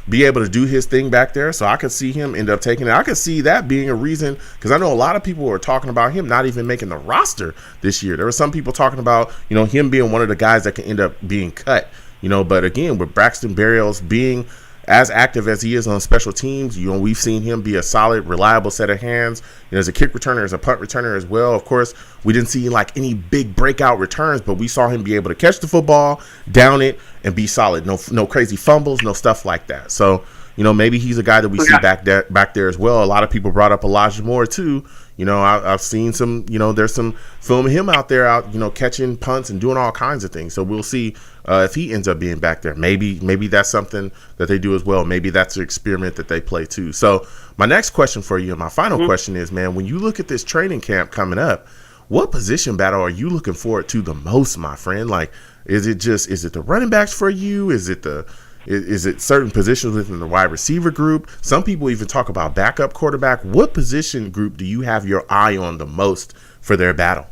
be able to do his thing back there. So I could see him end up taking it. I could see that being a reason, because I know a lot of people were talking about him not even making the roster this year. There were some people talking about, him being one of the guys that can end up being cut. But again, with Braxton Berrios being as active as he is on special teams, we've seen him be a solid, reliable set of hands. As a kick returner, as a punt returner as well. Of course, we didn't see like any big breakout returns, but we saw him be able to catch the football, down it, and be solid. No crazy fumbles, no stuff like that. So, maybe he's a guy that we see back there as well. A lot of people brought up Elijah Moore too. I've seen some, there's some film of him out there, catching punts and doing all kinds of things. So we'll see if he ends up being back there. Maybe that's something that they do as well. Maybe that's an experiment that they play too. So my next question for you, and my final question is, man, when you look at this training camp coming up, what position battle are you looking forward to the most, my friend? Like, is it the running backs for you? Is it certain positions within the wide receiver group? Some people even talk about backup quarterback. What position group do you have your eye on the most for their battle?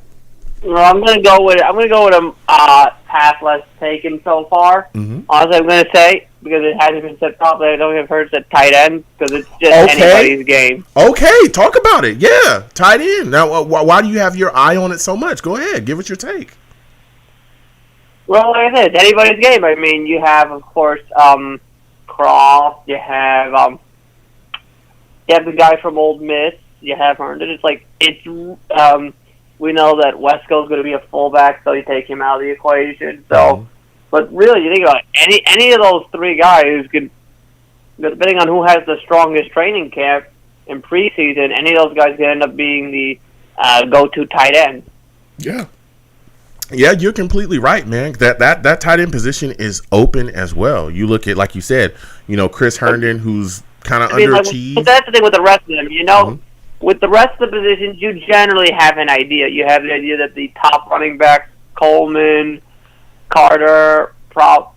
Well, I'm gonna go with a path less taken so far. Honestly, I'm gonna say, because it hasn't been said properly, I don't have heard said tight end, because it's just anybody's game. Okay, talk about it. Yeah, tight end. Now, why do you have your eye on it so much? Go ahead, give us your take. Well, like I said, it's anybody's game. I mean, you have, of course, Croft. You have the guy from Ole Miss. You have Herndon. We know that Wesco's going to be a fullback, so you take him out of the equation. So, but really, you think about it, any of those three guys could, depending on who has the strongest training camp in preseason, any of those guys could end up being the go-to tight end. Yeah. Yeah, you're completely right, man. That tight end position is open as well. You look at, like you said, Chris Herndon, who's kind of underachieved. But that's the thing with the rest of them, With the rest of the positions, you generally have an idea. You have the idea that the top running backs, Coleman, Carter, probably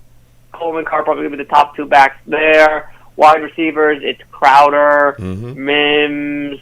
going to be the top two backs there. Wide receivers, it's Crowder, Mims,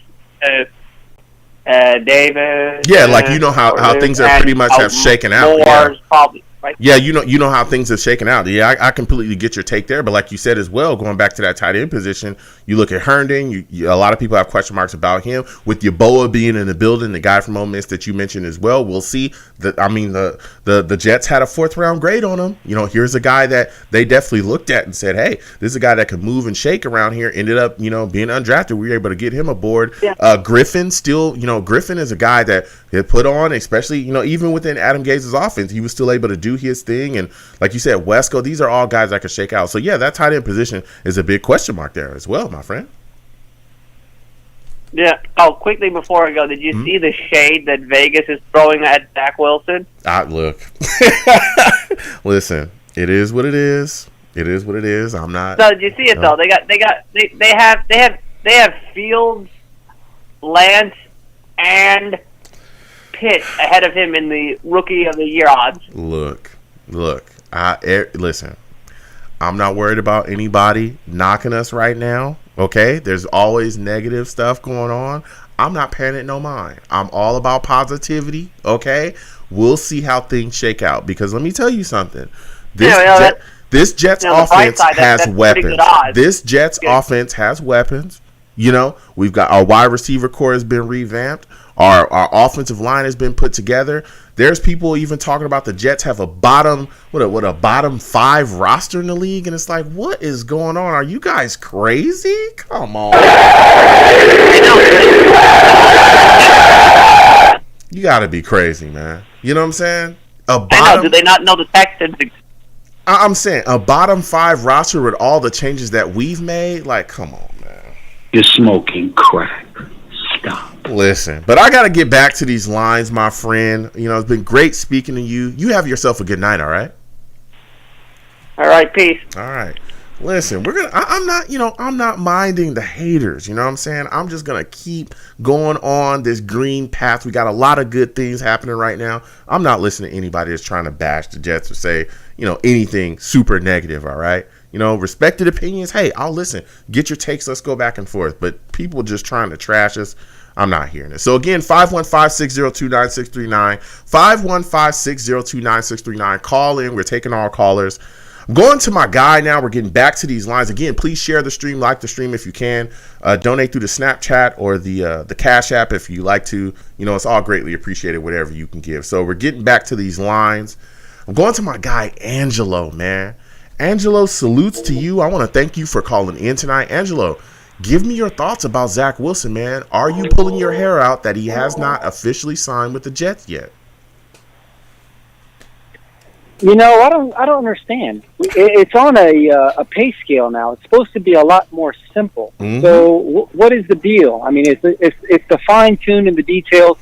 Davis. Yeah, like how things are pretty much have shaken out. Moore's probably. Right? Yeah, you know how things have shaken out. Yeah, I completely get your take there. But like you said as well, going back to that tight end position, you look at Herndon. A lot of people have question marks about him. With Yeboah being in the building, the guy from Ole Miss that you mentioned as well, we'll see. The Jets had a 4th round grade on him. Here's a guy that they definitely looked at and said, hey, this is a guy that can move and shake around here. Ended up, being undrafted. We were able to get him aboard. Yeah. Griffin still, Griffin is a guy that had put on, especially, even within Adam Gaze's offense, he was still able to do his thing. And like you said, Wesco, these are all guys that could shake out. So yeah, that tight end position is a big question mark there as well, my friend. Yeah. Oh, quickly before I go, did you see the shade that Vegas is throwing at Zack Wilson? Look, listen, it is what it is. It is what it is. I'm not. So did you see it though? They have Fields, Lance, and Pitt ahead of him in the Rookie of the Year odds. Look. Listen. I'm not worried about anybody knocking us right now. Okay, there's always negative stuff going on. I'm not paying it no mind. I'm all about positivity. Okay, we'll see how things shake out. Because let me tell you something. This Jets offense has weapons. This Jets offense has weapons. We've got our wide receiver core has been revamped. Our offensive line has been put together. There's people even talking about the Jets have a bottom 5 roster in the league, and it's like, what is going on? Are you guys crazy? Come on. You got to be crazy, man. You know what I'm saying? Do they not know the Texans? I'm saying a bottom 5 roster with all the changes that we've made. Like, come on, man. You're smoking crack. Stop. Listen, but I got to get back to these lines, my friend. It's been great speaking to you. You have yourself a good night, all right? All right, peace. All right. Listen, I'm not minding the haters, you know what I'm saying? I'm just going to keep going on this green path. We got a lot of good things happening right now. I'm not listening to anybody that's trying to bash the Jets or say, anything super negative, all right? Respected opinions, hey, I'll listen. Get your takes, let's go back and forth. But people just trying to trash us, I'm not hearing it. So again, 515-602-9639, 515-602-9639. Call in. We're taking all callers. I'm going to my guy now. We're getting back to these lines. Again, please share the stream, like the stream if you can. Donate through the Snapchat or the Cash App if you like to. It's all greatly appreciated, whatever you can give. So we're getting back to these lines. I'm going to my guy, Angelo, man. Angelo, salutes to you. I want to thank you for calling in tonight. Angelo, give me your thoughts about Zack Wilson, man. Are you pulling your hair out that he has not officially signed with the Jets yet? I don't understand. It's on a pay scale now. It's supposed to be a lot more simple. Mm-hmm. So what is the deal? I mean, it's the fine tune in the details.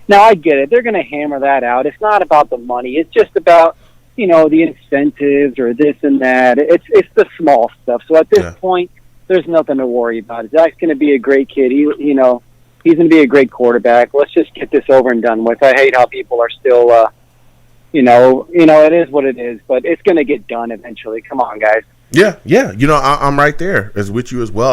Now I get it. They're going to hammer that out. It's not about the money. It's just about the incentives or this and that. It's the small stuff. So at this point, there's nothing to worry about. Zach's going to be a great kid. He's going to be a great quarterback. Let's just get this over and done with. I hate how people are still. It is what it is, but it's going to get done eventually. Come on, guys. Yeah. I'm right there as with you as well.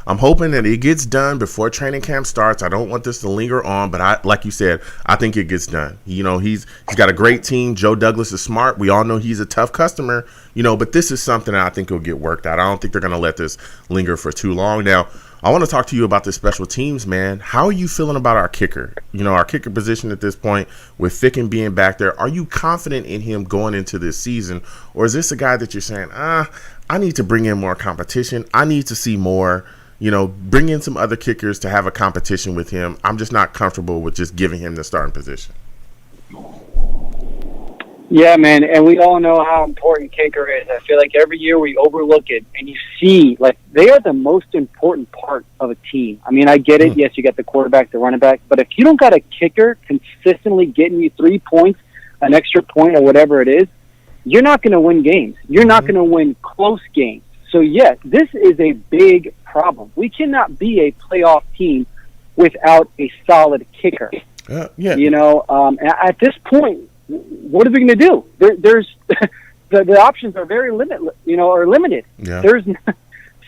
I'm hoping that it gets done before training camp starts. I don't want this to linger on, but like you said, I think it gets done. He's got a great team. Joe Douglas is smart. We all know he's a tough customer, but this is something that I think will get worked out. I don't think they're going to let this linger for too long. Now, I want to talk to you about the special teams, man. How are you feeling about our kicker? Our kicker position at this point with Ficken being back there. Are you confident in him going into this season? Or is this a guy that you're saying, I need to bring in more competition. I need to see more, bring in some other kickers to have a competition with him. I'm just not comfortable with just giving him the starting position. Yeah, man, and we all know how important kicker is. I feel like every year we overlook it, and you see, they are the most important part of a team. I mean, I get it. Yes, you got the quarterback, the running back, but if you don't got a kicker consistently getting you 3 points, an extra point, or whatever it is, you're not going to win games. You're not going to win close games. So, yes, this is a big problem. We cannot be a playoff team without a solid kicker. At this point, what are we going to do? There's the options are very limited. Yeah.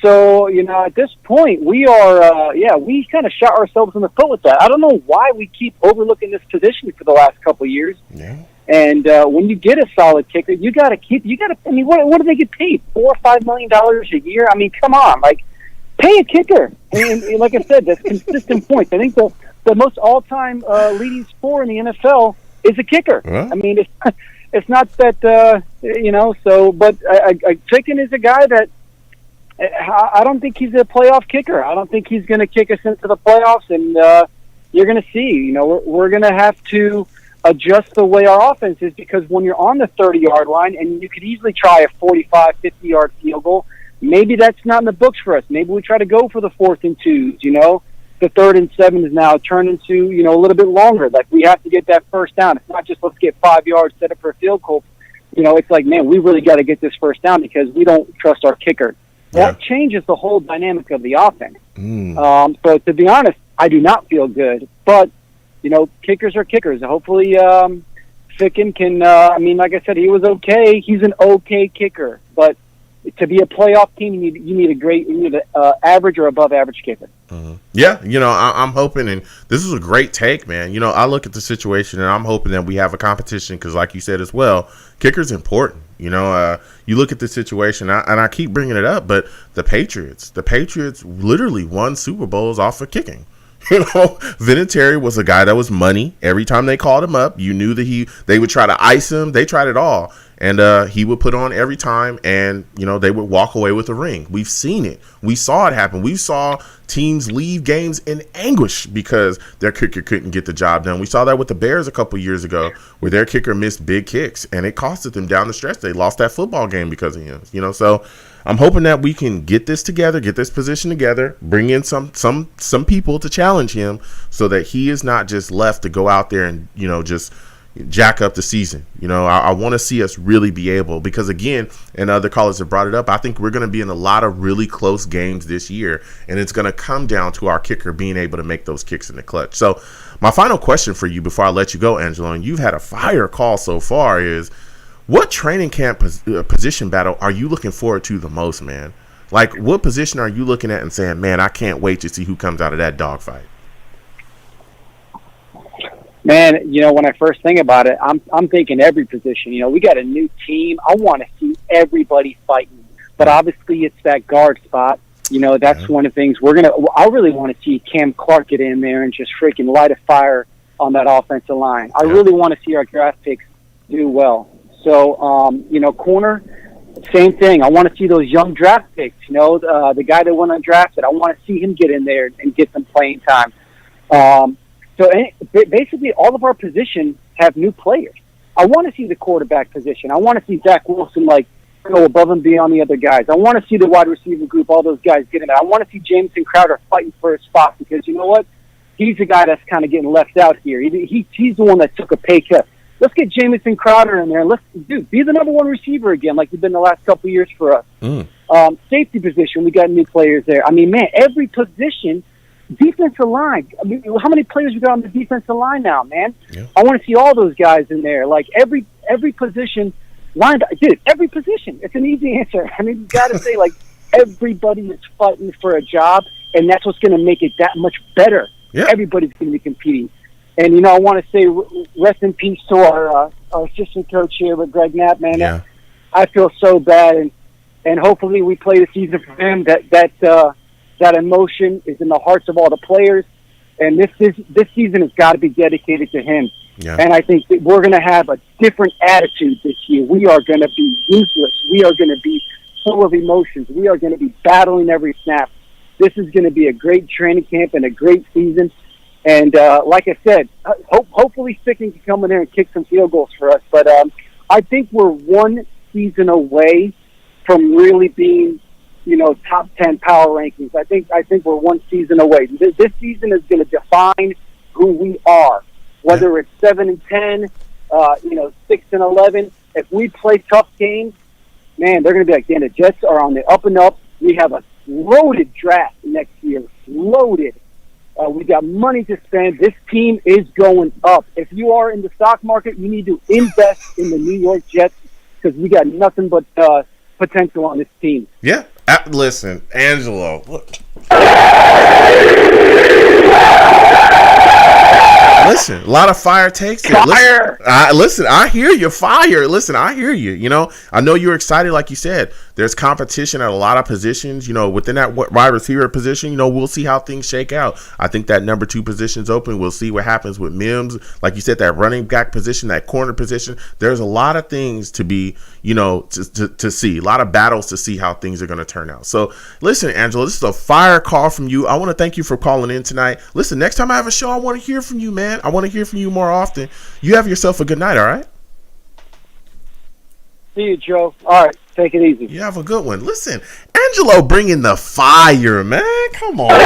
So at this point we are we kind of shot ourselves in the foot with that. I don't know why we keep overlooking this position for the last couple of years. Yeah. And when you get a solid kicker, you got to. I mean, what do they get paid? $4 or $5 million a year? I mean, come on, pay a kicker. And like I said, that's consistent points. I think the most all-time leading scorer in the NFL is a kicker. Huh? I mean, it's not that So, but Ficken is a guy that I don't think he's a playoff kicker. I don't think he's going to kick us into the playoffs. And you're going to see. We're going to have to adjust the way our offense is, because when you're on the 30-yard line and you could easily try a 45, 50-yard field goal, maybe that's not in the books for us. Maybe we try to go for the 4th and 2s. The 3rd and 7 is now turned into, a little bit longer. We have to get that first down. It's not just let's get 5 yards, set up for a field goal. It's like, man, we really got to get this first down because we don't trust our kicker. That changes the whole dynamic of the offense. So to be honest, I do not feel good. But, kickers are kickers. Hopefully Ficken can, like I said, he was okay. He's an okay kicker. But to be a playoff team, you need an average or above average kicker. Yeah, I'm hoping, and this is a great take, man. I look at the situation, and I'm hoping that we have a competition because, like you said as well, kicker's important. You look at the situation, and I keep bringing it up, but the Patriots literally won Super Bowls off of kicking. Vinatieri was a guy that was money. Every time they called him up, you knew that they would try to ice him. They tried it all. And he would put on every time, and, they would walk away with a ring. We've seen it. We saw it happen. We saw teams leave games in anguish because their kicker couldn't get the job done. We saw that with the Bears a couple years ago where their kicker missed big kicks, and it costed them down the stretch. They lost that football game because of him. So I'm hoping that we can get this together, get this position together, bring in some people to challenge him so that he is not just left to go out there and, just jack up the season. I want to see us really be able, because again, and other callers have brought it up, I think we're going to be in a lot of really close games this year, and it's going to come down to our kicker being able to make those kicks in the clutch. So my final question for you before I let you go, Angelo, and you've had a fire call so far, is what training camp position battle are you looking forward to the most, man? What position are you looking at and saying, man, I can't wait to see who comes out of that dogfight? Man, when I first think about it, I'm thinking every position. We got a new team. I want to see everybody fighting. But obviously, it's that guard spot. You know, that's one of the things I really want to see Cam Clark get in there and just freaking light a fire on that offensive line. I really want to see our draft picks do well. So, you know, corner, same thing. I want to see those young draft picks. You know, the guy that went undrafted, I want to see him get in there and get some playing time. So basically, all of our positions have new players. I want to see the quarterback position. I want to see Zack Wilson, like, go above and beyond the other guys. I want to see the wide receiver group, all those guys get in there. I want to see Jamison Crowder fighting for a spot because, you know what? He's the guy that's kind of getting left out here. He's the one that took a pay cut. Let's get Jamison Crowder in there. Let's be the number one receiver again, like you've been the last couple of years for us. Safety position, we got new players there. I mean, man, every position, defensive line. I mean, how many players we got on the defensive line now, man? Yeah. I want to see all those guys in there. Like every position, dude, every position. It's an easy answer. I mean, you got to say like everybody is fighting for a job, and that's what's going to make it that much better. Yeah. Everybody's going to be competing. And, you know, I want to say rest in peace to our assistant coach here with Greg Knapp, man. Yeah. I feel so bad, and hopefully we play the season for him. That emotion is in the hearts of all the players, and this season has got to be dedicated to him. Yeah. And I think that we're going to have a different attitude this year. We are going to be ruthless. We are going to be full of emotions. We are going to be battling every snap. This is going to be a great training camp and a great season. And like I said, hopefully Spicken can come in there and kick some field goals for us. But I think we're one season away from really being, you know, top 10 power rankings. I think we're one season away. This season is going to define who we are. Whether it's 7-10, 6-11. If we play tough games, man, they're going to be like, damn, the Jets are on the up and up. We have a loaded draft next year. Loaded. We got money to spend. This team is going up. If you are in the stock market, you need to invest in the New York Jets because we got nothing but potential on this team. Yeah. Listen, Angelo. Look. Listen, a lot of fire takes here. Listen, I hear you. Fire. Listen, I hear you. You know, I know you're excited, like you said. There's competition at a lot of positions. You know, within that wide receiver position, you know, we'll see how things shake out. I think that number 2 position's open. We'll see what happens with Mims. Like you said, that running back position, that corner position. There's a lot of things to be, you know, to see. A lot of battles to see how things are going to turn out. So, listen, Angelo, this is a fire call from you. I want to thank you for calling in tonight. Listen, next time I have a show, I want to hear from you, man. I want to hear from you more often. You have yourself a good night, all right? See you, Joe. All right, take it easy. You have a good one. Listen, Angelo bringing the fire, man. Come on. Man,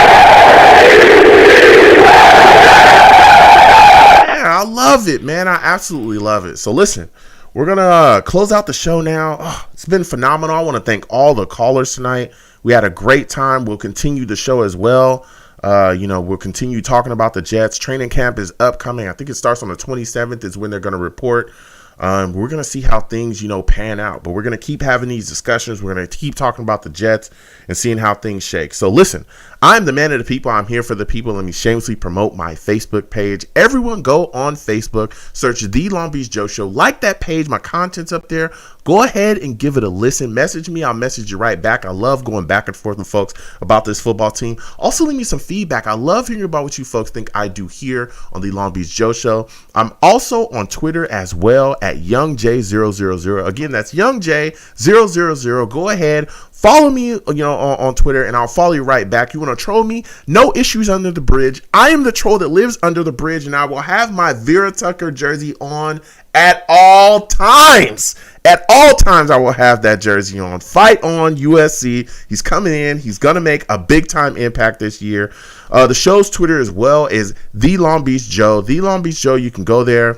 I love it, man. I absolutely love it. So listen, we're going to close out the show now. Oh, it's been phenomenal. I want to thank all the callers tonight. We had a great time. We'll continue the show as well. We'll continue talking about the Jets. Training camp is upcoming. I think it starts on the 27th is when they're going to report. We're going to see how things, you know, pan out. But we're going to keep having these discussions. We're going to keep talking about the Jets and seeing how things shake. So listen, I'm the man of the people. I'm here for the people. Let me shamelessly promote my Facebook page. Everyone go on Facebook, search The Long Beach Joe Show. Like that page. My content's up there. Go ahead and give it a listen. Message me. I'll message you right back. I love going back and forth with folks about this football team. Also, leave me some feedback. I love hearing about what you folks think I do here on The Long Beach Joe Show. I'm also on Twitter as well at YoungJ000. Again, that's YoungJ000. Go ahead. Follow me, on Twitter, and I'll follow you right back. You want to troll me? No issues under the bridge. I am the troll that lives under the bridge, and I will have my Vera Tucker jersey on at all times. At all times, I will have that jersey on. Fight on, USC. He's coming in. He's going to make a big-time impact this year. The show's Twitter as well is The Long Beach Joe. The Long Beach Joe, you can go there.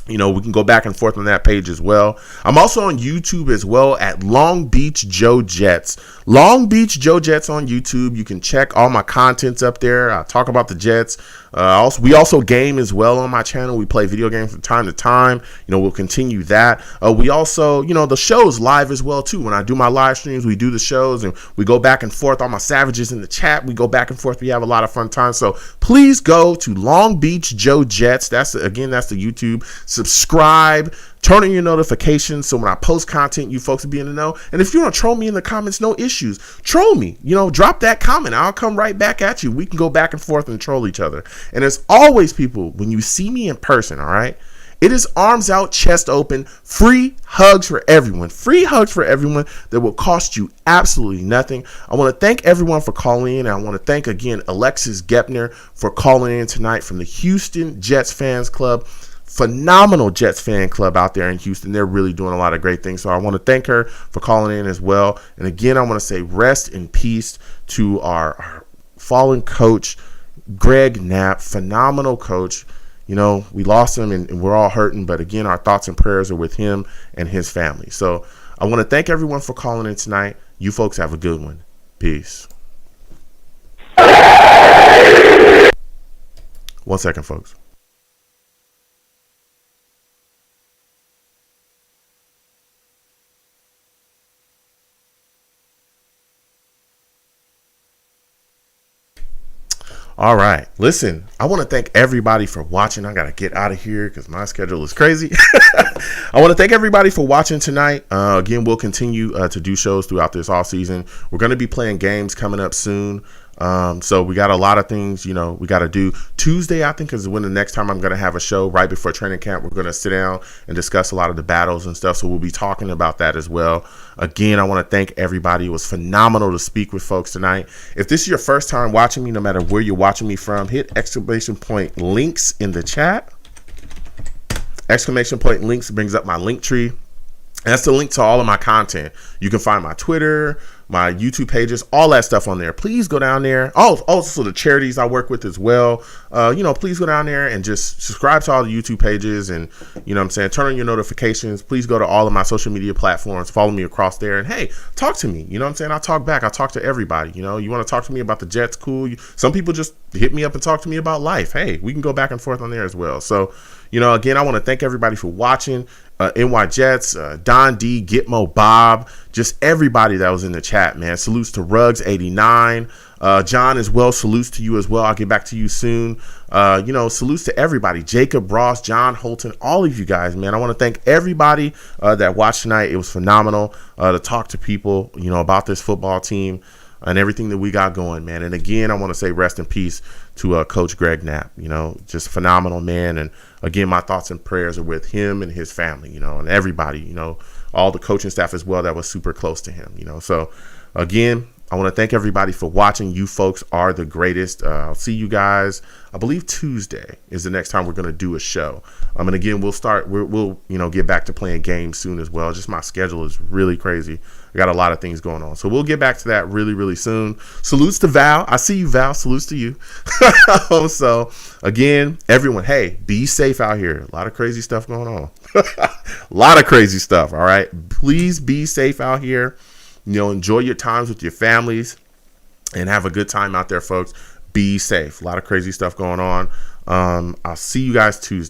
You know, we can go back and forth on that page as well. I'm also on YouTube as well at Long Beach Joe Jets. Long Beach Joe Jets on YouTube. You can check all my contents up there. I talk about the Jets. We also game as well on my channel. We play video games from time to time. You know, we'll continue that. We also, the show is live as well too. When I do my live streams, we do the shows and we go back and forth. All my savages in the chat, we go back and forth. We have a lot of fun time. So please go to Long Beach Joe Jets. That's the YouTube. subscribe, turn on your notifications so when I post content, you folks will be in the know. And if you want to troll me in the comments, no issues. Troll me. Drop that comment. I'll come right back at you. We can go back and forth and troll each other. And as always, people, when you see me in person, all right, it is arms out, chest open, free hugs for everyone. Free hugs for everyone that will cost you absolutely nothing. I want to thank everyone for calling in. I want to thank, again, Alexis Gepner for calling in tonight from the Houston Jets Fans Club. Phenomenal Jets fan club out there in Houston. They're really doing a lot of great things. So I want to thank her for calling in as well. And again, I want to say rest in peace to our fallen coach, Greg Knapp. Phenomenal coach. We lost him and we're all hurting. But again, our thoughts and prayers are with him and his family. So I want to thank everyone for calling in tonight. You folks have a good one. Peace. 1 second, folks. All right. Listen, I want to thank everybody for watching. I got to get out of here because my schedule is crazy. I want to thank everybody for watching tonight. Again, we'll continue to do shows throughout this off season. We're going to be playing games coming up soon. So we got a lot of things, we got to do. Tuesday, I think, is when the next time I'm going to have a show right before training camp. We're going to sit down and discuss a lot of the battles and stuff. So we'll be talking about that as well. Again, I want to thank everybody. It was phenomenal to speak with folks tonight. If this is your first time watching me, no matter where you're watching me from, hit exclamation point links in the chat. Exclamation point links brings up my link tree. That's the link to all of my content. You can find my Twitter, my YouTube pages, all that stuff on there. Please go down there. Also the charities I work with as well. Please go down there and just subscribe to all the YouTube pages and, turn on your notifications. Please go to all of my social media platforms. Follow me across there and, hey, talk to me. I talk back. I talk to everybody. You want to talk to me about the Jets? Cool. Some people just hit me up and talk to me about life. Hey, we can go back and forth on there as well. So, again, I want to thank everybody for watching. NY Jets, Don D, Gitmo, Bob, just everybody that was in the chat, man. Salutes to Rugs89. John as well, salutes to you as well. I'll get back to you soon. Salutes to everybody. Jacob Ross, John Holton, all of you guys, man. I want to thank everybody that watched tonight. It was phenomenal to talk to people, about this football team and everything that we got going, man. And again, I want to say rest in peace to Coach Greg Knapp, just phenomenal man. And again, my thoughts and prayers are with him and his family, and everybody, all the coaching staff as well that was super close to him, So again, I want to thank everybody for watching. You folks are the greatest. I'll see you guys. I believe Tuesday is the next time we're going to do a show. And again, we'll get back to playing games soon as well. Just my schedule is really crazy. I got a lot of things going on. So we'll get back to that really, really soon. Salutes to Val. I see you, Val. Salutes to you. So again, everyone, hey, be safe out here. A lot of crazy stuff going on. A lot of crazy stuff. All right. Please be safe out here. Enjoy your times with your families and have a good time out there, folks. Be safe. A lot of crazy stuff going on. I'll see you guys Tuesday.